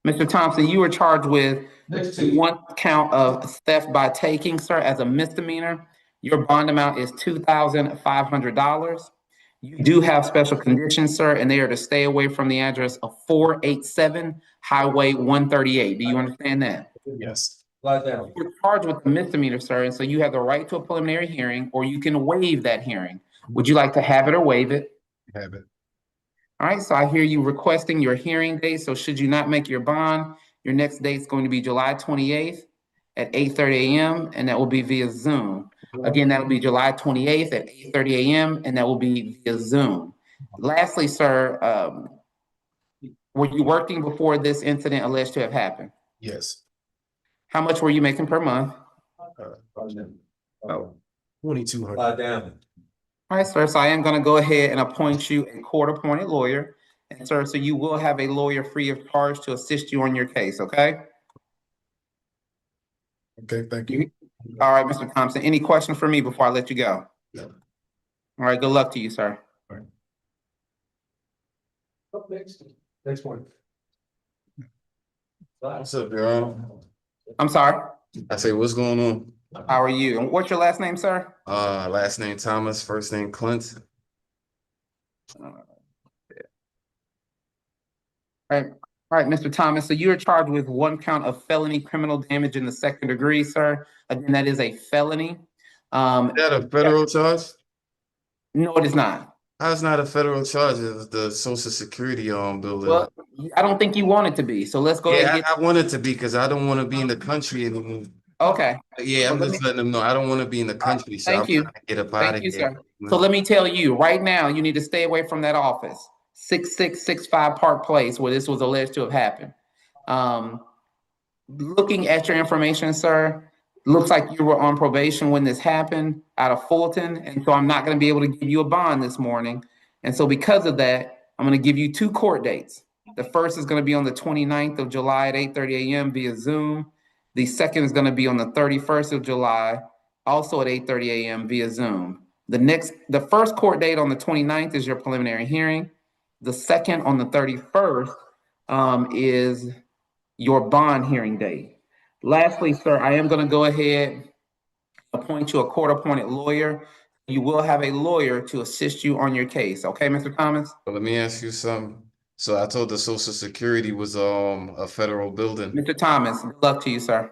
Mr. Thompson, you were charged with 1 count of theft by taking, sir, as a misdemeanor. Your bond amount is $2,500. You do have special conditions, sir, and they are to stay away from the address of 487 Highway 138. Do you understand that? Yes. You're charged with a misdemeanor, sir, and so you have the right to a preliminary hearing, or you can waive that hearing. Would you like to have it or waive it? Have it. All right, so I hear you requesting your hearing date. So should you not make your bond, your next date is going to be July 28th at 8:30 a.m. and that will be via Zoom. Again, that'll be July 28th at 8:30 a.m. and that will be via Zoom. Lastly, sir, were you working before this incident alleged to have happened? Yes. How much were you making per month? 2,200. All right, sir, so I am going to go ahead and appoint you a court-appointed lawyer. And sir, so you will have a lawyer free of charge to assist you on your case, okay? Okay, thank you. All right, Mr. Thompson, any questions for me before I let you go? No. All right, good luck to you, sir. Next one. What's up, Your Honor? I'm sorry? I say, what's going on? How are you? And what's your last name, sir? Last name Thomas, first name Clint. All right. All right, Mr. Thomas, so you are charged with one count of felony criminal damage in the second degree, sir. Again, that is a felony. Is that a federal charge? No, it is not. How's not a federal charge? It's the Social Security building. Well, I don't think you want it to be, so let's go ahead and Yeah, I want it to be because I don't want to be in the country anymore. Okay. Yeah, I'm just letting them know I don't want to be in the country, so Thank I'm you. trying to get up out of Thank you, here. sir. So let me tell you, right now, you need to stay away from that office, 6665 Park Place, where this was alleged to have happened. Looking at your information, sir, looks like you were on probation when this happened out of Fulton, and so I'm not going to be able to give you a bond this morning. And so because of that, I'm going to give you 2 court dates. The first is going to be on the 29th of July at 8:30 a.m. via Zoom. The second is going to be on the 31st of July, also at 8:30 a.m. via Zoom. The first court date on the 29th is your preliminary hearing. The second on the 31st is your bond hearing date. Lastly, sir, I am going to go ahead appoint you a court-appointed lawyer. You will have a lawyer to assist you on your case. Okay, Mr. Thomas? Let me ask you something. So I told the Social Security was a federal building. Mr. Thomas, good luck to you, sir.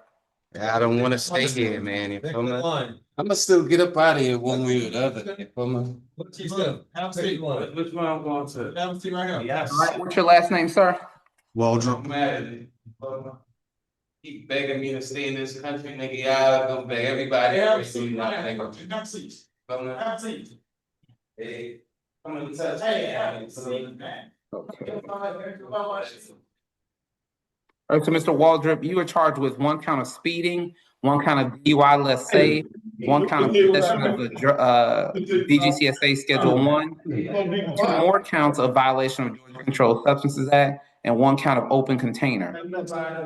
I don't want to stay here, man. I'm gonna still get up out of here one way or the other. Which one I'm going to? Have a seat right here. Yes. All right, what's your last name, sir? Waldron. Mad. Keep begging me to stay in this country, nigga. Y'all gonna beg everybody. Have a seat. Have a seat. Have a seat. Hey, come on, touch. Hey, have a seat, man. All right, so Mr. Waldrop, you are charged with one count of speeding, one count of DUI less safe, one count of possession of the DGCSA Schedule 1, 2 more counts of violation of Georgia Controlled Substances Act, and 1 count of open container.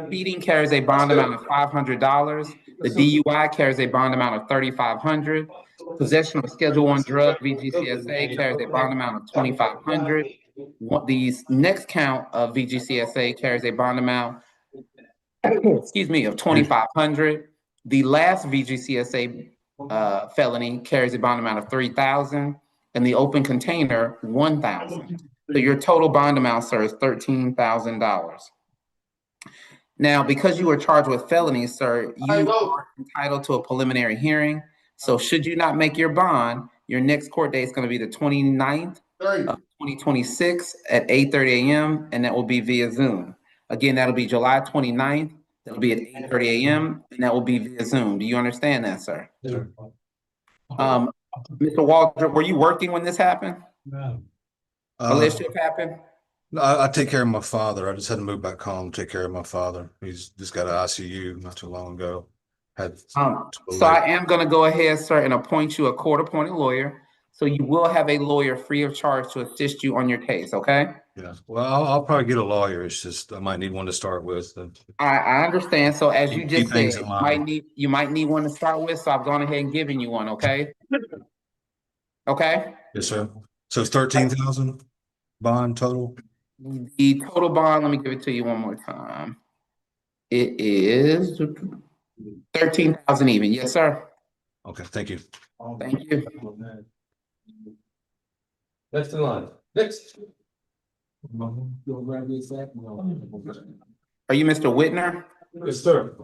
Speeding carries a bond amount of $500. The DUI carries a bond amount of $3,500. Possession of Schedule 1 drug, VGCSA, carries a bond amount of $2,500. The next count of VGCSA carries a bond amount, excuse me, of $2,500. The last VGCSA felony carries a bond amount of $3,000, and the open container $1,000. So your total bond amount, sir, is $13,000. Now, because you were charged with felonies, sir, you are entitled to a preliminary hearing. So should you not make your bond, your next court date is going to be the 29th of 2026 at 8:30 a.m. and that will be via Zoom. Again, that'll be July 29th. That'll be at 8:30 a.m. and that will be via Zoom. Do you understand that, sir? Sure. Mr. Waldrop, were you working when this happened? No. Relationship happened? I take care of my father. I just had to move back home, take care of my father. He's just got an ICU not too long ago. So I am going to go ahead, sir, and appoint you a court-appointed lawyer. So you will have a lawyer free of charge to assist you on your case, okay? Yeah, well, I'll probably get a lawyer. It's just, I might need one to start with. I understand. So as you Keep just things said, in line. you might need one to start with, so I've gone ahead and given you one, okay? Okay? Yes, sir. So it's 13,000 bond total? The total bond, let me give it to you one more time. It is 13,000 even. Yes, sir. Okay, thank you. Thank you. Next in line. Next. Are you Mr. Whitner? Yes, sir.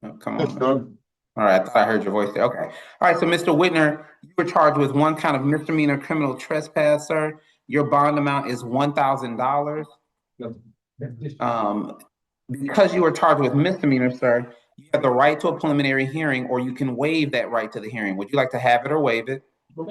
Oh, come on. All right, I thought I heard your voice there. Okay. All right, so Mr. Whitner, you were charged with 1 count of misdemeanor criminal trespass, sir. Your bond amount is $1,000. Because you were charged with misdemeanor, sir, you have the right to a preliminary hearing, or you can waive that right to the hearing. Would you like to have it or waive it? I'm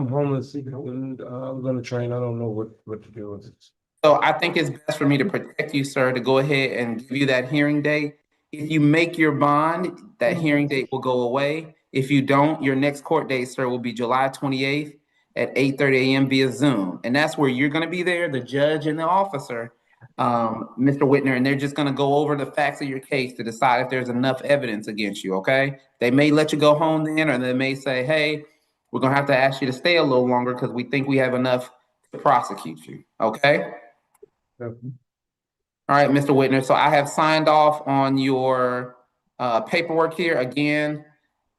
homeless and I'm gonna train. I don't know what to do with it. So I think it's best for me to protect you, sir, to go ahead and give you that hearing date. If you make your bond, that hearing date will go away. If you don't, your next court date, sir, will be July 28th at 8:30 a.m. via Zoom. And that's where you're going to be there, the judge and the officer, Mr. Whitner, and they're just going to go over the facts of your case to decide if there's enough evidence against you, okay? They may let you go home then, or they may say, hey, we're going to have to ask you to stay a little longer because we think we have enough to prosecute you, okay? All right, Mr. Whitner, so I have signed off on your paperwork here. Again,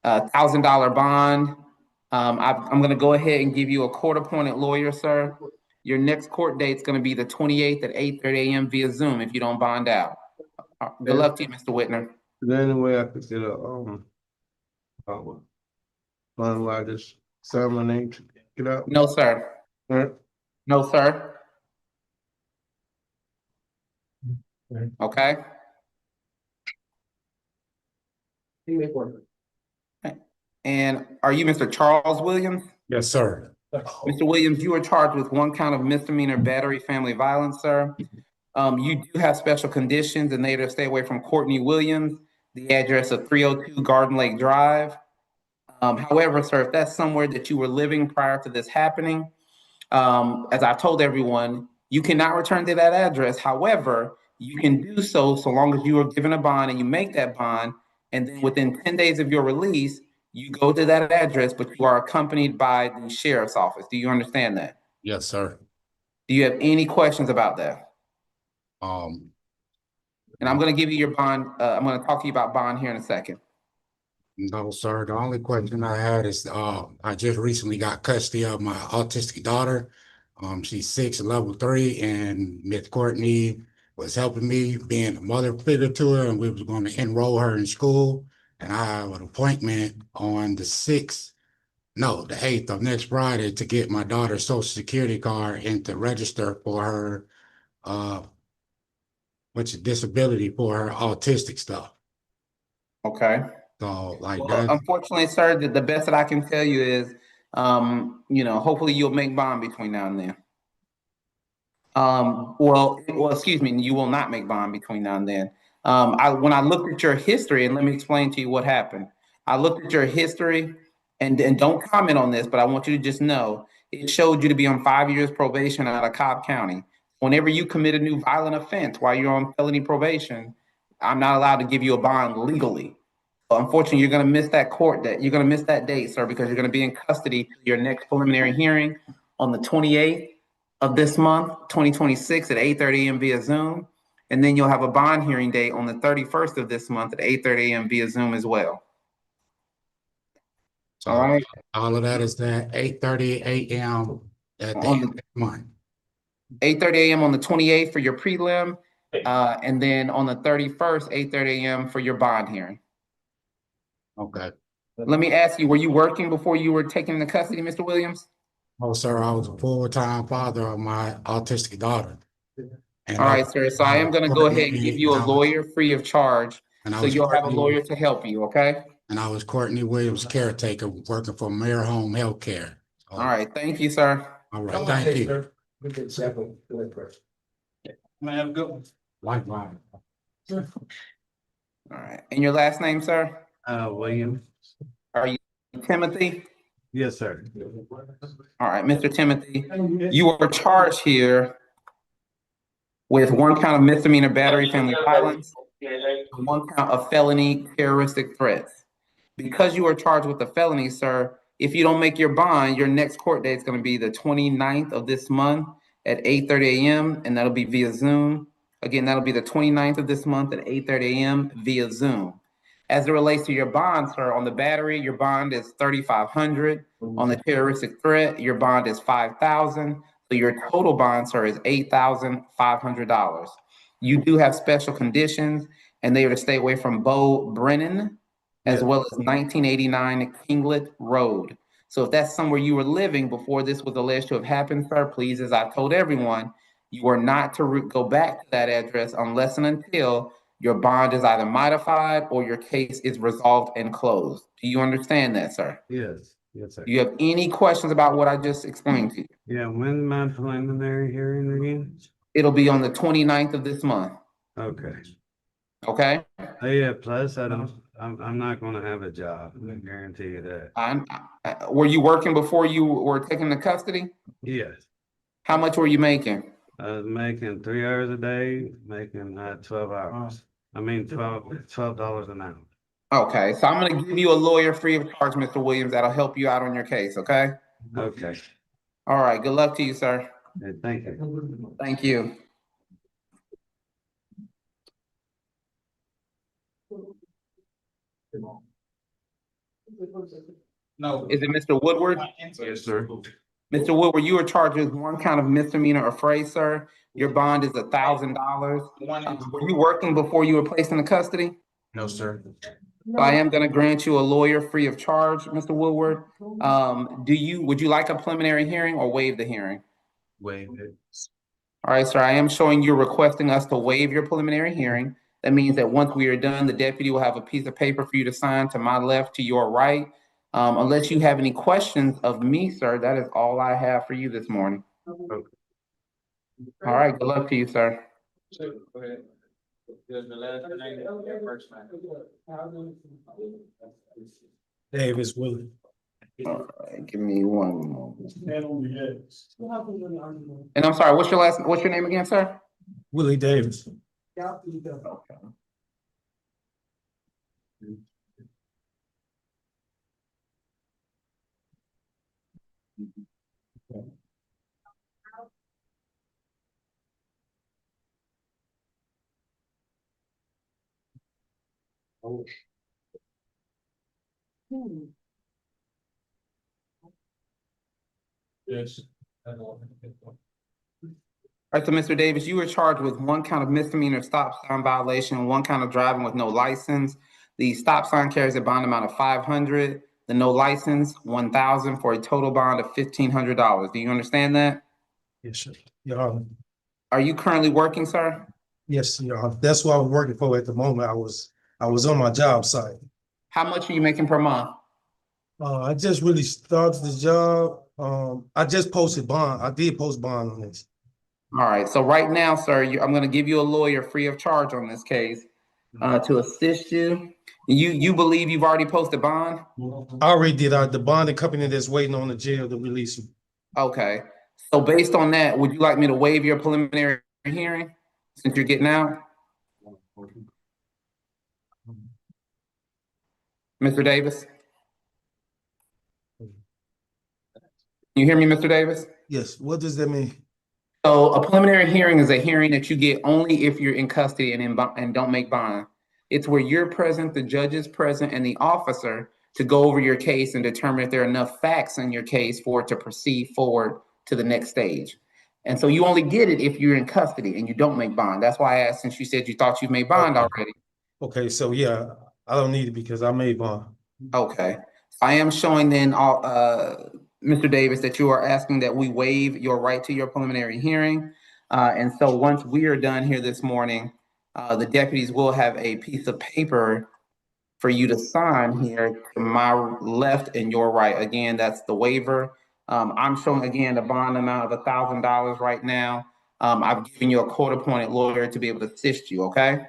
$1,000 bond. I'm going to go ahead and give you a court-appointed lawyer, sir. Your next court date's gonna be the 28th at 8:30 a.m. via Zoom if you don't bond out. Good luck to you, Mr. Whitner. Is there any way I could get a, bond where I just sign my name to get out? No, sir. Alright. No, sir. Okay? And are you Mr. Charles Williams? Yes, sir. Mr. Williams, you are charged with 1 count of misdemeanor battery family violence, sir. You do have special conditions and they are to stay away from Courtney Williams, the address of 302 Garden Lake Drive. However, sir, if that's somewhere that you were living prior to this happening, as I've told everyone, you cannot return to that address. However, you can do so long as you are given a bond and you make that bond, and then within 10 days of your release, you go to that address, but you are accompanied by the sheriff's office. Do you understand that? Yes, sir. Do you have any questions about that? Um, And I'm going to give you your bond. I'm going to talk to you about bond here in a second. no, sir. The only question I had is, I just recently got custody of my autistic daughter. She's 6, level 3, and Miss Courtney was helping me being a mother figure to her, and we was going to enroll her in school. And I have an appointment on the 6th, no, the 8th of next Friday to get my daughter's social security card and to register for her, disability for her autistic stuff. Okay. So like Well, that, unfortunately, sir, the best that I can tell you is, hopefully you'll make bond between now and then. Excuse me, you will not make bond between now and then. When I looked at your history, and let me explain to you what happened. I looked at your history, and don't comment on this, but I want you to just know it showed you to be on 5 years probation out of Cobb County. Whenever you commit a new violent offense while you're on felony probation, I'm not allowed to give you a bond legally. So unfortunately, you're going to miss that court date. You're going to miss that date, sir, because you're going to be in custody for your next preliminary hearing on the 28th of this month, 2026 at 8:30 a.m. via Zoom. And then you'll have a bond hearing date on the 31st of this month at 8:30 a.m. via Zoom as well. so All right. all of that is that 8:30 a.m. at the end of the month. 8:30 a.m. on the 28th for your prelim, and then on the 31st, 8:30 a.m. for your bond hearing. Okay. Let me ask you, were you working before you were taken into custody, Mr. Williams? Oh, sir, I was a full-time father of my autistic daughter. And All right, sir. So I am going to go ahead and give you a lawyer free of charge. So you'll have a lawyer to help you, okay? And I was Courtney Williams caretaker working for Mayor Home Healthcare. All right. Thank you, sir. All right, thank you. May I have a good one? Likewise. All right. And your last name, sir? Williams. Are you Timothy? Yes, sir. All right, Mr. Timothy, you are charged here with 1 count of misdemeanor battery family violence, 1 count of felony terroristic threats. Because you are charged with the felony, sir, if you don't make your bond, your next court date is going to be the 29th of this month at 8:30 a.m. and that'll be via Zoom. Again, that'll be the 29th of this month at 8:30 a.m. via Zoom. As it relates to your bond, sir, on the battery, your bond is $3,500. On the terroristic threat, your bond is $5,000. So your total bond, sir, is $8,500. You do have special conditions, and they are to stay away from Bo Brennan, as well as 1989 Kinglet Road. So if that's somewhere you were living before this was alleged to have happened, sir, please, as I've told everyone, you are not to go back to that address unless and until your bond is either modified or your case is resolved and closed. Do you understand that, sir? Yes, yes, sir. Do you have any questions about what I just explained to you? Yeah, when's my preliminary hearing again? It'll be on the 29th of this month. Okay. Okay? Oh, yeah, plus I'm not gonna have a job, I guarantee you that. Were you working before you were taken into custody? Yes, How much were you making? I was making 3 hours a day, making 12 hours. I mean, $12 an hour. Okay, so I'm going to give you a lawyer free of charge, Mr. Williams. That'll help you out on your case, okay? Okay, All right, good luck to you, sir. thank you. Thank you. No. Is it Mr. Woodward? Yes, sir. Mr. Woodward, you were charged with one count of misdemeanor affray, sir. Your bond is $1,000. Were you working before you were placed into custody? No, sir. So I am gonna grant you a lawyer free of charge, Mr. Woodward. Would you like a preliminary hearing or waive the hearing? Waive it. All right, sir, I am showing you're requesting us to waive your preliminary hearing. That means that once we are done, the deputy will have a piece of paper for you to sign to my left, to your right. Unless you have any questions of me, sir, that is all I have for you this morning. All right, good luck to you, sir. Davis Willie. All right, give me one moment. And I'm sorry, what's your name again, sir? Willie Davis. Okay. Yes. All right, so Mr. Davis, you were charged with one count of misdemeanor stop sign violation, one count of driving with no license. The stop sign carries a bond amount of $500, the no license, $1,000 for a total bond of $1,500. Do you understand that? Yes, sir. Your Honor. Are you currently working, sir? Yes, Your Honor. That's what I'm working for at the moment. I was on my job site. How much are you making per month? I just really started the job. I just posted bond. I did post bond on this. All right, so right now, sir, I'm gonna give you a lawyer free of charge on this case to assist you. You believe you've already posted bond? I already did. The bonding company that's waiting on the jail to release him. Okay, so based on that, would you like me to waive your preliminary hearing since you're getting out? Mr. Davis? You hear me, Mr. Davis? Yes. What does that mean? So a preliminary hearing is a hearing that you get only if you're in custody and don't make bond. It's where you're present, the judge is present, and the officer to go over your case and determine if there are enough facts in your case for it to proceed forward to the next stage. And so you only get it if you're in custody and you don't make bond. That's why I asked, since you said you thought you made bond already. Okay, so yeah, I don't need it because I made bond. Okay. I am showing then, Mr. Davis, that you are asking that we waive your right to your preliminary hearing. And so once we are done here this morning, the deputies will have a piece of paper for you to sign here to my left and your right. Again, that's the waiver. I'm showing again a bond amount of $1,000 right now. I've given you a court-appointed lawyer to be able to assist you, okay?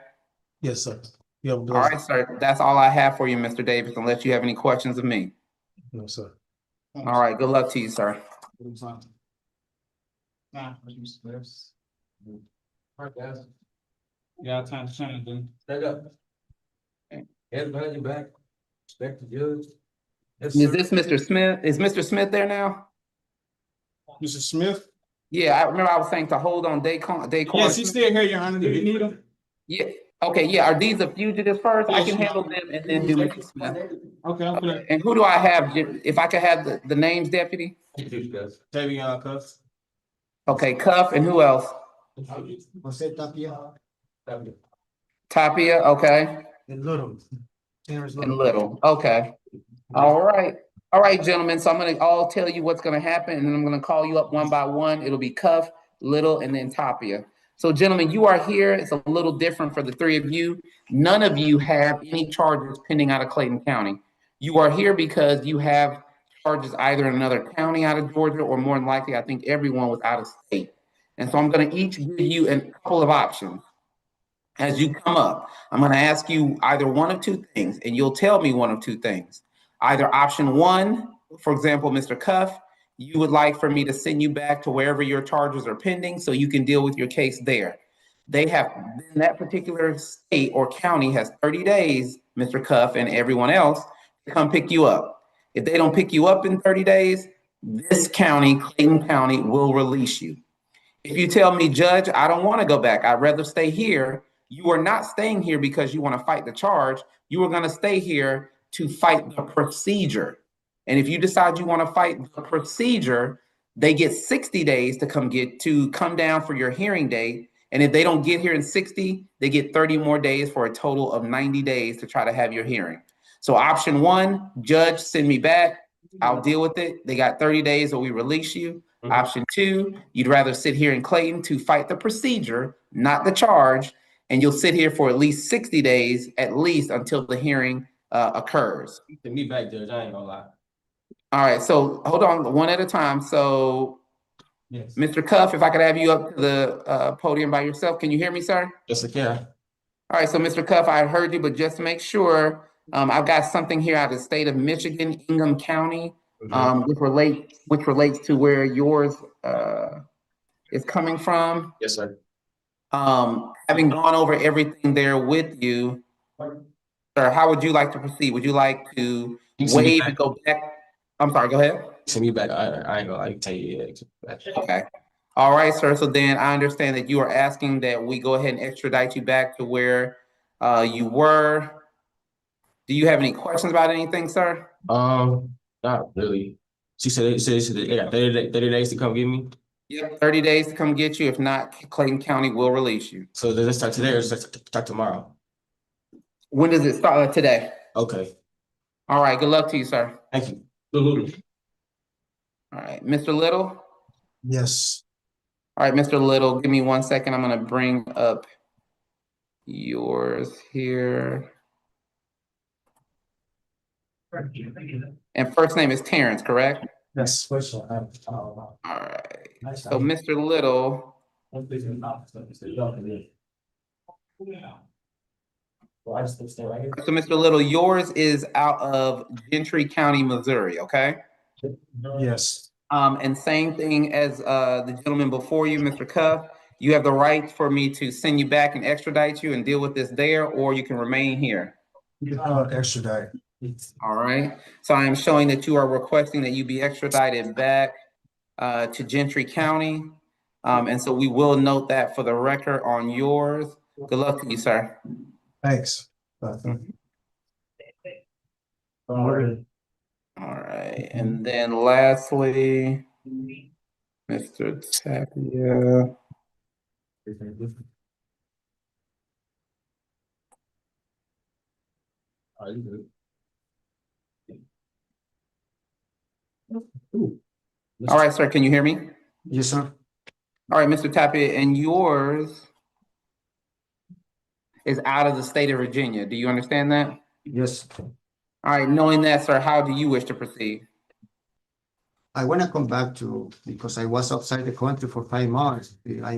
Yes, sir. All right, sir. That's all I have for you, Mr. Davis, unless you have any questions of me. No, sir. All right, good luck to you, sir. Yeah, time to shine, then. Stand up. Head behind your back. Respect the judge. Is this Mr. Smith? Is Mr. Smith there now? Mr. Smith? Yeah, I remember I was saying to hold on Daquan. Yes, he's still here, Your Honor. Do you need him? Yeah, okay, yeah, are these the fugitives first? I Yes, can Your handle them and then do Mr. Smith. Okay, I'm gonna. And who do I have? If I could have the names, deputy? Tavion Cuffs. Okay, Cuff, and who else? Tapia, okay. And Little. And Little, okay. All right, gentlemen, so I'm gonna all tell you what's gonna happen, and then I'm gonna call you up one by one. It'll be Cuff, Little, and then Tapia. So gentlemen, you are here. It's a little different for the three of you. None of you have any charges pending out of Clayton County. You are here because you have charges either in another county out of Georgia, or more than likely, I think everyone was out of state. And so I'm gonna each give you a couple of options. As you come up, I'm gonna ask you either one of two things, and you'll tell me one of two things. Either option one, for example, Mr. Cuff, you would like for me to send you back to wherever your charges are pending so you can deal with your case there. They have, in that particular state or county has 30 days, Mr. Cuff and everyone else, to come pick you up. If they don't pick you up in 30 days, this county, Clayton County, will release you. If you tell me, Judge, I don't want to go back, I'd rather stay here, you are not staying here because you want to fight the charge. You are going to stay here to fight the procedure. And if you decide you want to fight the procedure, they get 60 days to come down for your hearing date. And if they don't get here in 60, they get 30 more days for a total of 90 days to try to have your hearing. So option one, judge, send me back. I'll deal with it. They got 30 days or we release you. Option two, you'd rather sit here in Clayton to fight the procedure, not the charge. And you'll sit here for at least 60 days, at least until the hearing occurs. Send me back, Judge. I ain't gonna lie. All right, so hold on one at a time. So, Yes. Mr. Cuff, if I could have you up to the podium by yourself. Can you hear me, sir? Yes, I can. All right, so Mr. Cuff, I heard you, but just to make sure, I've got something here out of the state of Michigan, Ingham County, which relates to where yours is coming from. Yes, sir. Having gone over everything there with you, sir, how would you like to proceed? Would you like to waive and go back? I'm sorry, go ahead. Send me back. I ain't gonna like tell you. Okay. All right, sir. So then I understand that you are asking that we go ahead and extradite you back to where you were. Do you have any questions about anything, sir? Not really. She said they got 30 days to come get me. Yep, 30 days to come get you. If not, Clayton County will release you. So does it start today or does it start tomorrow? When does it start? Today. Okay. All right. Good luck to you, sir. Thank you. All right, Mr. Little. Yes. All right, Mr. Little, give me 1 second. I'm gonna bring up yours here. And first name is Terrence, correct? Yes. All right. So Mr. Little. So Mr. Little, yours is out of Gentry County, Missouri, okay? Yes. And same thing as the gentleman before you, Mr. Cuff, you have the right for me to send you back and extradite you and deal with this there, or you can remain here. Extradite. All right. So I am showing that you are requesting that you be extradited back to Gentry County. And so we will note that for the record on yours. Good luck to you, sir. Thanks. All right. And then lastly, Mr. Tapia. All right, sir, can you hear me? Yes, sir. All right, Mr. Tapia, and yours is out of the state of Virginia. Do you understand that? Yes. All right, knowing that, sir, how do you wish to proceed? I want to come back to, because I was outside the country for 5 months. I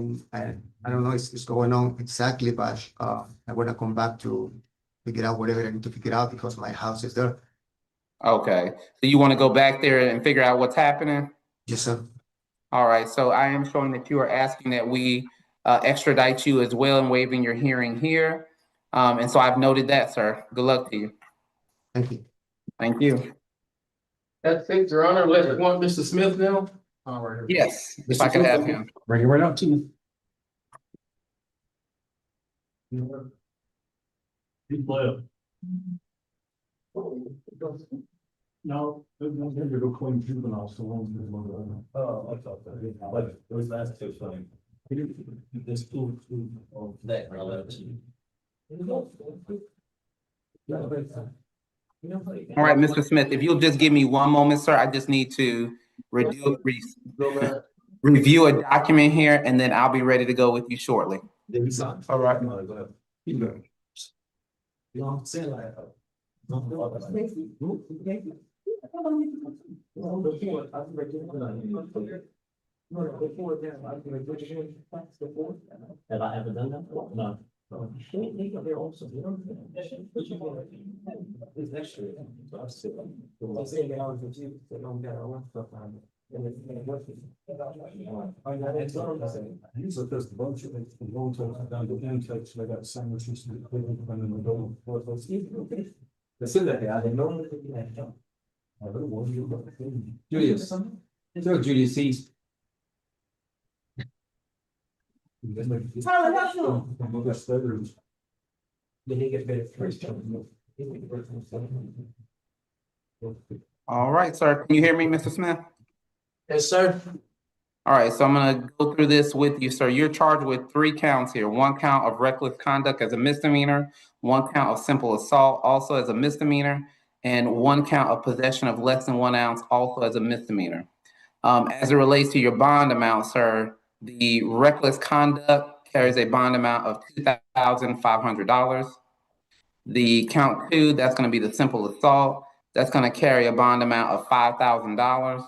don't know what's going on exactly, but I want to come back to figure out whatever I need to figure out because my house is there. Okay, so you want to go back there and figure out what's happening? Yes, sir. All right, so I am showing that you are asking that we extradite you as well and waiving your hearing here. And so I've noted that, sir. Good luck to you. Thank you. Thank you. That's it, Your Honor. Let's want Mr. Smith now. All right. Yes, if I can have him. Bring it right up to you. No, they're go claim juvenile, so long. Oh, I thought that, like, those last two things. This two of that relative. All right, Mr. Smith, if you'll just give me 1 moment, sir, I just need to review a document here, and then I'll be ready to go with you shortly. All right. You know, say like. Have I ever done that? No. It's extra. So there's a bunch of it, the whole time down the intakes, they got sandwiches. That's in there, I didn't know. Julius. Tell Julius he's. All right, sir. Can you hear me, Mr. Smith? Yes, sir. All right, so I'm gonna go through this with you, sir. You're charged with 3 counts here. 1 count of reckless conduct as a misdemeanor, 1 count of simple assault also as a misdemeanor, and 1 count of possession of less than 1 ounce also as a misdemeanor. As it relates to your bond amount, sir, the reckless conduct carries a bond amount of $2,500. The count 2, that's gonna be the simple assault, that's gonna carry a bond amount of $5,000.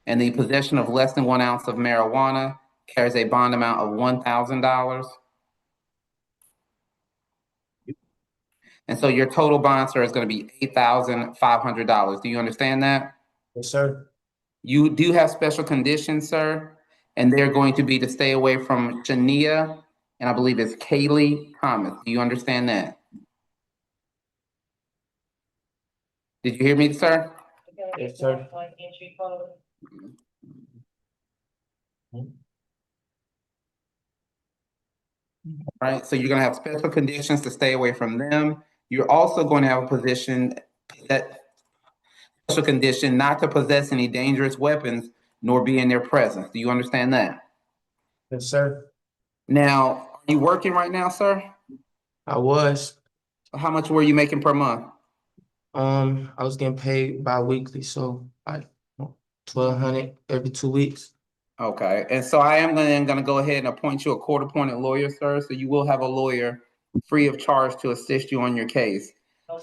And the possession of less than 1 ounce of marijuana carries a bond amount of $1,000. And so your total bond, sir, is going to be $8,500. Do you understand that? Yes, sir. You do have special conditions, sir, and they're going to be to stay away from Shania, and I believe it's Kaylee Thomas. Do you understand that? Did you hear me, sir? Yes, sir. Right, so you're going to have special conditions to stay away from them. You're also going to have a position that special condition not to possess any dangerous weapons nor be in their presence. Do you understand that? Yes, sir. Now, are you working right now, sir? I was. How much were you making per month? I was getting paid bi-weekly, so like $1,200 every 2 weeks. Okay, and so I am gonna go ahead and appoint you a court-appointed lawyer, sir, so you will have a lawyer free of charge to assist you on your case.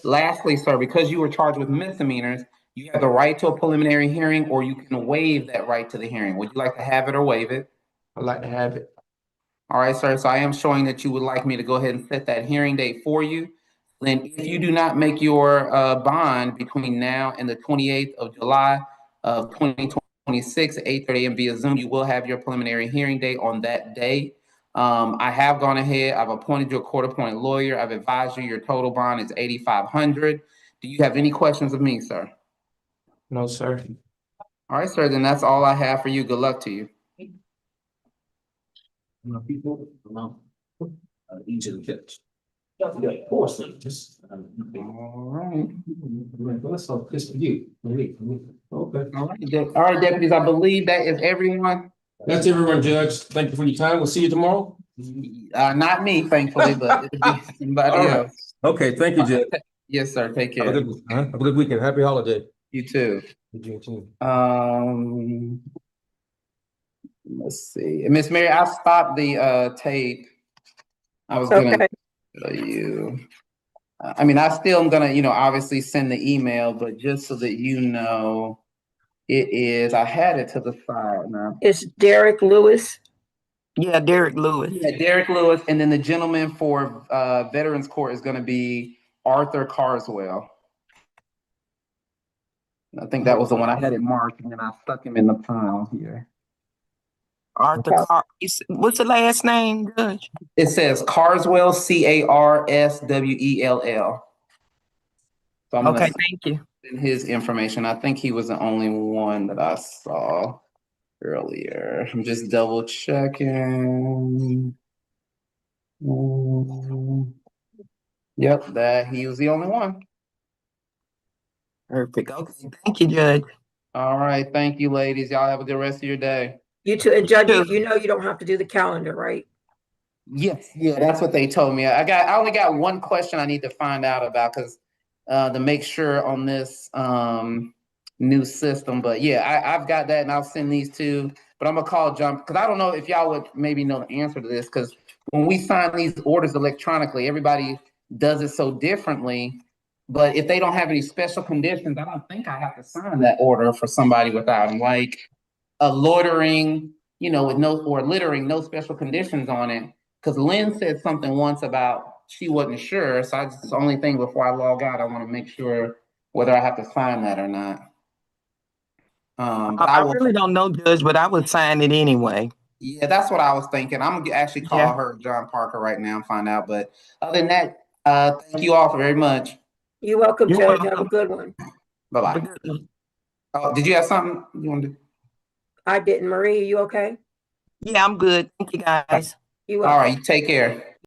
Lastly, sir, because you were charged with misdemeanors, you have the right to a preliminary hearing, or you can waive that right to the hearing. Would you like to have it or waive it? I'd like to have it. All right, sir, so I am showing that you would like me to go ahead and set that hearing date for you. Then if you do not make your bond between now and the 28th of July of 2026 at 8:30 a.m. via Zoom, you will have your preliminary hearing date on that day. I have gone ahead, I've appointed you a court-appointed lawyer. I've advised you your total bond is $8,500. Do you have any questions of me, sir? No, sir. All right, sir, then that's all I have for you. Good luck to you. People, easy to catch. Yeah, of course, just. All right. Let's talk this for you. Okay. All right, deputies, I believe that is everyone. That's everyone, Judge. Thank you for your time. We'll see you tomorrow. Not me, thankfully, but it'll be somebody All right. else. Okay, thank you, Judge. Yes, sir. Take Have care. a good weekend. Happy holiday. You too. You too. Let's see. Miss Mary, I stopped the tape. I was gonna tell you. I mean, I still am gonna, obviously send the email, but just so that you know, it is. I had it to the side now. It's Derek Lewis. Yeah, Derek Lewis. Yeah, Derek Lewis, and then the gentleman for Veterans Court is going to be Arthur Carswell. I think that was the one I had it marked, and then I stuck him in the pile here. What's the last name, Judge? It says Carswell, Carswell. So I'm Okay, thank you. send his information. I think he was the only one that I saw earlier. I'm just double checking. Yep, that he was the only one. Perfect. Okay, thank you, Judge. All right, thank you, ladies. Y'all have a good rest of your day. You too. And Judge, you know you don't have to do the calendar, right? Yes, yeah, that's what they told me. I only got one question I need to find out about because to make sure on this new system. But yeah, I've got that, and I'll send these two. But I'm gonna call John because I don't know if y'all would maybe know the answer to this because when we sign these orders electronically, everybody does it so differently. But if they don't have any special conditions, I don't think I have to sign that order for somebody without them, like a loitering, with littering, no special conditions on it. Because Lynn said something once about she wasn't sure. So it's the only thing before I log out, I want to make sure whether I have to sign that or not. I really don't know, Judge, but I would sign it anyway. Yeah, that's what I was thinking. I'm gonna actually call her, John Parker, right now and find out. But other than that, thank you all very much. You're welcome, Judge. Have a good one. Bye-bye. Oh, did you have something you want to do? I didn't. Marie, you okay? Yeah, I'm good. Thank you, guys. You all right, take care.